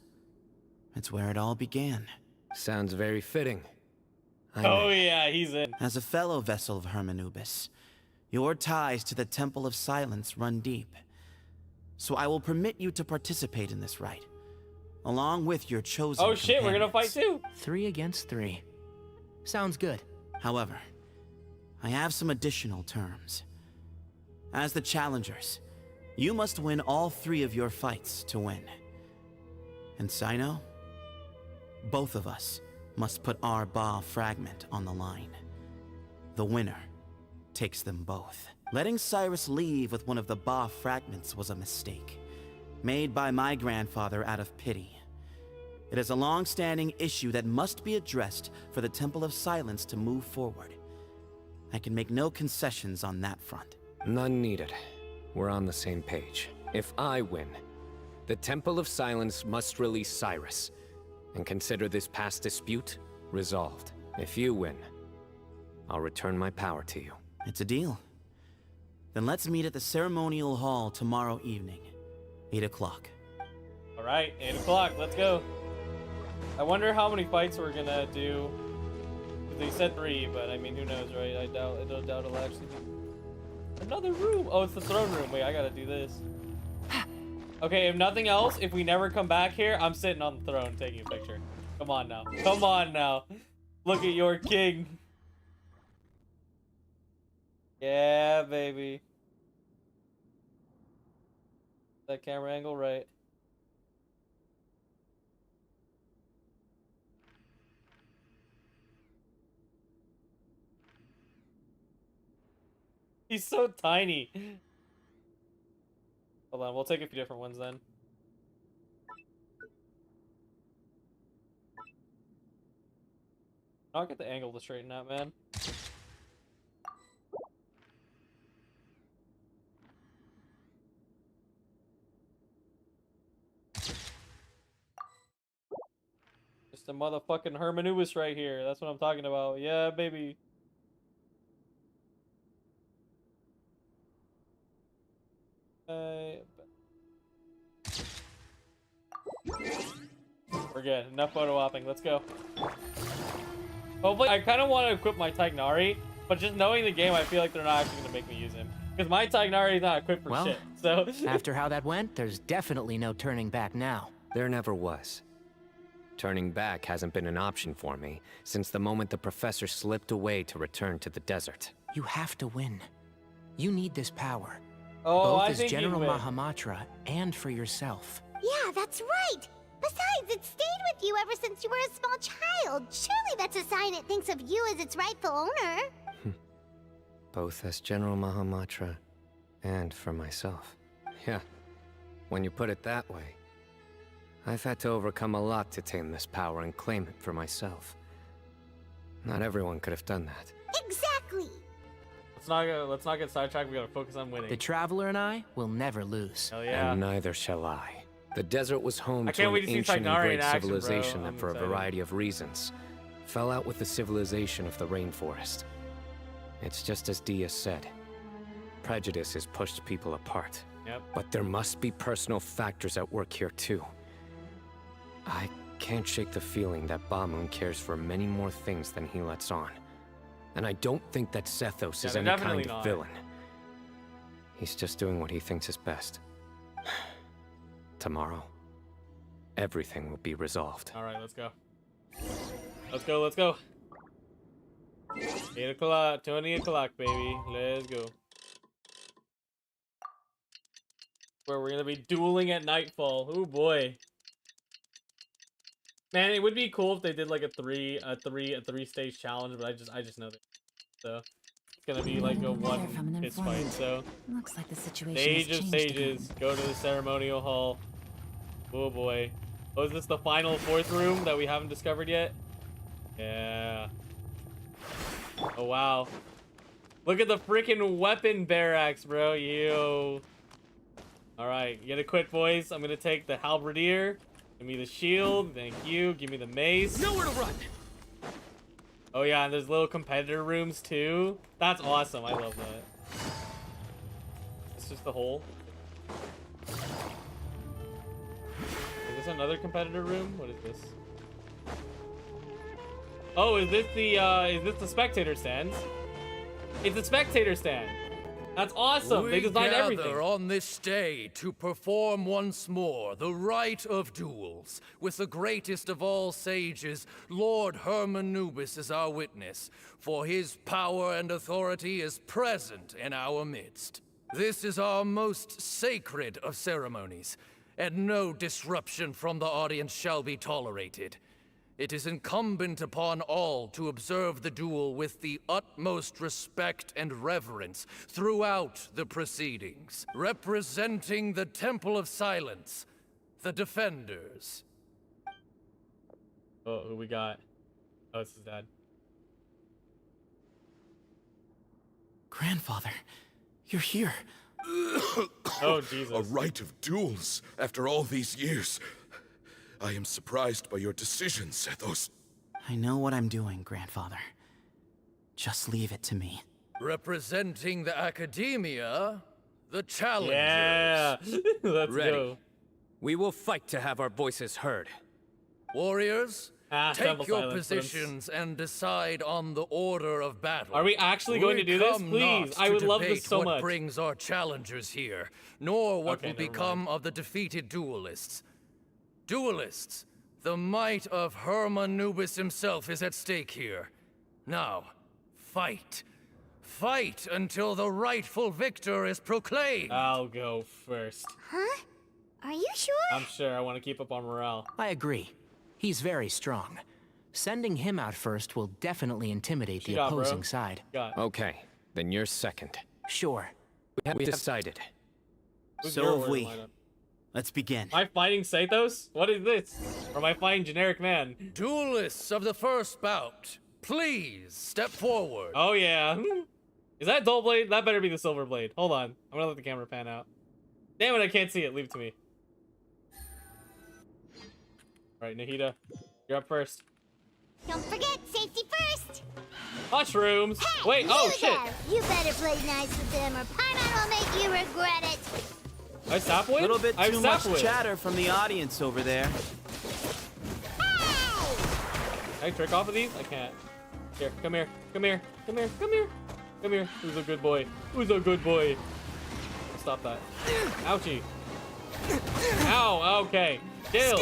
It's where it all began. Sounds very fitting. Oh yeah, he's in. As a fellow vessel of Hermanubis, your ties to the Temple of Silence run deep. So I will permit you to participate in this rite, along with your chosen Oh shit, we're gonna fight too. 3 against 3. Sounds good. However, I have some additional terms. As the challengers, you must win all 3 of your fights to win. And Cyno, both of us must put our Ba fragment on the line. The winner takes them both. Letting Cyrus leave with one of the Ba fragments was a mistake, made by my grandfather out of pity. It is a long-standing issue that must be addressed for the Temple of Silence to move forward. I can make no concessions on that front. None needed. We're on the same page. If I win, the Temple of Silence must release Cyrus, and consider this past dispute resolved. If you win, I'll return my power to you. It's a deal. Then let's meet at the ceremonial hall tomorrow evening, 8 o'clock. Alright, 8 o'clock, let's go. I wonder how many fights we're gonna do. They said 3, but I mean, who knows, right? I don't doubt it'll actually be another room. Oh, it's the throne room. Wait, I gotta do this. Okay, if nothing else, if we never come back here, I'm sitting on the throne taking a picture. Come on now. Come on now. Look at your king. Yeah, baby. That camera angle right. He's so tiny. Hold on, we'll take a few different ones then. I'll get the angle to straighten out, man. Just a motherfucking Hermanubis right here. That's what I'm talking about. Yeah, baby. We're good. Enough photo opping. Let's go. Hopefully, I kind of want to equip my Tignari, but just knowing the game, I feel like they're not actually going to make me use him. Because my Tignari is not equipped for shit. So after how that went, there's definitely no turning back now. There never was. Turning back hasn't been an option for me since the moment the professor slipped away to return to the desert. You have to win. You need this power. Oh, both I as think General you win. Mahamatra and for yourself. Yeah, that's right. Besides, it stayed with you ever since you were a small child. Surely that's a sign it thinks of you as its rightful owner. Both as General Mahamatra and for myself. Yeah, when you put it that way. I've had to overcome a lot to tame this power and claim it for myself. Not everyone could have done that. Exactly. Let's not get sidetracked. We gotta focus on winning. The Traveler and I will never lose. Hell yeah. And neither shall I. The desert was home I to can't an wait to see ancient and Tignari in great action, bro. civilization I'm that, for excited. a variety of reasons, fell out with the civilization of the rainforest. It's just as Dia said. Prejudice has pushed people apart. Yep. But there must be personal factors at work here too. I can't shake the feeling that Bamoon cares for many more things than he lets on. And I don't think that Sethos is they're any definitely kind of not. villain. He's just doing what he thinks is best. Tomorrow, everything will be resolved. All right, let's go. Let's go. Let's go. 8 o'clock, 20 o'clock, baby. Let's go. Where we're gonna be dueling at nightfall. Oh boy. Man, it would be cool if they did like a three stage challenge, but I just know that. So it's gonna be like a one fist fight. So Looks like the situation stage has of changed stages. again. Go to the ceremonial hall. Oh boy. Oh, is this the final 4th room that we haven't discovered yet? Yeah. Oh wow. Look at the freaking weapon barracks, bro. Yo. Alright, you gotta quit, boys. I'm gonna take the halberdier. Give me the shield. Thank you. Give me the mace. Nowhere to run. Oh yeah, and there's little competitor rooms too. That's awesome. I love that. It's just the hole. Is this another competitor room? What is this? Oh, is this the spectator stand? It's a spectator stand. That's awesome. They designed everything. On this day to perform once more the rite of duels, with the greatest of all sages, Lord Hermanubis, as our witness, for his power and authority is present in our midst. This is our most sacred of ceremonies, and no disruption from the audience shall be tolerated. It is incumbent upon all to observe the duel with the utmost respect and reverence throughout the proceedings. Representing the Temple of Silence, the Defenders. Oh, who we got? Oh, it's his dad. Grandfather, you're here. Oh, Jesus. A rite of duels after all these years. I am surprised by your decision, Sethos. I know what I'm doing, Grandfather. Just leave it to me. Representing the Academia, the Challengers. Yeah, let's Ready. go. We will fight to have our voices heard. Warriors, Temple take your silence, but positions and decide on the order of battle. Are we actually going to do this? come Please, not I to would love this debate so what much. brings our challengers here, nor what Okay, will never become of the defeated duelists. Duelists, the might of Hermanubis himself is at stake here. Now, fight. Fight until the rightful victor is proclaimed. I'll go first. Huh? Are you sure? I'm sure. I want to keep up on morale. I agree. He's very strong. Sending him out first will definitely intimidate the Got, bro. opposing side. Got. Okay, then you're second. Sure. We have decided. Who's So your have warrior we. lineup? Let's begin. Am I fighting Sethos? What is this? Or am I fighting generic man? Duelists of the first bout, please step forward. Oh yeah. Is that dull blade? That better be the silver blade. Hold on. I'm gonna let the camera pan out. Damn it, I can't see it. Leave it to me. Alright, Nahida. You're up first. Don't forget, safety first. Mushrooms! Hey, Wait, oh you shit! there. You better play nice with them or Paimon will make you regret it. I sapwood? A little bit I too much sapwood. chatter from the audience over there. Hey! Can I trick off of these? I can't. Here, come here. Come here. Come here. Come here. Come here. Who's a good boy? Who's a good boy? Stop that. Ouchie. Ow, okay. Kill.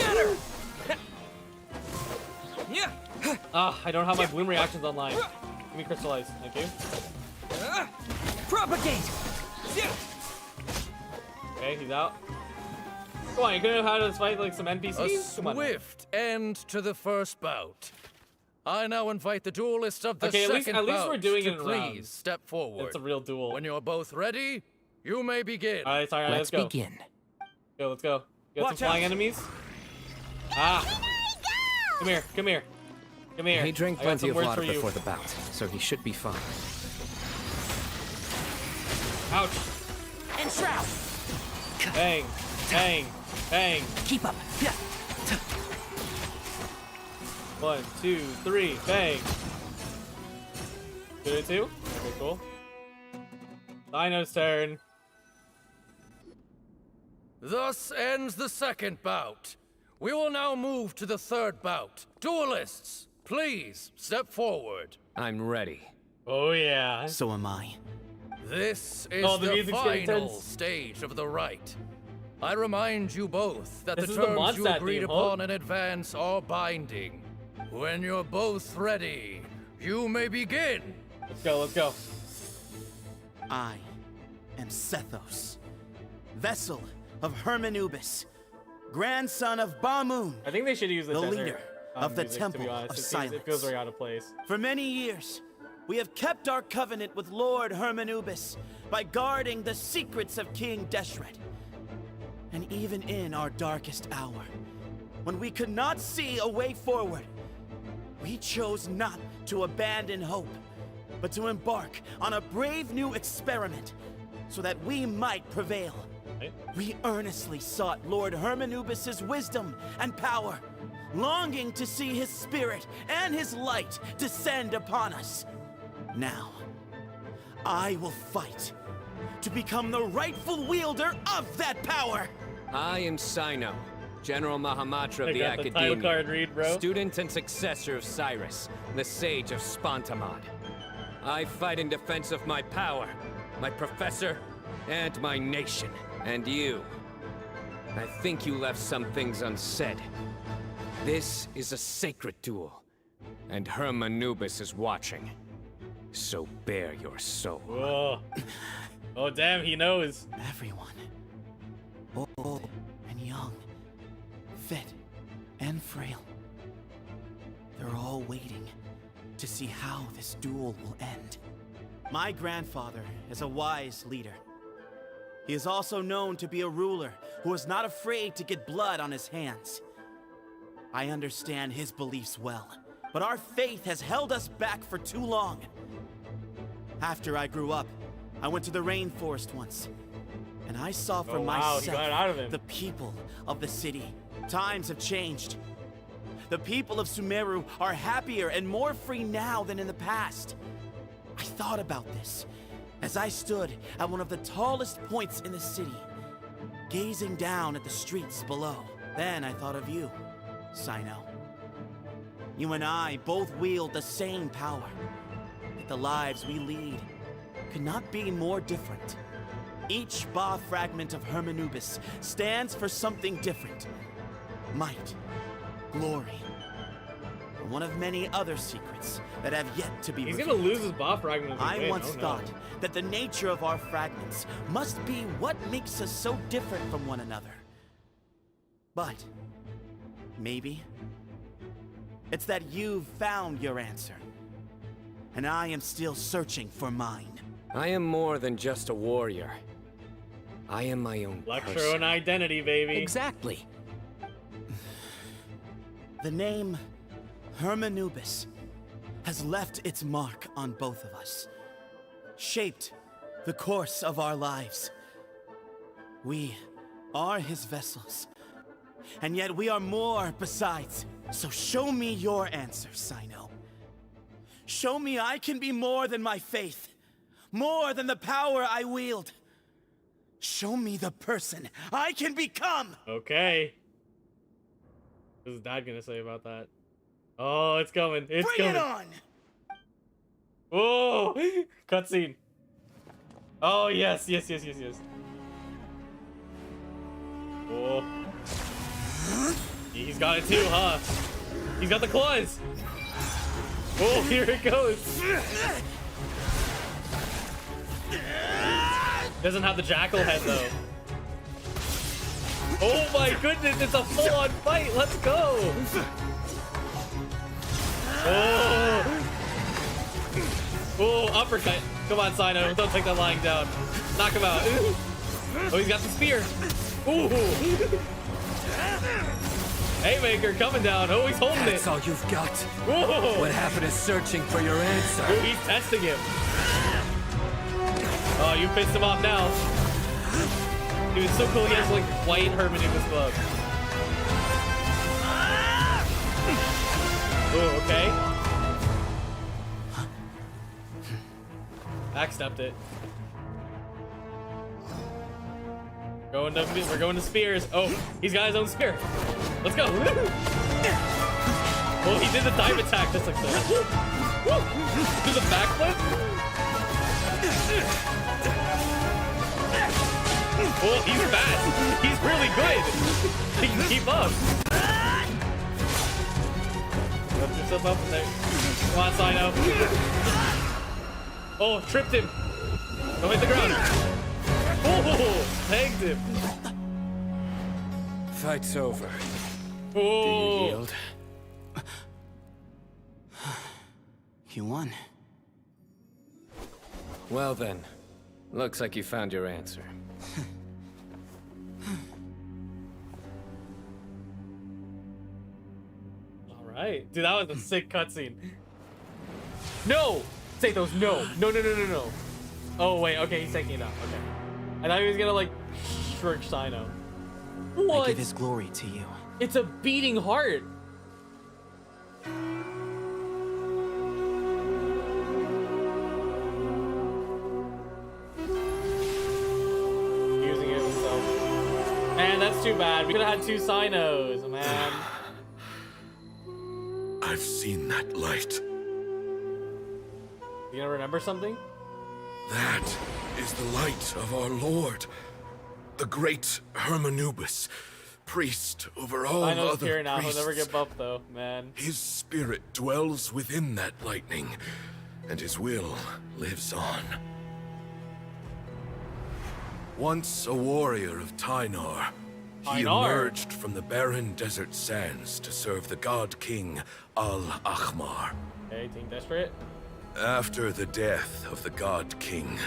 Ah, I don't have my bloom reactions online. Give me crystallize. Thank you. Propagate! Okay, he's out. Come on, you couldn't have had us fight like some A NPCs? Come on. swift end to the first bout. I now invite the duelists of the Okay, second at least bout we're doing to it in please rounds. step forward. It's a real duel. When you're both ready, you may begin. Alright, sorry, let's go. begin. Go, let's go. You got Watch some flying out. enemies? Ah! Come here, come here. Come here. He drank I got plenty some of words water for you. before the bout, so he should be fine. Ouch. Entrap! Bang, bang, bang. Keep up. Yeah. 1, 2, 3, bang. 2 to 2? Okay, cool. Cyno's turn. Thus ends the second bout. We will now move to the third bout. Duelists, please step forward. I'm ready. Oh yeah. So am I. This is Oh, the the music's getting final tense. stage of the rite. I remind you both that This the is the terms you Mondstadt agreed theme, huh? upon in advance are binding. When you're both ready, you may begin. Let's go, let's go. I am Sethos, vessel of Hermanubis, grandson of Bamun. I think they should use the desert, leader of the music, Temple to be honest. of It feels- Silence. It feels very out of place. For many years, we have kept our covenant with Lord Hermanubis by guarding the secrets of King Deshret. And even in our darkest hour, when we could not see a way forward, we chose not to abandon hope, but to embark on a brave new experiment so that we might prevail. Right. We earnestly sought Lord Hermanubis' wisdom and power, longing to see his spirit and his light descend upon us. Now, I will fight to become the rightful wielder of that power. I am Cyno, General Mahamatra of I the got the Academia. title card read, bro. Student and successor of Cyrus, the Sage of Spontamod. I fight in defense of my power, my professor, and my nation. And you. I think you left some things unsaid. This is a sacred duel, and Hermanubis is watching. So bare your soul. Whoa. Oh, damn, he knows. Everyone, old and young, fit and frail, they're all waiting to see how this duel will end. My grandfather is a wise leader. He is also known to be a ruler who is not afraid to get blood on his hands. I understand his beliefs well, but our faith has held us back for too long. After I grew up, I went to the rainforest once, and I saw for Oh, wow, myself you got it out of him. the people of the city. Times have changed. The people of Sumeru are happier and more free now than in the past. I thought about this as I stood at one of the tallest points in the city, gazing down at the streets below. Then I thought of you, Cyno. You and I both wield the same power, yet the lives we lead could not be more different. Each Ba fragment of Hermanubis stands for something different. Might, glory, and one of many other secrets that have yet to be He's revealed. gonna lose his buff fragment if he I wins. once Oh, no. thought that the nature of our fragments must be what makes us so different from one another. But maybe it's that you've found your answer, and I am still searching for mine. I am more than just a warrior. I am my own Lecture person. on identity, baby. Exactly. The name Hermanubis has left its mark on both of us, shaped the course of our lives. We are his vessels, and yet we are more besides. So show me your answer, Cyno. Show me I can be more than my faith, more than the power I wield. Show me the person I can become! Okay. What is Dad gonna say about that? Oh, it's coming. It's Bring coming. it on! Oh, cutscene. Oh, yes, yes, yes, yes, yes. Oh. He's got it too, huh? He's got the claws. Oh, here it goes. Doesn't have the jackal head though. Oh my goodness, it's a full-on fight. Let's go. Oh, uppercut. Come on, Cyno. Don't take that lying down. Knock him out. Oh, he's got the spear. Ooh. Haymaker coming down. Oh, he's holding That's it. all you've got. Whoa. What happened is searching for your answer. Ooh, he's testing him. Oh, you pissed him off now. Dude, it's so cool. He has like white Hermanubis glove. Oh, okay. Backstepped it. We're going to spears. Oh, he's got his own spear. Let's go. Oh, he did the dive attack just like that. Do the backflip. Oh, he's fast. He's really good. He can keep up. Lift yourself up in there. Come on, Cyno. Oh, tripped him. Don't hit the ground. Oh, pegged him. Fight's over. Oh. Do you yield? You won. Well then, looks like you found your answer. All right, dude, that was a sick cutscene. No, Sethos, no. Oh wait, okay, he's taking it out. Okay, I thought he was gonna like shirk Cyno. What? I give his glory to you. It's a beating heart. Using it himself. Man, that's too bad. We could have had 2 Cynos, man. I've seen that light. You gonna remember something? That is the light of our Lord, the great Hermanubis, priest over all Cyno's other here now. priests. He'll never get buffed though, man. His spirit dwells within that lightning, and his will lives on. Once a warrior of Tynar, he emerged from the barren desert sands to serve the god king Al-Ahmar. Okay, Team Desperate. After the death of the god king,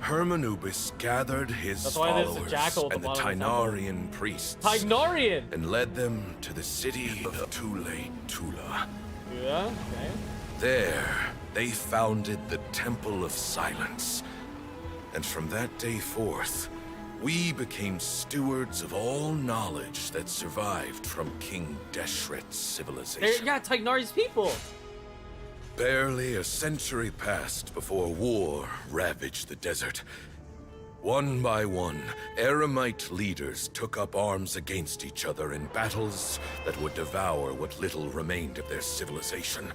Hermanubis gathered his That's why there's a followers jackal at the and the bottom of the temple. Tainarian priests Tainarian! and led them to the city of Tulay Tula. Yeah, okay. There, they founded the Temple of Silence. And from that day forth, we became stewards of all knowledge that survived from King Deshret's civilization. Yeah, Tainari's people. Barely a century passed before war ravaged the desert. One by one, Eremite leaders took up arms against each other in battles that would devour what little remained of their civilization.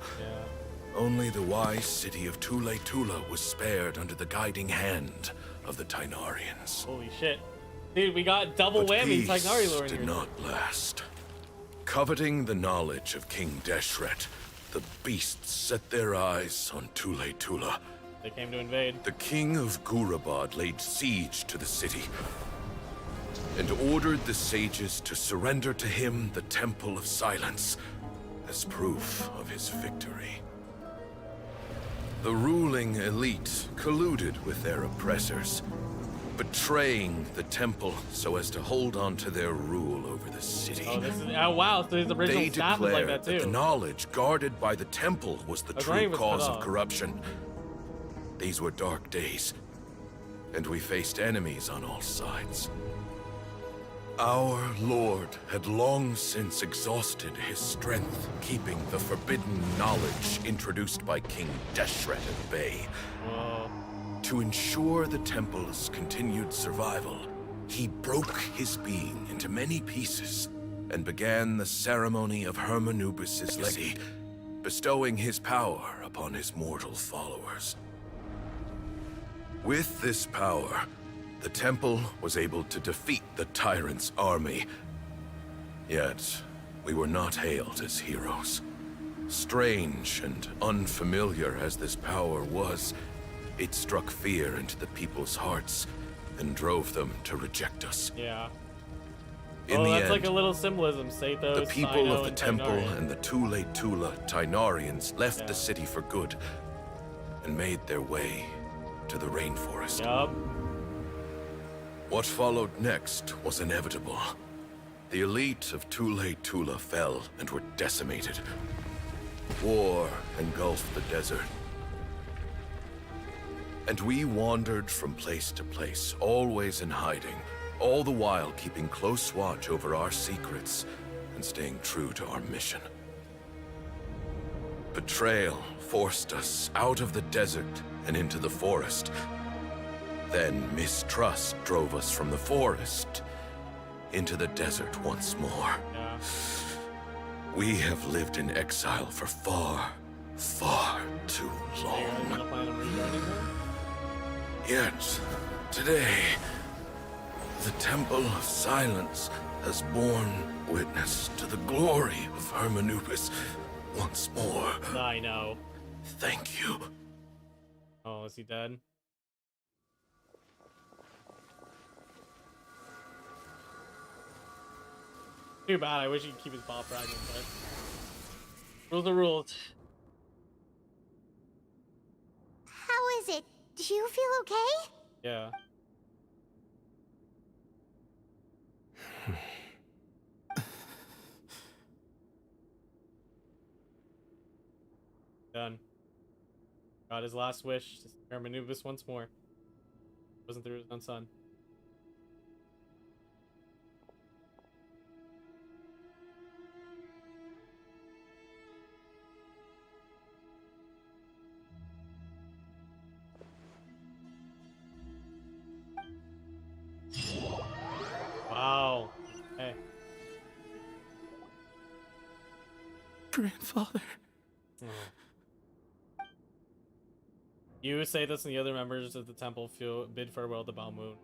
Only the wise city of Tulay Tula was spared under the guiding hand of the Tainarians. Holy shit. Dude, we got double But whammy peace Tainari lore in did here. not last. Coveting the knowledge of King Deshret, the beasts set their eyes on Tulay Tula. They came to invade. The king of Gurabad laid siege to the city and ordered the sages to surrender to him the Temple of Silence as proof of his victory. The ruling elite colluded with their oppressors, betraying the temple so as to hold on to their rule over the city. Oh, this is, oh wow, so his original They staff was like declared that too. the knowledge guarded by the temple was the That's true right, it was cause cut of off. corruption. These were dark days, and we faced enemies on all sides. Our Lord had long since exhausted his strength, keeping the forbidden knowledge introduced by King Deshret at bay. To ensure the temple's continued survival, he broke his being into many pieces and began the ceremony of Hermanubis' legacy, bestowing his power upon his mortal followers. With this power, the temple was able to defeat the tyrant's army. Yet, we were not hailed as heroes. Strange and unfamiliar as this power was, it struck fear into the people's hearts and drove them to reject us. Yeah. In oh, the that's end, like a little symbolism. Sethos, the people Cyno, of the and temple Tainarians. and the too late Tula Tainarians left the city for good and made their way to the rainforest. Yup. What followed next was inevitable. The elite of too late Tula fell and were decimated. War engulfed the desert. And we wandered from place to place, always in hiding, all the while keeping close watch over our secrets and staying true to our mission. Betrayal forced us out of the desert and into the forest. Then mistrust drove us from the forest into the desert once more. Yeah. We have lived in exile for far, far too long. Yet, today, the Temple of Silence has borne witness to the glory of Hermanubis once more. I know. Thank you. Oh, is he dead? Too bad. I wish he could keep his ball fragment, but rules are rules. How is it? Do you feel okay? Yeah. Done. Got his last wish to see Hermanubis once more. Wasn't through his own son. Wow. Hey. Grandfather. You, Sethos, and the other members of the temple bid farewell to Balmoon.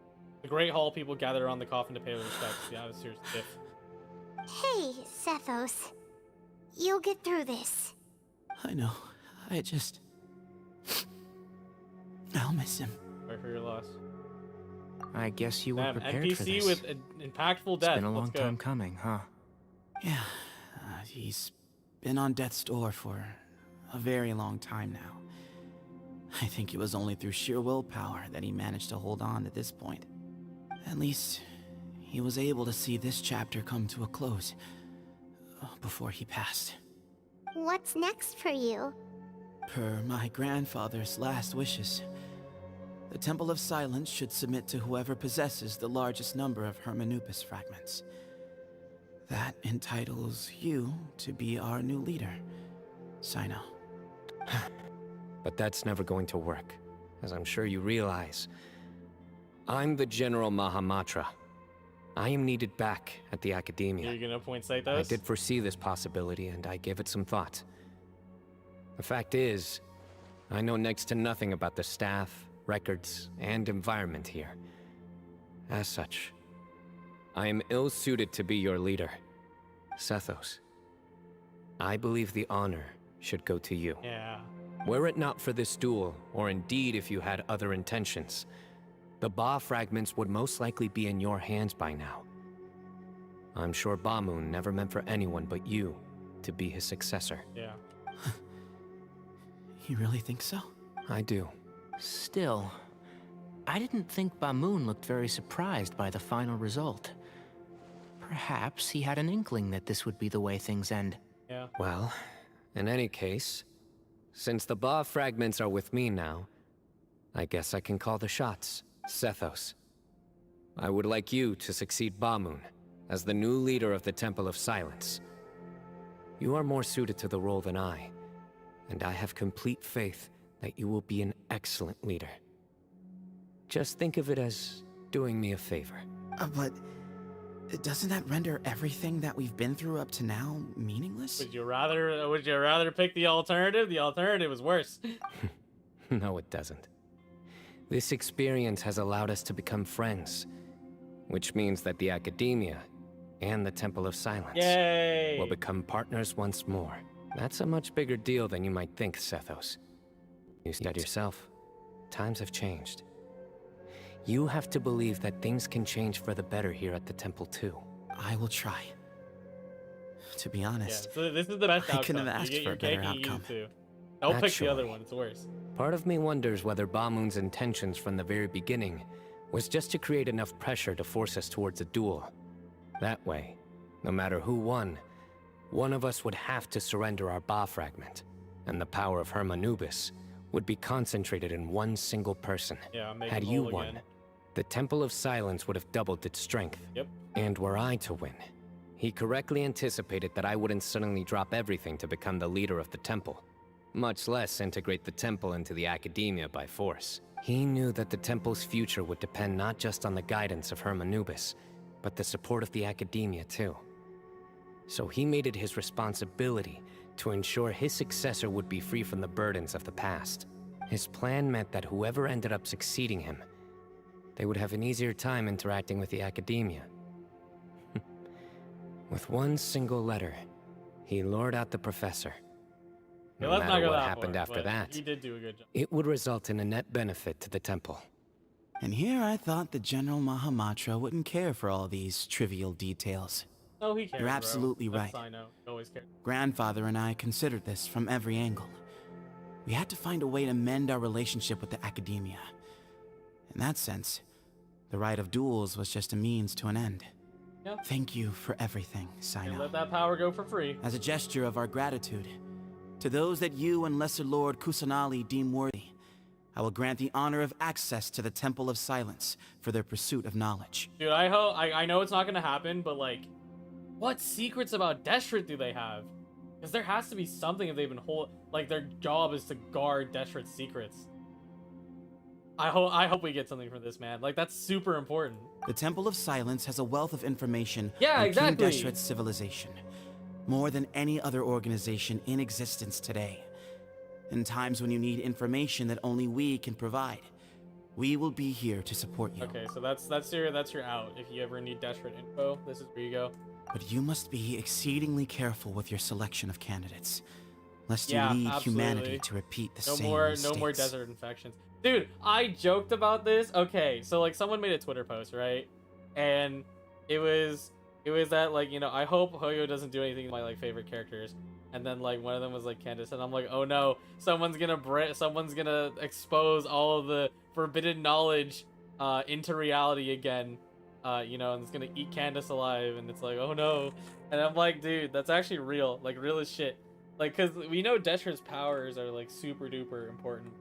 The Great Hall people gather around the coffin to pay their respects. The atmosphere is stiff. Hey, Sethos. You'll get through this. I know. I'll miss him. Sorry for your loss. I guess you were Damn, prepared for NPC this. with an impactful death. It's been a long Let's go. time coming, huh? Yeah, he's been on death's door for a very long time now. I think it was only through sheer willpower that he managed to hold on to this point. At least, he was able to see this chapter come to a close before he passed. What's next for you? Per my grandfather's last wishes, the Temple of Silence should submit to whoever possesses the largest number of Hermanubis fragments. That entitles you to be our new leader, Cyno. But that's never going to work, as I'm sure you realize. I'm the General Mahamatra. I am needed back at the Academia. You're gonna appoint Sethos? I did foresee this possibility, and I gave it some thought. The fact is, I know next to nothing about the staff, records, and environment here. As such, I am ill-suited to be your leader, Sethos. I believe the honor should go to you. Yeah. Were it not for this duel, or indeed if you had other intentions, the Ba fragments would most likely be in your hands by now. I'm sure Balmoon never meant for anyone but you to be his successor. Yeah. You really think so? I do. Still, I didn't think Balmoon looked very surprised by the final result. Perhaps he had an inkling that this would be the way things end. Yeah. Well, in any case, since the Ba fragments are with me now, I guess I can call the shots, Sethos. I would like you to succeed Balmoon as the new leader of the Temple of Silence. You are more suited to the role than I, and I have complete faith that you will be an excellent leader. Just think of it as doing me a favor. But doesn't that render everything that we've been through up to now meaningless? Would you rather pick the alternative? The alternative is worse. No, it doesn't. This experience has allowed us to become friends, which means that the Academia and the Temple of Silence Yay! will become partners once more. That's a much bigger deal than you might think, Sethos. You said yourself, times have changed. You have to believe that things can change for the better here at the temple too. I will try. To be Yeah, honest, so this is the best outcome. I couldn't have You asked get for your a better cake and eat outcome. it too. Don't pick the other Actually, one, it's worse. Part of me wonders whether Bamoon's intentions from the very beginning was just to create enough pressure to force us towards a duel. That way, no matter who won, one of us would have to surrender our Ba fragment, and the power of Hermanubis would be concentrated in one single person. Yeah, make Had him you whole won, again. the Temple of Silence would have doubled its strength. Yep. And were I to win, he correctly anticipated that I wouldn't suddenly drop everything to become the leader of the temple, much less integrate the temple into the academia by force. He knew that the temple's future would depend not just on the guidance of Hermanubis, but the support of the academia too. So he made it his responsibility to ensure his successor would be free from the burdens of the past. His plan meant that whoever ended up succeeding him, they would have an easier time interacting with the academia. With one single letter, he lured out the professor. Yeah, No let's not matter go what that happened far, after but that, he did do a good job. it would result in a net benefit to the temple. And here I thought the General Mahamatra wouldn't care for all these trivial details. Oh, he cares, You're bro. absolutely That's right. Cyno. He always cares. Grandfather and I considered this from every angle. We had to find a way to mend our relationship with the academia. In that sense, the Rite of Duels was just a means to an end. Yeah. Thank you for everything, Can't Cyno. let that power go for free. As a gesture of our gratitude, to those that you and Lesser Lord Kusanali deem worthy, I will grant the honor of access to the Temple of Silence for their pursuit of knowledge. Dude, I know it's not gonna happen, but like, what secrets about Deshret do they have? Because there has to be something if they've been like their job is to guard Deshret's secrets. I hope we get something from this, man. Like, that's super important. The Temple of Silence has a wealth of information Yeah, on exactly. King Deshret's civilization, more than any other organization in existence today. In times when you need information that only we can provide, we will be here to support you. Okay, so that's your out. If you ever need Deshret info, this is where you go. But you must be exceedingly careful with your selection of candidates, lest you Yeah, lead absolutely. humanity to repeat the No same more mistakes. desert infections. Dude, I joked about this. Okay, so like someone made a Twitter post, right? And it was that, like, you know, I hope Hoyo doesn't do anything to my like favorite characters. And then like one of them was like Candace, and I'm like, oh no, someone's gonna expose all of the forbidden knowledge into reality again. You know, and it's gonna eat Candace alive, and it's like, oh no. And I'm like, dude, that's actually real, like real as shit. Like, cause we know Deshret's powers are like super duper important.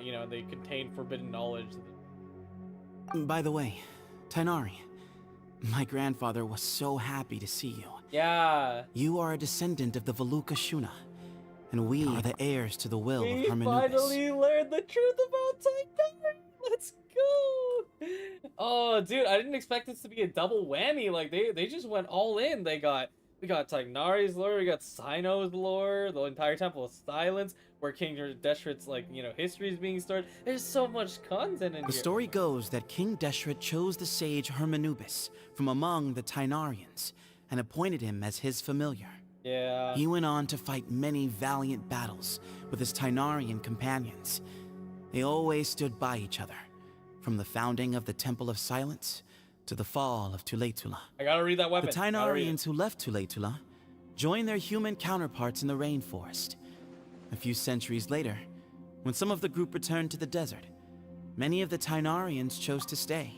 You know, they contain forbidden knowledge. By the way, Tainari, my grandfather was so happy to see you. Yeah. You are a descendant of the Veluca Shuna, and we are the heirs to the will of We Hermanubis. finally learned the truth about Tainari. Let's go. Oh, dude, I didn't expect this to be a double whammy. Like they just went all in. We got Tainari's lore, we got Cyno's lore, the entire Temple of Silence, where King Deshret's, like, you know, history is being stored. There's so much content in The here. story goes that King Deshret chose the sage Hermanubis from among the Tainarians and appointed him as his familiar. Yeah. He went on to fight many valiant battles with his Tainarian companions. They always stood by each other, from the founding of the Temple of Silence to the fall of Tuletula. I gotta read that weapon. The Tainarians who left Tuletula joined their human counterparts in the rainforest. A few centuries later, when some of the group returned to the desert, many of the Tainarians chose to stay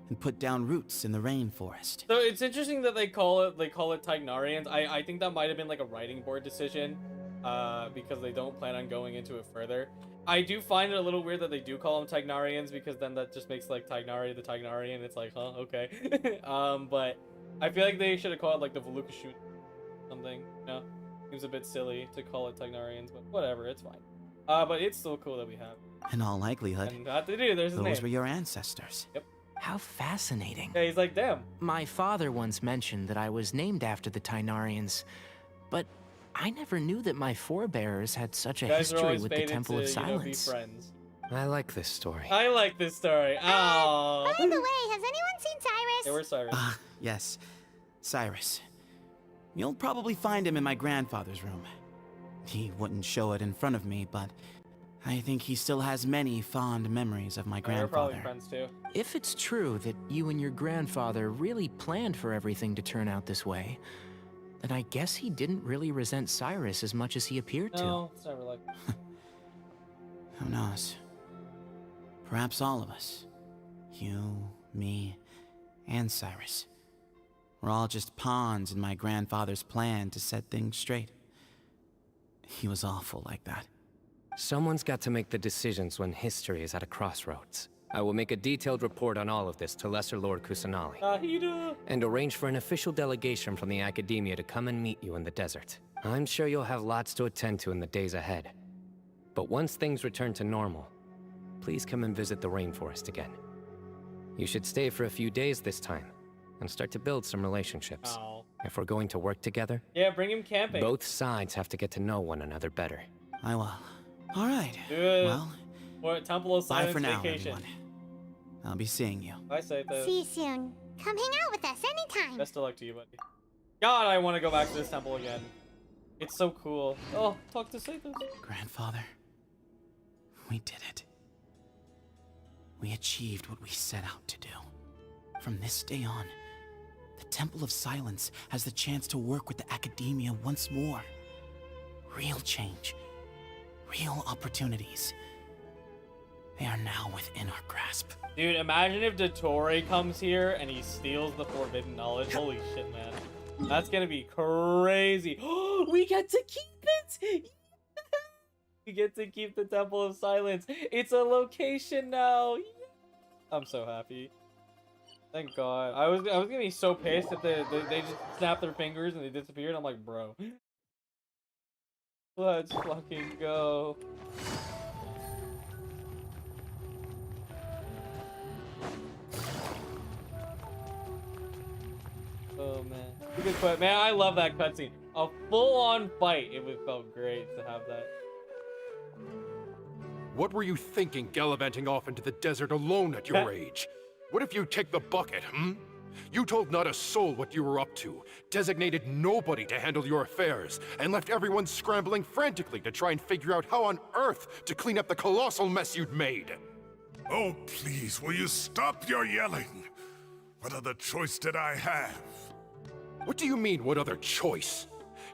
and put down roots in the rainforest. So it's interesting that they call it Tainarians. I think that might have been like a writing board decision, because they don't plan on going into it further. I do find it a little weird that they do call them Tainarians, because then that just makes like Tainari the Tainarian. It's like, huh, okay. But I feel like they should have called it like the Veluca Shuna something. You know, seems a bit silly to call it Tainarians, but whatever, it's fine. But it's still cool that we have. In all likelihood, And there's his those name. were your ancestors. Yep. How fascinating. Yeah, he's like, damn. My father once mentioned that I was named after the Tainarians, but I never knew that my forebears had such a You guys are history always with the fated Temple to, of you know, be Silence. friends. I like this story. I like this story. Oh. By the way, has anyone seen Cyrus? Yeah, where's Cyrus? Yes, Cyrus. You'll probably find him in my grandfather's room. He wouldn't show it in front of me, but I think he still has many fond memories of my They're probably grandfather. friends too. If it's true that you and your grandfather really planned for everything to turn out this way, then I guess he didn't really resent Cyrus as much as he appeared to. No, it's never like. Who knows? Perhaps all of us. You, me, and Cyrus. We're all just pawns in my grandfather's plan to set things straight. He was awful like that. Someone's got to make the decisions when history is at a crossroads. I will make a detailed report on all of this to Lesser Lord Kusanali. Nahida! And arrange for an official delegation from the Academia to come and meet you in the desert. I'm sure you'll have lots to attend to in the days ahead. But once things return to normal, please come and visit the rainforest again. You should stay for a few days this time, and start to build some relationships. Oh. If we're going to work together, Yeah, bring him camping. both sides have to get to know one another better. I will. All right. Good. Well, What Temple of bye Silence for now, vacation. everyone. I'll be seeing you. Bye, Sethos. See you soon. Come hang out with us anytime. Best of luck to you, buddy. God, I want to go back to this temple again. It's so cool. Oh, talk to Sethos. Grandfather, we did it. We achieved what we set out to do. From this day on, the Temple of Silence has the chance to work with the Academia once more. Real change. Real opportunities. They are now within our grasp. Dude, imagine if Dottore comes here and he steals the forbidden knowledge. Holy shit, man. That's gonna be crazy. We get to keep it! We get to keep the Temple of Silence. It's a location now. I'm so happy. Thank God. I was gonna be so pissed if they just snapped their fingers and they disappeared. I'm like, bro. Let's fucking go. Oh man, good cut, man. I love that cutscene. A full-on fight. It felt great to have that. What were you thinking, gallivanting off into the desert alone at your age? What if you take the bucket, hmm? You told not a soul what you were up to, designated nobody to handle your affairs, and left everyone scrambling frantically to try and figure out how on earth to clean up the colossal mess you'd made. Oh, please, will you stop your yelling? What other choice did I have? What do you mean, what other choice?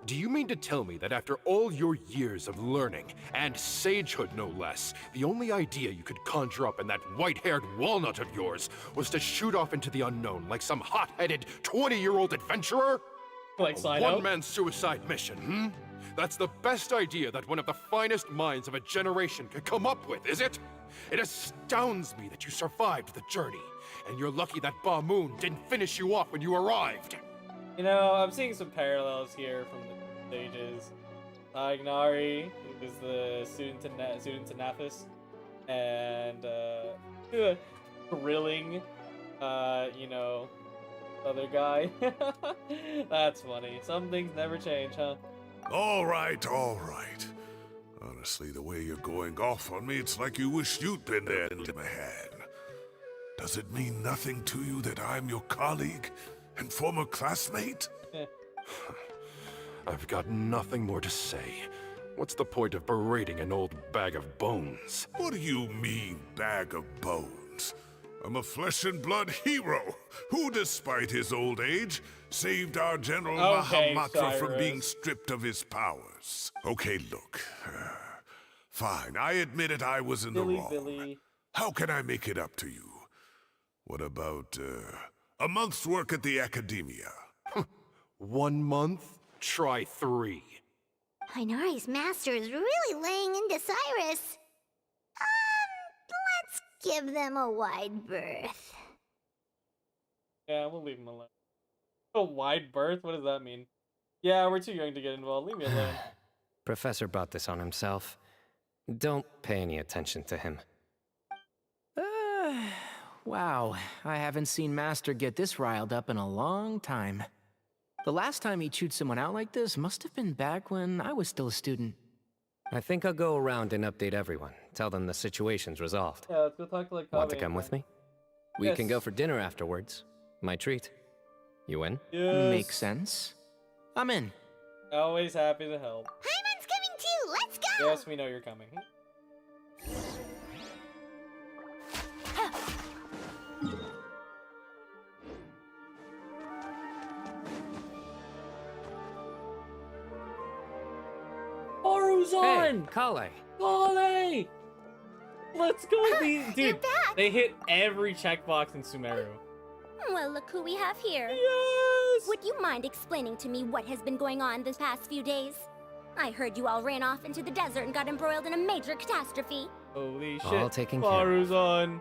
Do you mean to tell me that after all your years of learning, and sagehood no less, the only idea you could conjure up in that white-haired walnut of yours was to shoot off into the unknown like some hot-headed 20-year-old adventurer? Like A Cyno? one-man suicide mission, hmm? That's the best idea that one of the finest minds of a generation could come up with, is it? It astounds me that you survived the journey, and you're lucky that Ba Moon didn't finish you off when you arrived. You know, I'm seeing some parallels here from the stages. Ignari, who is the student to Nathis, and grilling, you know, other guy. That's funny. Some things never change, huh? All right, all right. Honestly, the way you're going off on me, it's like you wish you'd been there in my hand. Does it mean nothing to you that I'm your colleague and former classmate? I've got nothing more to say. What's the point of berating an old bag of bones? What do you mean, bag of bones? I'm a flesh and blood hero who, despite his old age, saved our General Okay, Mahamatra from Cyrus. being stripped of his powers. Okay, look. Fine, I admit it, I was in the wrong. Billy. How can I make it up to you? What about, a month's work at the Academia? 1 month? Try 3. Inari's master is really laying into Cyrus. Let's give them a wide berth. Yeah, we'll leave him alone. A wide berth? What does that mean? Yeah, we're too young to get involved. Leave me alone. Professor brought this on himself. Don't pay any attention to him. Wow, I haven't seen Master get this riled up in a long time. The last time he chewed someone out like this must have been back when I was still a student. I think I'll go around and update everyone. Tell them the situation's resolved. Yeah, let's go talk to like Want to Kabe come with me? We Yes. can go for dinner afterwards. My treat. You in? Yes. Makes sense. I'm in. Always happy to help. Paimon's coming too. Let's go. Yes, we know you're coming. Faruzan! Kale. Kale! Let's go, dude. They hit every checkbox in Sumeru. Well, look who we have here. Yes! Would you mind explaining to me what has been going on this past few days? I heard you all ran off into the desert and got embroiled in a major catastrophe. Holy shit. All taken care of. Faruzan.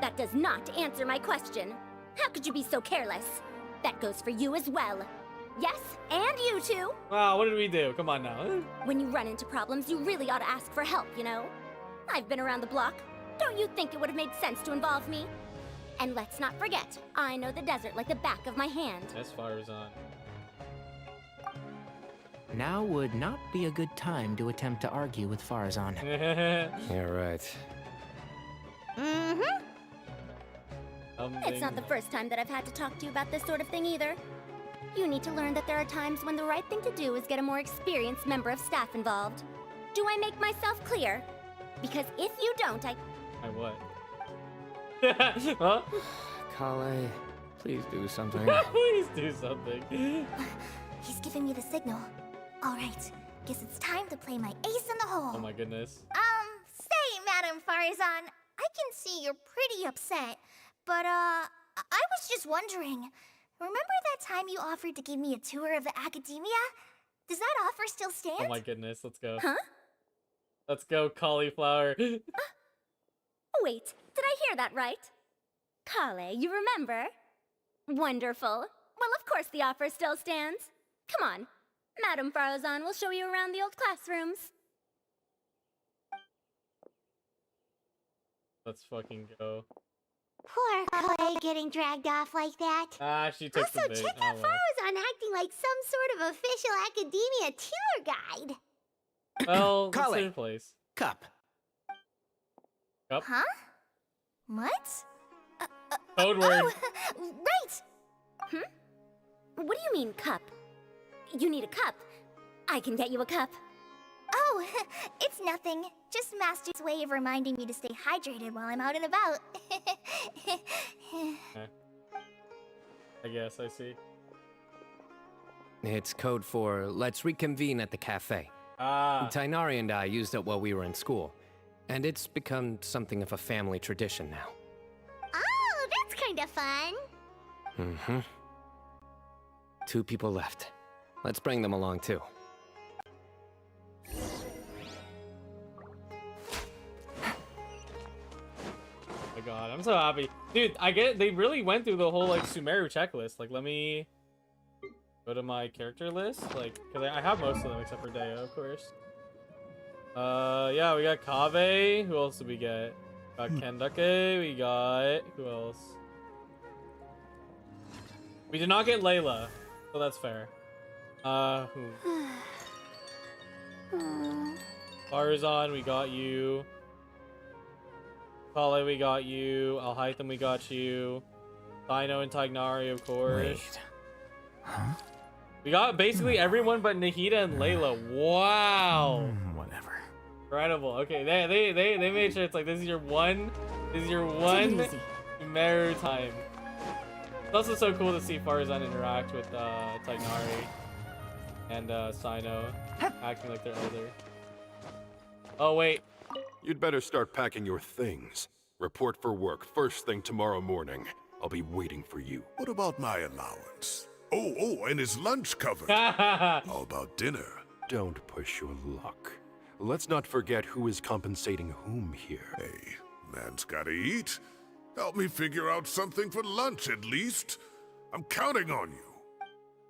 That does not answer my question. How could you be so careless? That goes for you as well. Yes, and you too. Wow, what did we do? Come on now. When you run into problems, you really ought to ask for help, you know? I've been around the block. Don't you think it would have made sense to involve me? And let's not forget, I know the desert like the back of my hand. That's Faruzan. Now would not be a good time to attempt to argue with Farazan. Yeah, right. Mm-hmm. It's not the first time that I've had to talk to you about this sort of thing either. You need to learn that there are times when the right thing to do is get a more experienced member of staff involved. Do I make myself clear? Because if you don't, I what? Huh? Kale, please do something. Please do something. He's giving me the signal. All right, guess it's time to play my ace in the hole. Oh my goodness. Say, Madam Farazan, I can see you're pretty upset, but I was just wondering. Remember that time you offered to give me a tour of the academia? Does that offer still stand? Oh my goodness, let's go. Huh? Let's go, cauliflower. Wait, did I hear that right? Kale, you remember? Wonderful. Well, of course the offer still stands. Come on. Madam Farazan will show you around the old classrooms. Let's fucking go. Poor Kale getting dragged off like that. Ah, she took Also, the bait. check Oh, out well. Farazan acting like some sort of official academia tour guide. Well, Kale. same place. Cup. Cup? Huh? What? Code word. Right! What do you mean, cup? You need a cup. I can get you a cup. Oh, it's nothing. Just Master's way of reminding me to stay hydrated while I'm out and about. I guess I see. It's code for let's reconvene at the cafe. Ah. Tainari and I used it while we were in school, and it's become something of a family tradition now. Oh, that's kind of fun. Mm-hmm. 2 people left. Let's bring them along too. Oh my god, I'm so happy. Dude, they really went through the whole, like, Sumeru checklist. Like, let me go to my character list. Like, because I have most of them except for Deo, of course. Yeah, we got Kaveh. Who else did we get? Got Kendake. We got... Who else? We did not get Layla, so that's fair. Who? Farazan, we got you. Kale, we got you. Alhaitham, we got you. Cyno and Tagnari, of course. Wait. Huh? We got basically everyone but Nahida and Layla. Wow. Whatever. Incredible. Okay, they made sure it's like this is your one Sumeru time. It's also so cool to see Farazan interact with Tagnari and Cyno acting like they're older. Oh wait. You'd better start packing your things. Report for work first thing tomorrow morning. I'll be waiting for you. What about my allowance? Oh, and his lunch covered. How about dinner? Don't push your luck. Let's not forget who is compensating whom here. Hey, man's gotta eat. Help me figure out something for lunch at least. I'm counting on you.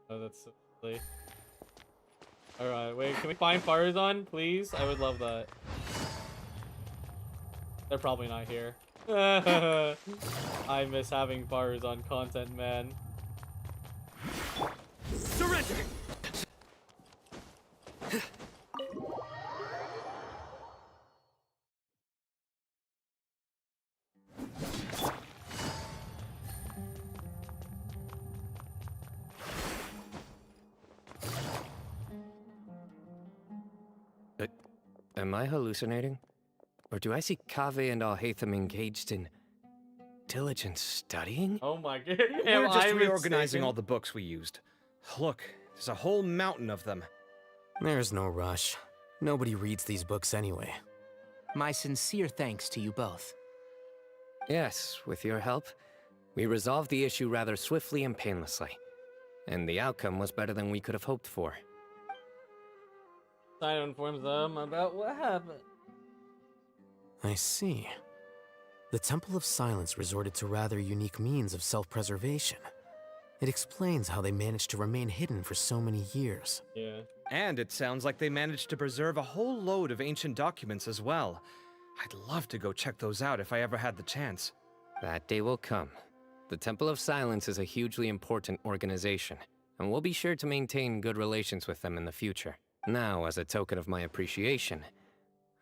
Oh, that's so silly. Alright, wait, can we find Farazan, please? I would love that. They're probably not here. I miss having Farazan content, man. Surrender! Am I hallucinating? Or do I see Kaveh and Alhaitham engaged in diligent studying? Oh my god. We're just reorganizing all the books we used. Look, there's a whole mountain of them. There's no rush. Nobody reads these books anyway. My sincere thanks to you both. Yes, with your help, we resolved the issue rather swiftly and painlessly. And the outcome was better than we could have hoped for. Cyno informs them about what happened. I see. The Temple of Silence resorted to rather unique means of self-preservation. It explains how they managed to remain hidden for so many years. Yeah. And it sounds like they managed to preserve a whole load of ancient documents as well. I'd love to go check those out if I ever had the chance. That day will come. The Temple of Silence is a hugely important organization, and we'll be sure to maintain good relations with them in the future. Now, as a token of my appreciation,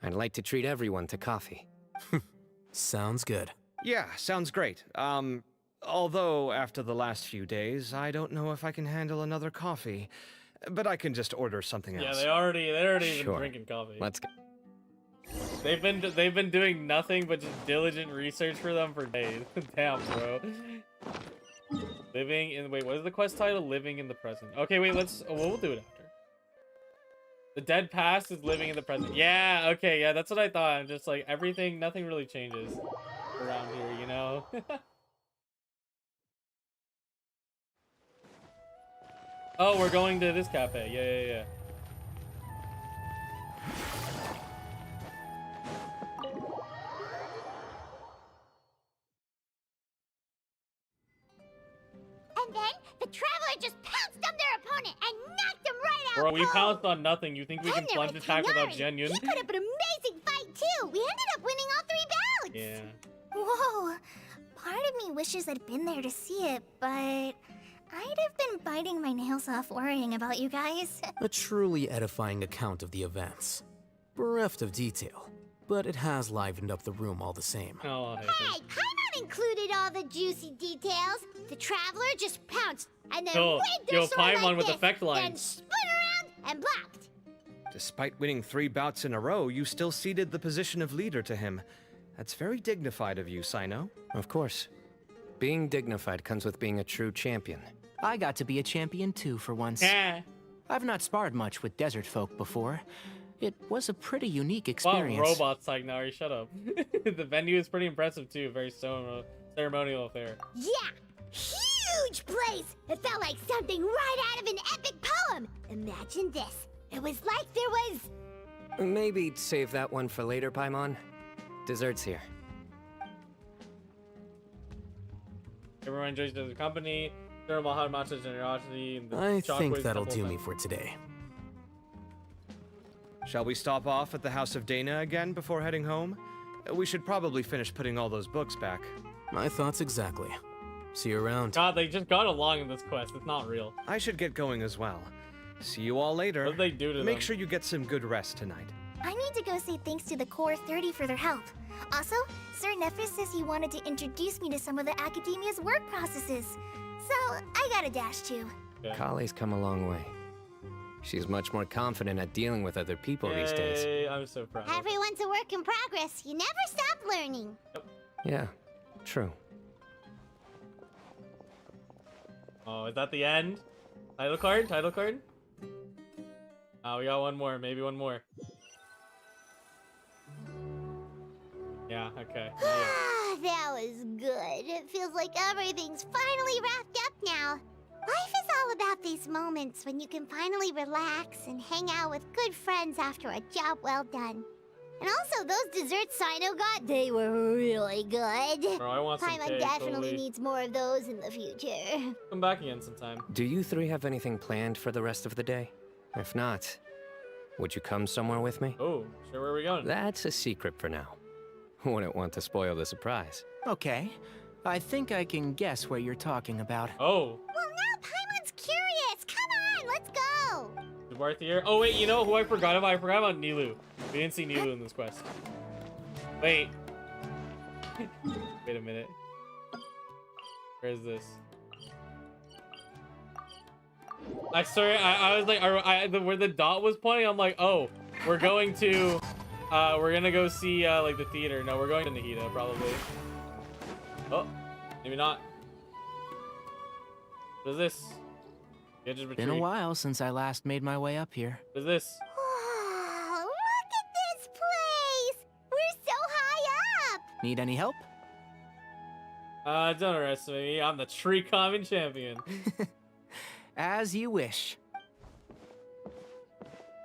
I'd like to treat everyone to coffee. Sounds good. Yeah, sounds great. Although after the last few days, I don't know if I can handle another coffee. But I can just order something else. Yeah, they're already Sure. been drinking coffee. Let's go. They've been doing nothing but just diligent research for them for days. Damn, bro. Wait, what is the quest title? Living in the present. Okay, wait, we'll do it after. The dead past is living in the present. Yeah, okay, yeah, that's what I thought. Just like nothing really changes around here, you know? Oh, we're going to this cafe. Yeah. And then the Traveler just pounced on their opponent and knocked him right out Bro, we cold. pounced on nothing. You think we can Then there plunge was attack without Kanari. genuine? He put up an amazing fight too. We ended up winning all 3 bouts. Yeah. Whoa. Part of me wishes I'd been there to see it, but I'd have been biting my nails off worrying about you guys. A truly edifying account of the events. Bereft of detail, but it has livened up the room all the same. Oh, Hey, Paimon included all the juicy details. The Traveler just pounced and then Yo, waved their yo, sword Paimon like with this, effect then lines. spun around and blocked. Despite winning 3 bouts in a row, you still ceded the position of leader to him. That's very dignified of you, Cyno. Of course. Being dignified comes with being a true champion. I got to be a champion too for once. Yeah. I've not sparred much with desert folk before. It was a pretty unique Wow, experience. robots, like, Nari, shut up. The venue is pretty impressive too. Very ceremonial affair. Yeah, huge place. It felt like something right out of an epic poem. Imagine this. It was like there was... Maybe save that one for later, Paimon. Dessert's here. Everyone enjoys the company. Share Mahamatra's generosity. And the I think shockwaves that'll temple do me fest. for today. Shall we stop off at the House of Dana again before heading home? We should probably finish putting all those books back. My thoughts exactly. See you around. God, they just got along in this quest. It's not real. I should get going as well. See you all later. What did they do to Make them? sure you get some good rest tonight. I need to go say thanks to the Core 30 for their help. Also, Sir Nephis says he wanted to introduce me to some of the Academia's work processes. So, I gotta dash too. Kale's come a long way. She's much more confident at dealing with other people these days. Yay, I'm so proud. Everyone's a work in progress. You never stop learning. Yeah, true. Oh, is that the end? Title card? Title card? Oh, we got one more. Maybe one more. Yeah, okay. Ah, that was good. It feels like everything's finally wrapped up now. Life is all about these moments when you can finally relax and hang out with good friends after a job well done. And also, those desserts Cyno got, they were really good. Bro, I want some Paimon cake, definitely holy. needs more of those in the future. Come back again sometime. Do you 3 have anything planned for the rest of the day? If not, would you come somewhere with me? Oh, sure, where are we going? That's a secret for now. Wouldn't want to spoil the surprise. Okay. I think I can guess what you're talking about. Oh. Well, now Paimon's curious. Come on, let's go. Barthier. Oh, wait, you know who I forgot about? I forgot about Nilu. We didn't see Nilu in this quest. Wait. Wait a minute. Where is this? I swear, I was like, where the dot was pointing, I'm like, oh, we're going to, we're gonna go see, like, the theater. No, we're going to Nahida, probably. Oh, maybe not. What is this? Been a while since I last made my way up here. What is this? Need any help? Don't underestimate me. I'm the tree common champion. As you wish.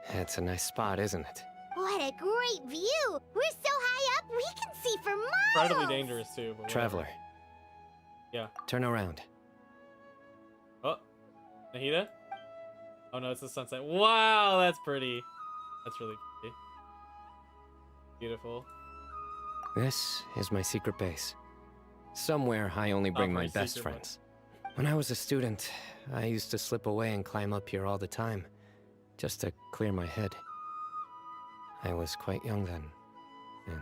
It's a nice spot, isn't it? What a great view! We're so high up, we can see for miles! Incredibly dangerous, too. But Traveler. Yeah. Turn around. Oh. Nahida? Oh no, it's the sunset. Wow, that's pretty. That's really pretty. Beautiful. This is my secret base. Somewhere I only bring my best friends. When I was a student, I used to slip away and climb up here all the time, just to clear my head. I was quite young then, and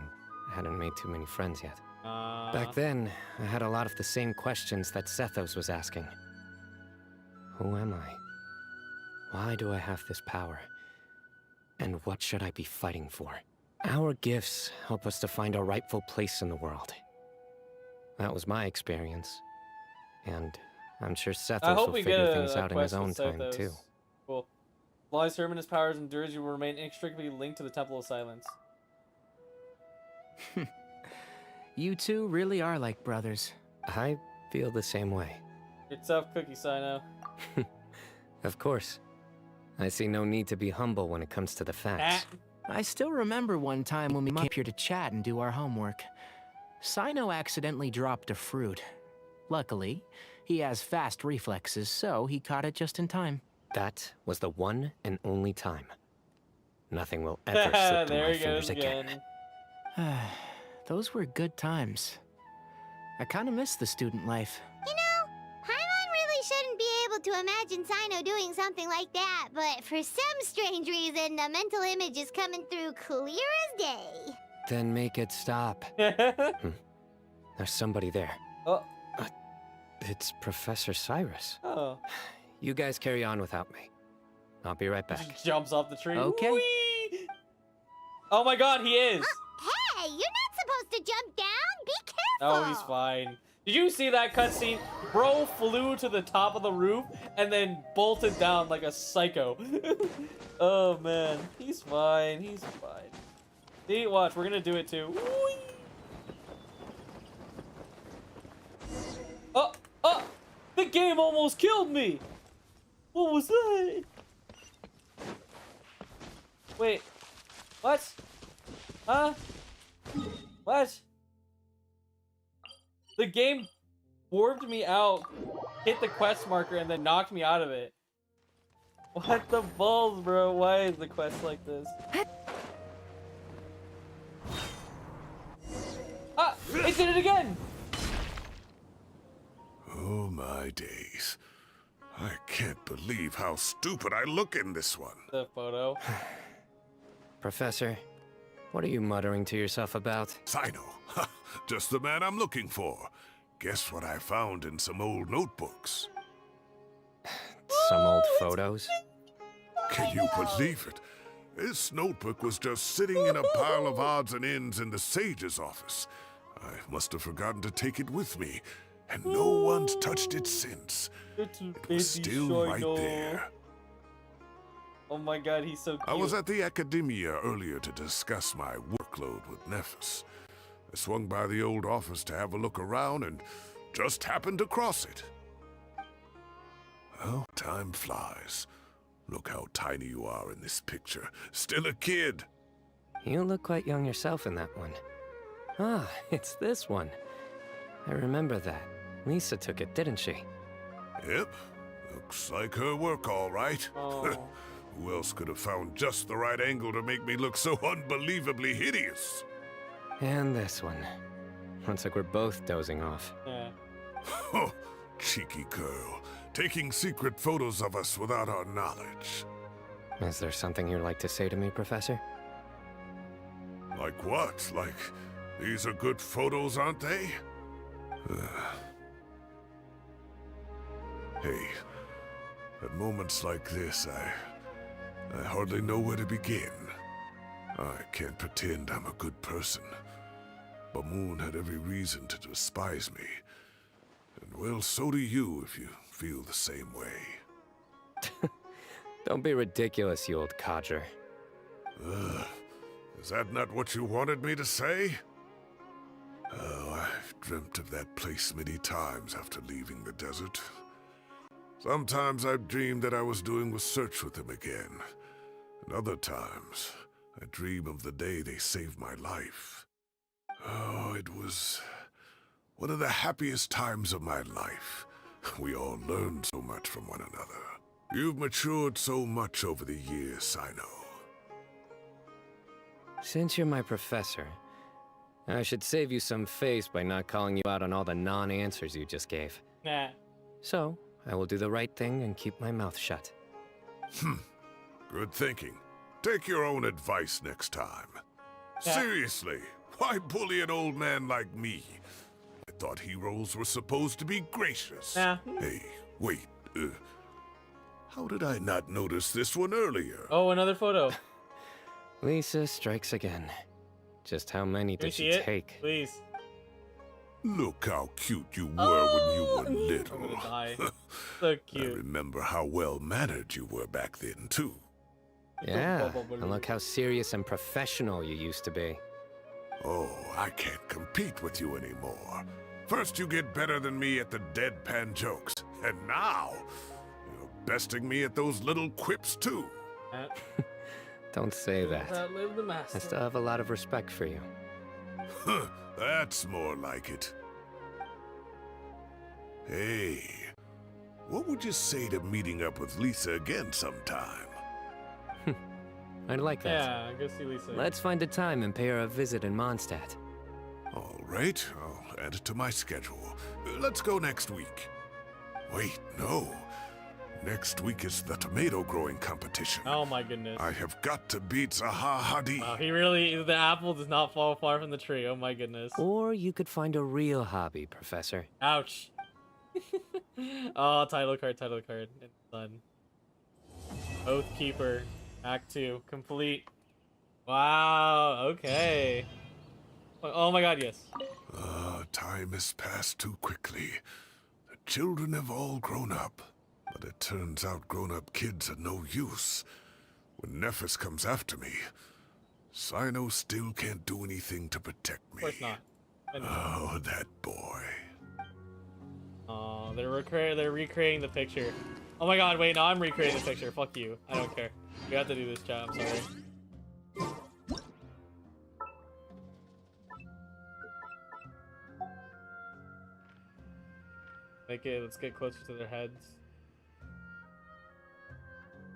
hadn't made too many friends yet. Back then, I had a lot of the same questions that Sethos was asking. Who am I? Why do I have this power? And what should I be fighting for? Our gifts help us to find our rightful place in the world. That was my experience. And I'm sure Sethos will figure things out in his own time, too. Cool. As long as Herman his powers endures, you will remain inextricably linked to the Temple of Silence. You two really are like brothers. I feel the same way. Your tough cookie, Cyno. Of course. I see no need to be humble when it comes to the facts. I still remember one time when we came here to chat and do our homework. Cyno accidentally dropped a fruit. Luckily, he has fast reflexes, so he caught it just in time. That was the one and only time. Nothing will ever slip through my fingers again. Those were good times. I kind of miss the student life. You know, Paimon really shouldn't be able to imagine Cyno doing something like that, but for some strange reason, the mental image is coming through clear as day. Then make it stop. There's somebody there. Oh. It's Professor Cyrus. Oh. You guys carry on without me. I'll be right back. Just jumps off the tree. Okay. Whee! Oh my god, he is! Hey, you're not supposed to jump down. Be careful. Oh, he's fine. Did you see that cutscene? Bro flew to the top of the roof and then bolted down like a psycho. Oh man, he's fine. He's fine. See, watch, we're gonna do it too. Whee! Oh, oh! The game almost killed me! What was that? Wait, what? Huh? What? The game warped me out, hit the quest marker, and then knocked me out of it. What the balls, bro? Why is the quest like this? Ah! It did it again! Oh my days. I can't believe how stupid I look in this one. The photo. Professor, what are you muttering to yourself about? Cyno. Just the man I'm looking for. Guess what I found in some old notebooks? Some old photos? Can you believe it? This notebook was just sitting in a pile of odds and ends in the sage's office. I must have forgotten to take it with me, and no one's touched it since. It was still right there. Oh my god, he's so cute. I was at the Academia earlier to discuss my workload with Nephis. I swung by the old office to have a look around and just happened to cross it. Oh, time flies. Look how tiny you are in this picture. Still a kid. You look quite young yourself in that one. Ah, it's this one. I remember that. Lisa took it, didn't she? Yep. Looks like her work all right. Oh. Who else could have found just the right angle to make me look so unbelievably hideous? And this one. Looks like we're both dozing off. Yeah. Oh, cheeky girl. Taking secret photos of us without our knowledge. Is there something you'd like to say to me, Professor? Like what? Like, these are good photos, aren't they? Hey, at moments like this, I hardly know where to begin. I can't pretend I'm a good person. Bamoon had every reason to despise me. And well, so do you if you feel the same way. Don't be ridiculous, you old codger. Is that not what you wanted me to say? dreamt of that place many times after leaving the desert. Sometimes I've dreamed that I was doing a search with them again. And other times, I dream of the day they saved my life. Oh, it was one of the happiest times of my life. We all learned so much from one another. You've matured so much over the years, Cyno. Since you're my professor, I should save you some face by not calling you out on all the non-answers you just gave. Nah. So, I will do the right thing and keep my mouth shut. Good thinking. Take your own advice next time. Yeah. Seriously, why bully an old man like me? I thought heroes were supposed to be gracious. Yeah. Hey, wait, how did I not notice this one earlier? Oh, another photo. Lisa strikes again. Just how many Can we did see she it? take? Please. Look how cute you were when you were I'm little. gonna die. So I cute. remember how well-mannered you were back then, too. Yeah, and look how serious and professional you used to be. Oh, I can't compete with you anymore. First you get better than me at the deadpan jokes, and now you're besting me at those little quips too. Don't say that. Outlive the I master. still have a lot of respect for you. Huh, that's more like it. Hey, what would you say to meeting up with Lisa again sometime? I'd like that. Yeah, go see Lisa. Let's find a time and pay her a visit in Mondstadt. All right, I'll add it to my schedule. Let's go next week. Wait, no. Next week is the tomato growing competition. Oh my goodness. I have got to beat Zaha Hadid. Wow, he really, the apple does not fall far from the tree. Oh my goodness. Or you could find a real hobby, Professor. Ouch. Oh, title card. It's done. Oath Keeper. Act 2. Complete. Wow, okay. Oh my god, yes. Time has passed too quickly. The children have all grown up. But it turns out grown-up kids are no use. When Nephis comes after me, Cyno still can't do anything to protect me. Of course not. Oh, that boy. Oh, they're recreating the picture. Oh my god, wait, no, I'm recreating the picture. Fuck you. I don't care. We have to do this, chat. I'm sorry. Let's get closer to their heads.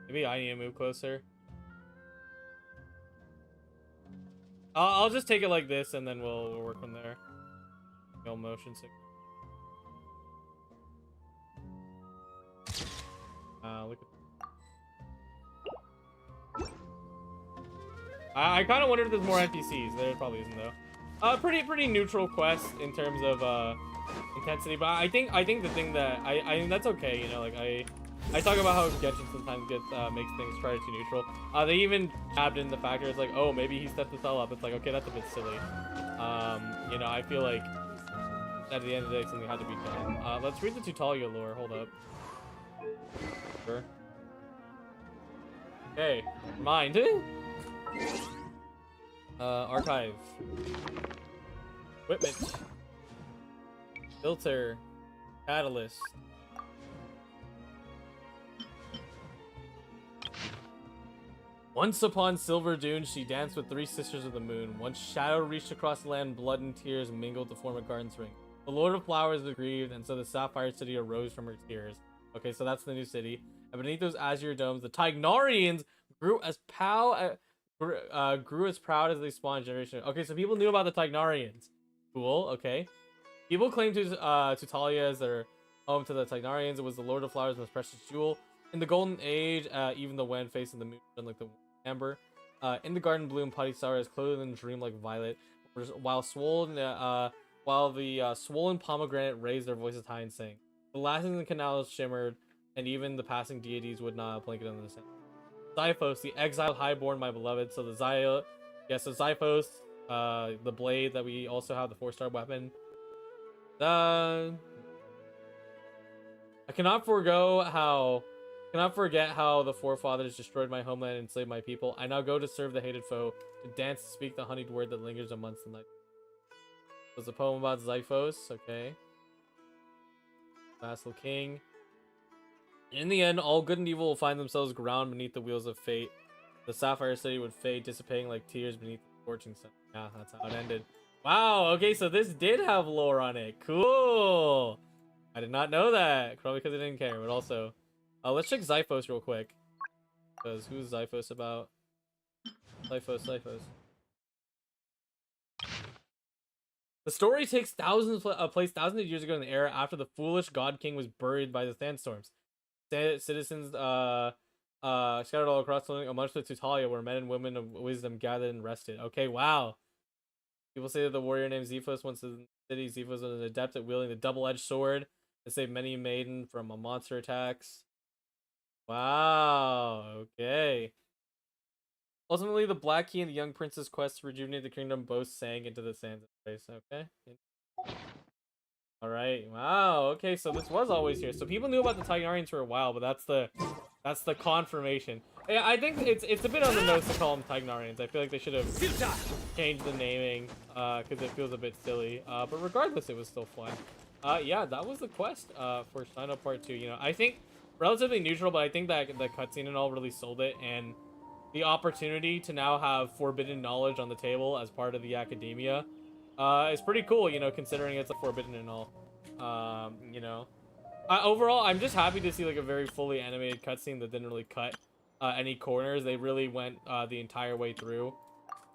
Maybe I need to move closer. I'll just take it like this, and then we'll work from there. No motion sick. Look at. I kind of wondered if there's more NPCs. There probably isn't though. Pretty neutral quest in terms of intensity, but I think the thing that I that's okay. You know, like I talk about how Genshin sometimes gets makes things try too neutral. They even tabbed in the factor. It's like, oh, maybe he stepped this all up. It's like, okay, that's a bit silly. You know, I feel like at the end of the day, something had to be done. Let's read the Tutalia lore. Hold up. Sure. Okay, mind. Archive. Equipment. Filter. Catalyst. Once upon Silver Dune, she danced with 3 sisters of the moon. Once shadow reached across the land, blood and tears mingled to form a garden's ring. The Lord of Flowers was grieved, and so the Sapphire City arose from her tears. Okay, so that's the new city. And beneath those azure domes, the Tignarians grew as proud as they spawned generation. Okay, so people knew about the Tignarians. Cool. Okay. People claim to Talia as their home to the Tignarians. It was the Lord of Flowers' most precious jewel. In the Golden Age, even the Wen facing the moon shone like the amber. In the garden bloom, Patisara is clothed in a dream-like violet, while the swollen pomegranate raised their voices high and sang. The lasting in the canals shimmered, and even the passing deities would not blink it under the sun. Zyphos, the exiled highborn, my beloved. So the Zyphos, the blade that we also have, the 4-star weapon. I cannot forget how the forefathers destroyed my homeland and enslaved my people. I now go to serve the hated foe, to dance and speak the honeyed word that lingers amongst the night. There's a poem about Xiphos, okay. Vassal King. In the end, all good and evil will find themselves ground beneath the wheels of fate. The Sapphire City would fade, dissipating like tears beneath the scorching sun. Yeah, that's how it ended. Wow, okay, so this did have lore on it. Cool! I did not know that. Probably because I didn't care, but also... let's check Xiphos real quick. Because who's Xiphos about? Xiphos. The story takes place thousands of years ago in the era after the foolish God King was buried by the sandstorms. Citizens scattered all across much to Tutalia, where men and women of wisdom gathered and rested. Okay, wow. People say that the warrior named Xiphos once in the city. Xiphos was an adept at wielding the double-edged sword to save many maiden from monster attacks. Wow, okay. Ultimately, the Black Key and the young prince's quest to rejuvenate the kingdom both sank into the sands of space. Okay. Alright, wow, okay, so this was always here. So people knew about the Tignarians for a while, but that's the confirmation. Yeah, I think it's a bit on the nose to call them Tignarians. I feel like they should have changed the naming, because it feels a bit silly. But regardless, it was still fun. Yeah, that was the quest for Cyno Part 2. You know, I think relatively neutral, but I think that the cutscene and all really sold it, and the opportunity to now have forbidden knowledge on the table as part of the academia is pretty cool, you know, considering it's like forbidden and all. You know, overall, I'm just happy to see like a very fully animated cutscene that didn't really cut any corners. They really went the entire way through.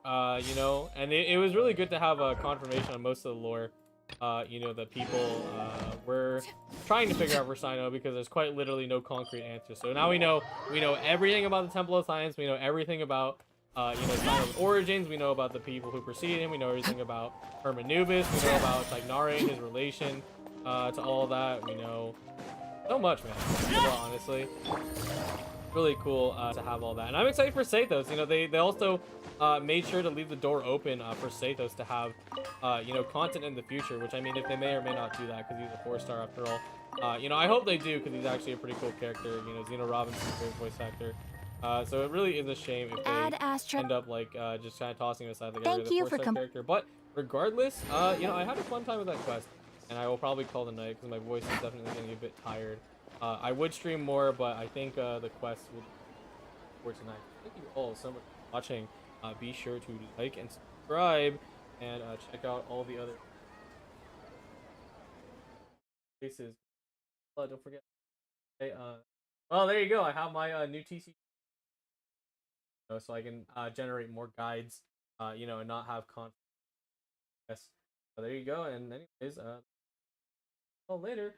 You know, and it was really good to have a confirmation on most of the lore. You know, that people were trying to figure out for Cyno, because there's quite literally no concrete answer. So now we know everything about the Temple of Science. We know everything about you know, Cyno's origins. We know about the people who preceded him. We know everything about Hermanubis. We know about Tignarian, his relation to all of that. We know so much, man. Honestly, really cool to have all that, and I'm excited for Sethos. You know, they also made sure to leave the door open for Sethos to have you know, content in the future, which, I mean, if they may or may not do that, because he's a 4-star after all, you know, I hope they do, because he's actually a pretty cool character. You know, Xeno Robinson's a great voice actor. So it really is a shame if they end up like just kind of tossing him aside, like every other 4-star character. But regardless, you know, I had a fun time with that quest, and I will probably call the night because my voice is definitely getting a bit tired. I would stream more, but I think the quest will for tonight. Thank you all so much for watching. Be sure to like and subscribe, and check out all the other places. Don't forget. Okay, well, there you go. I have my new TC, so I can generate more guides, you know, and not have content. Yes. So there you go. And anyways, well, later.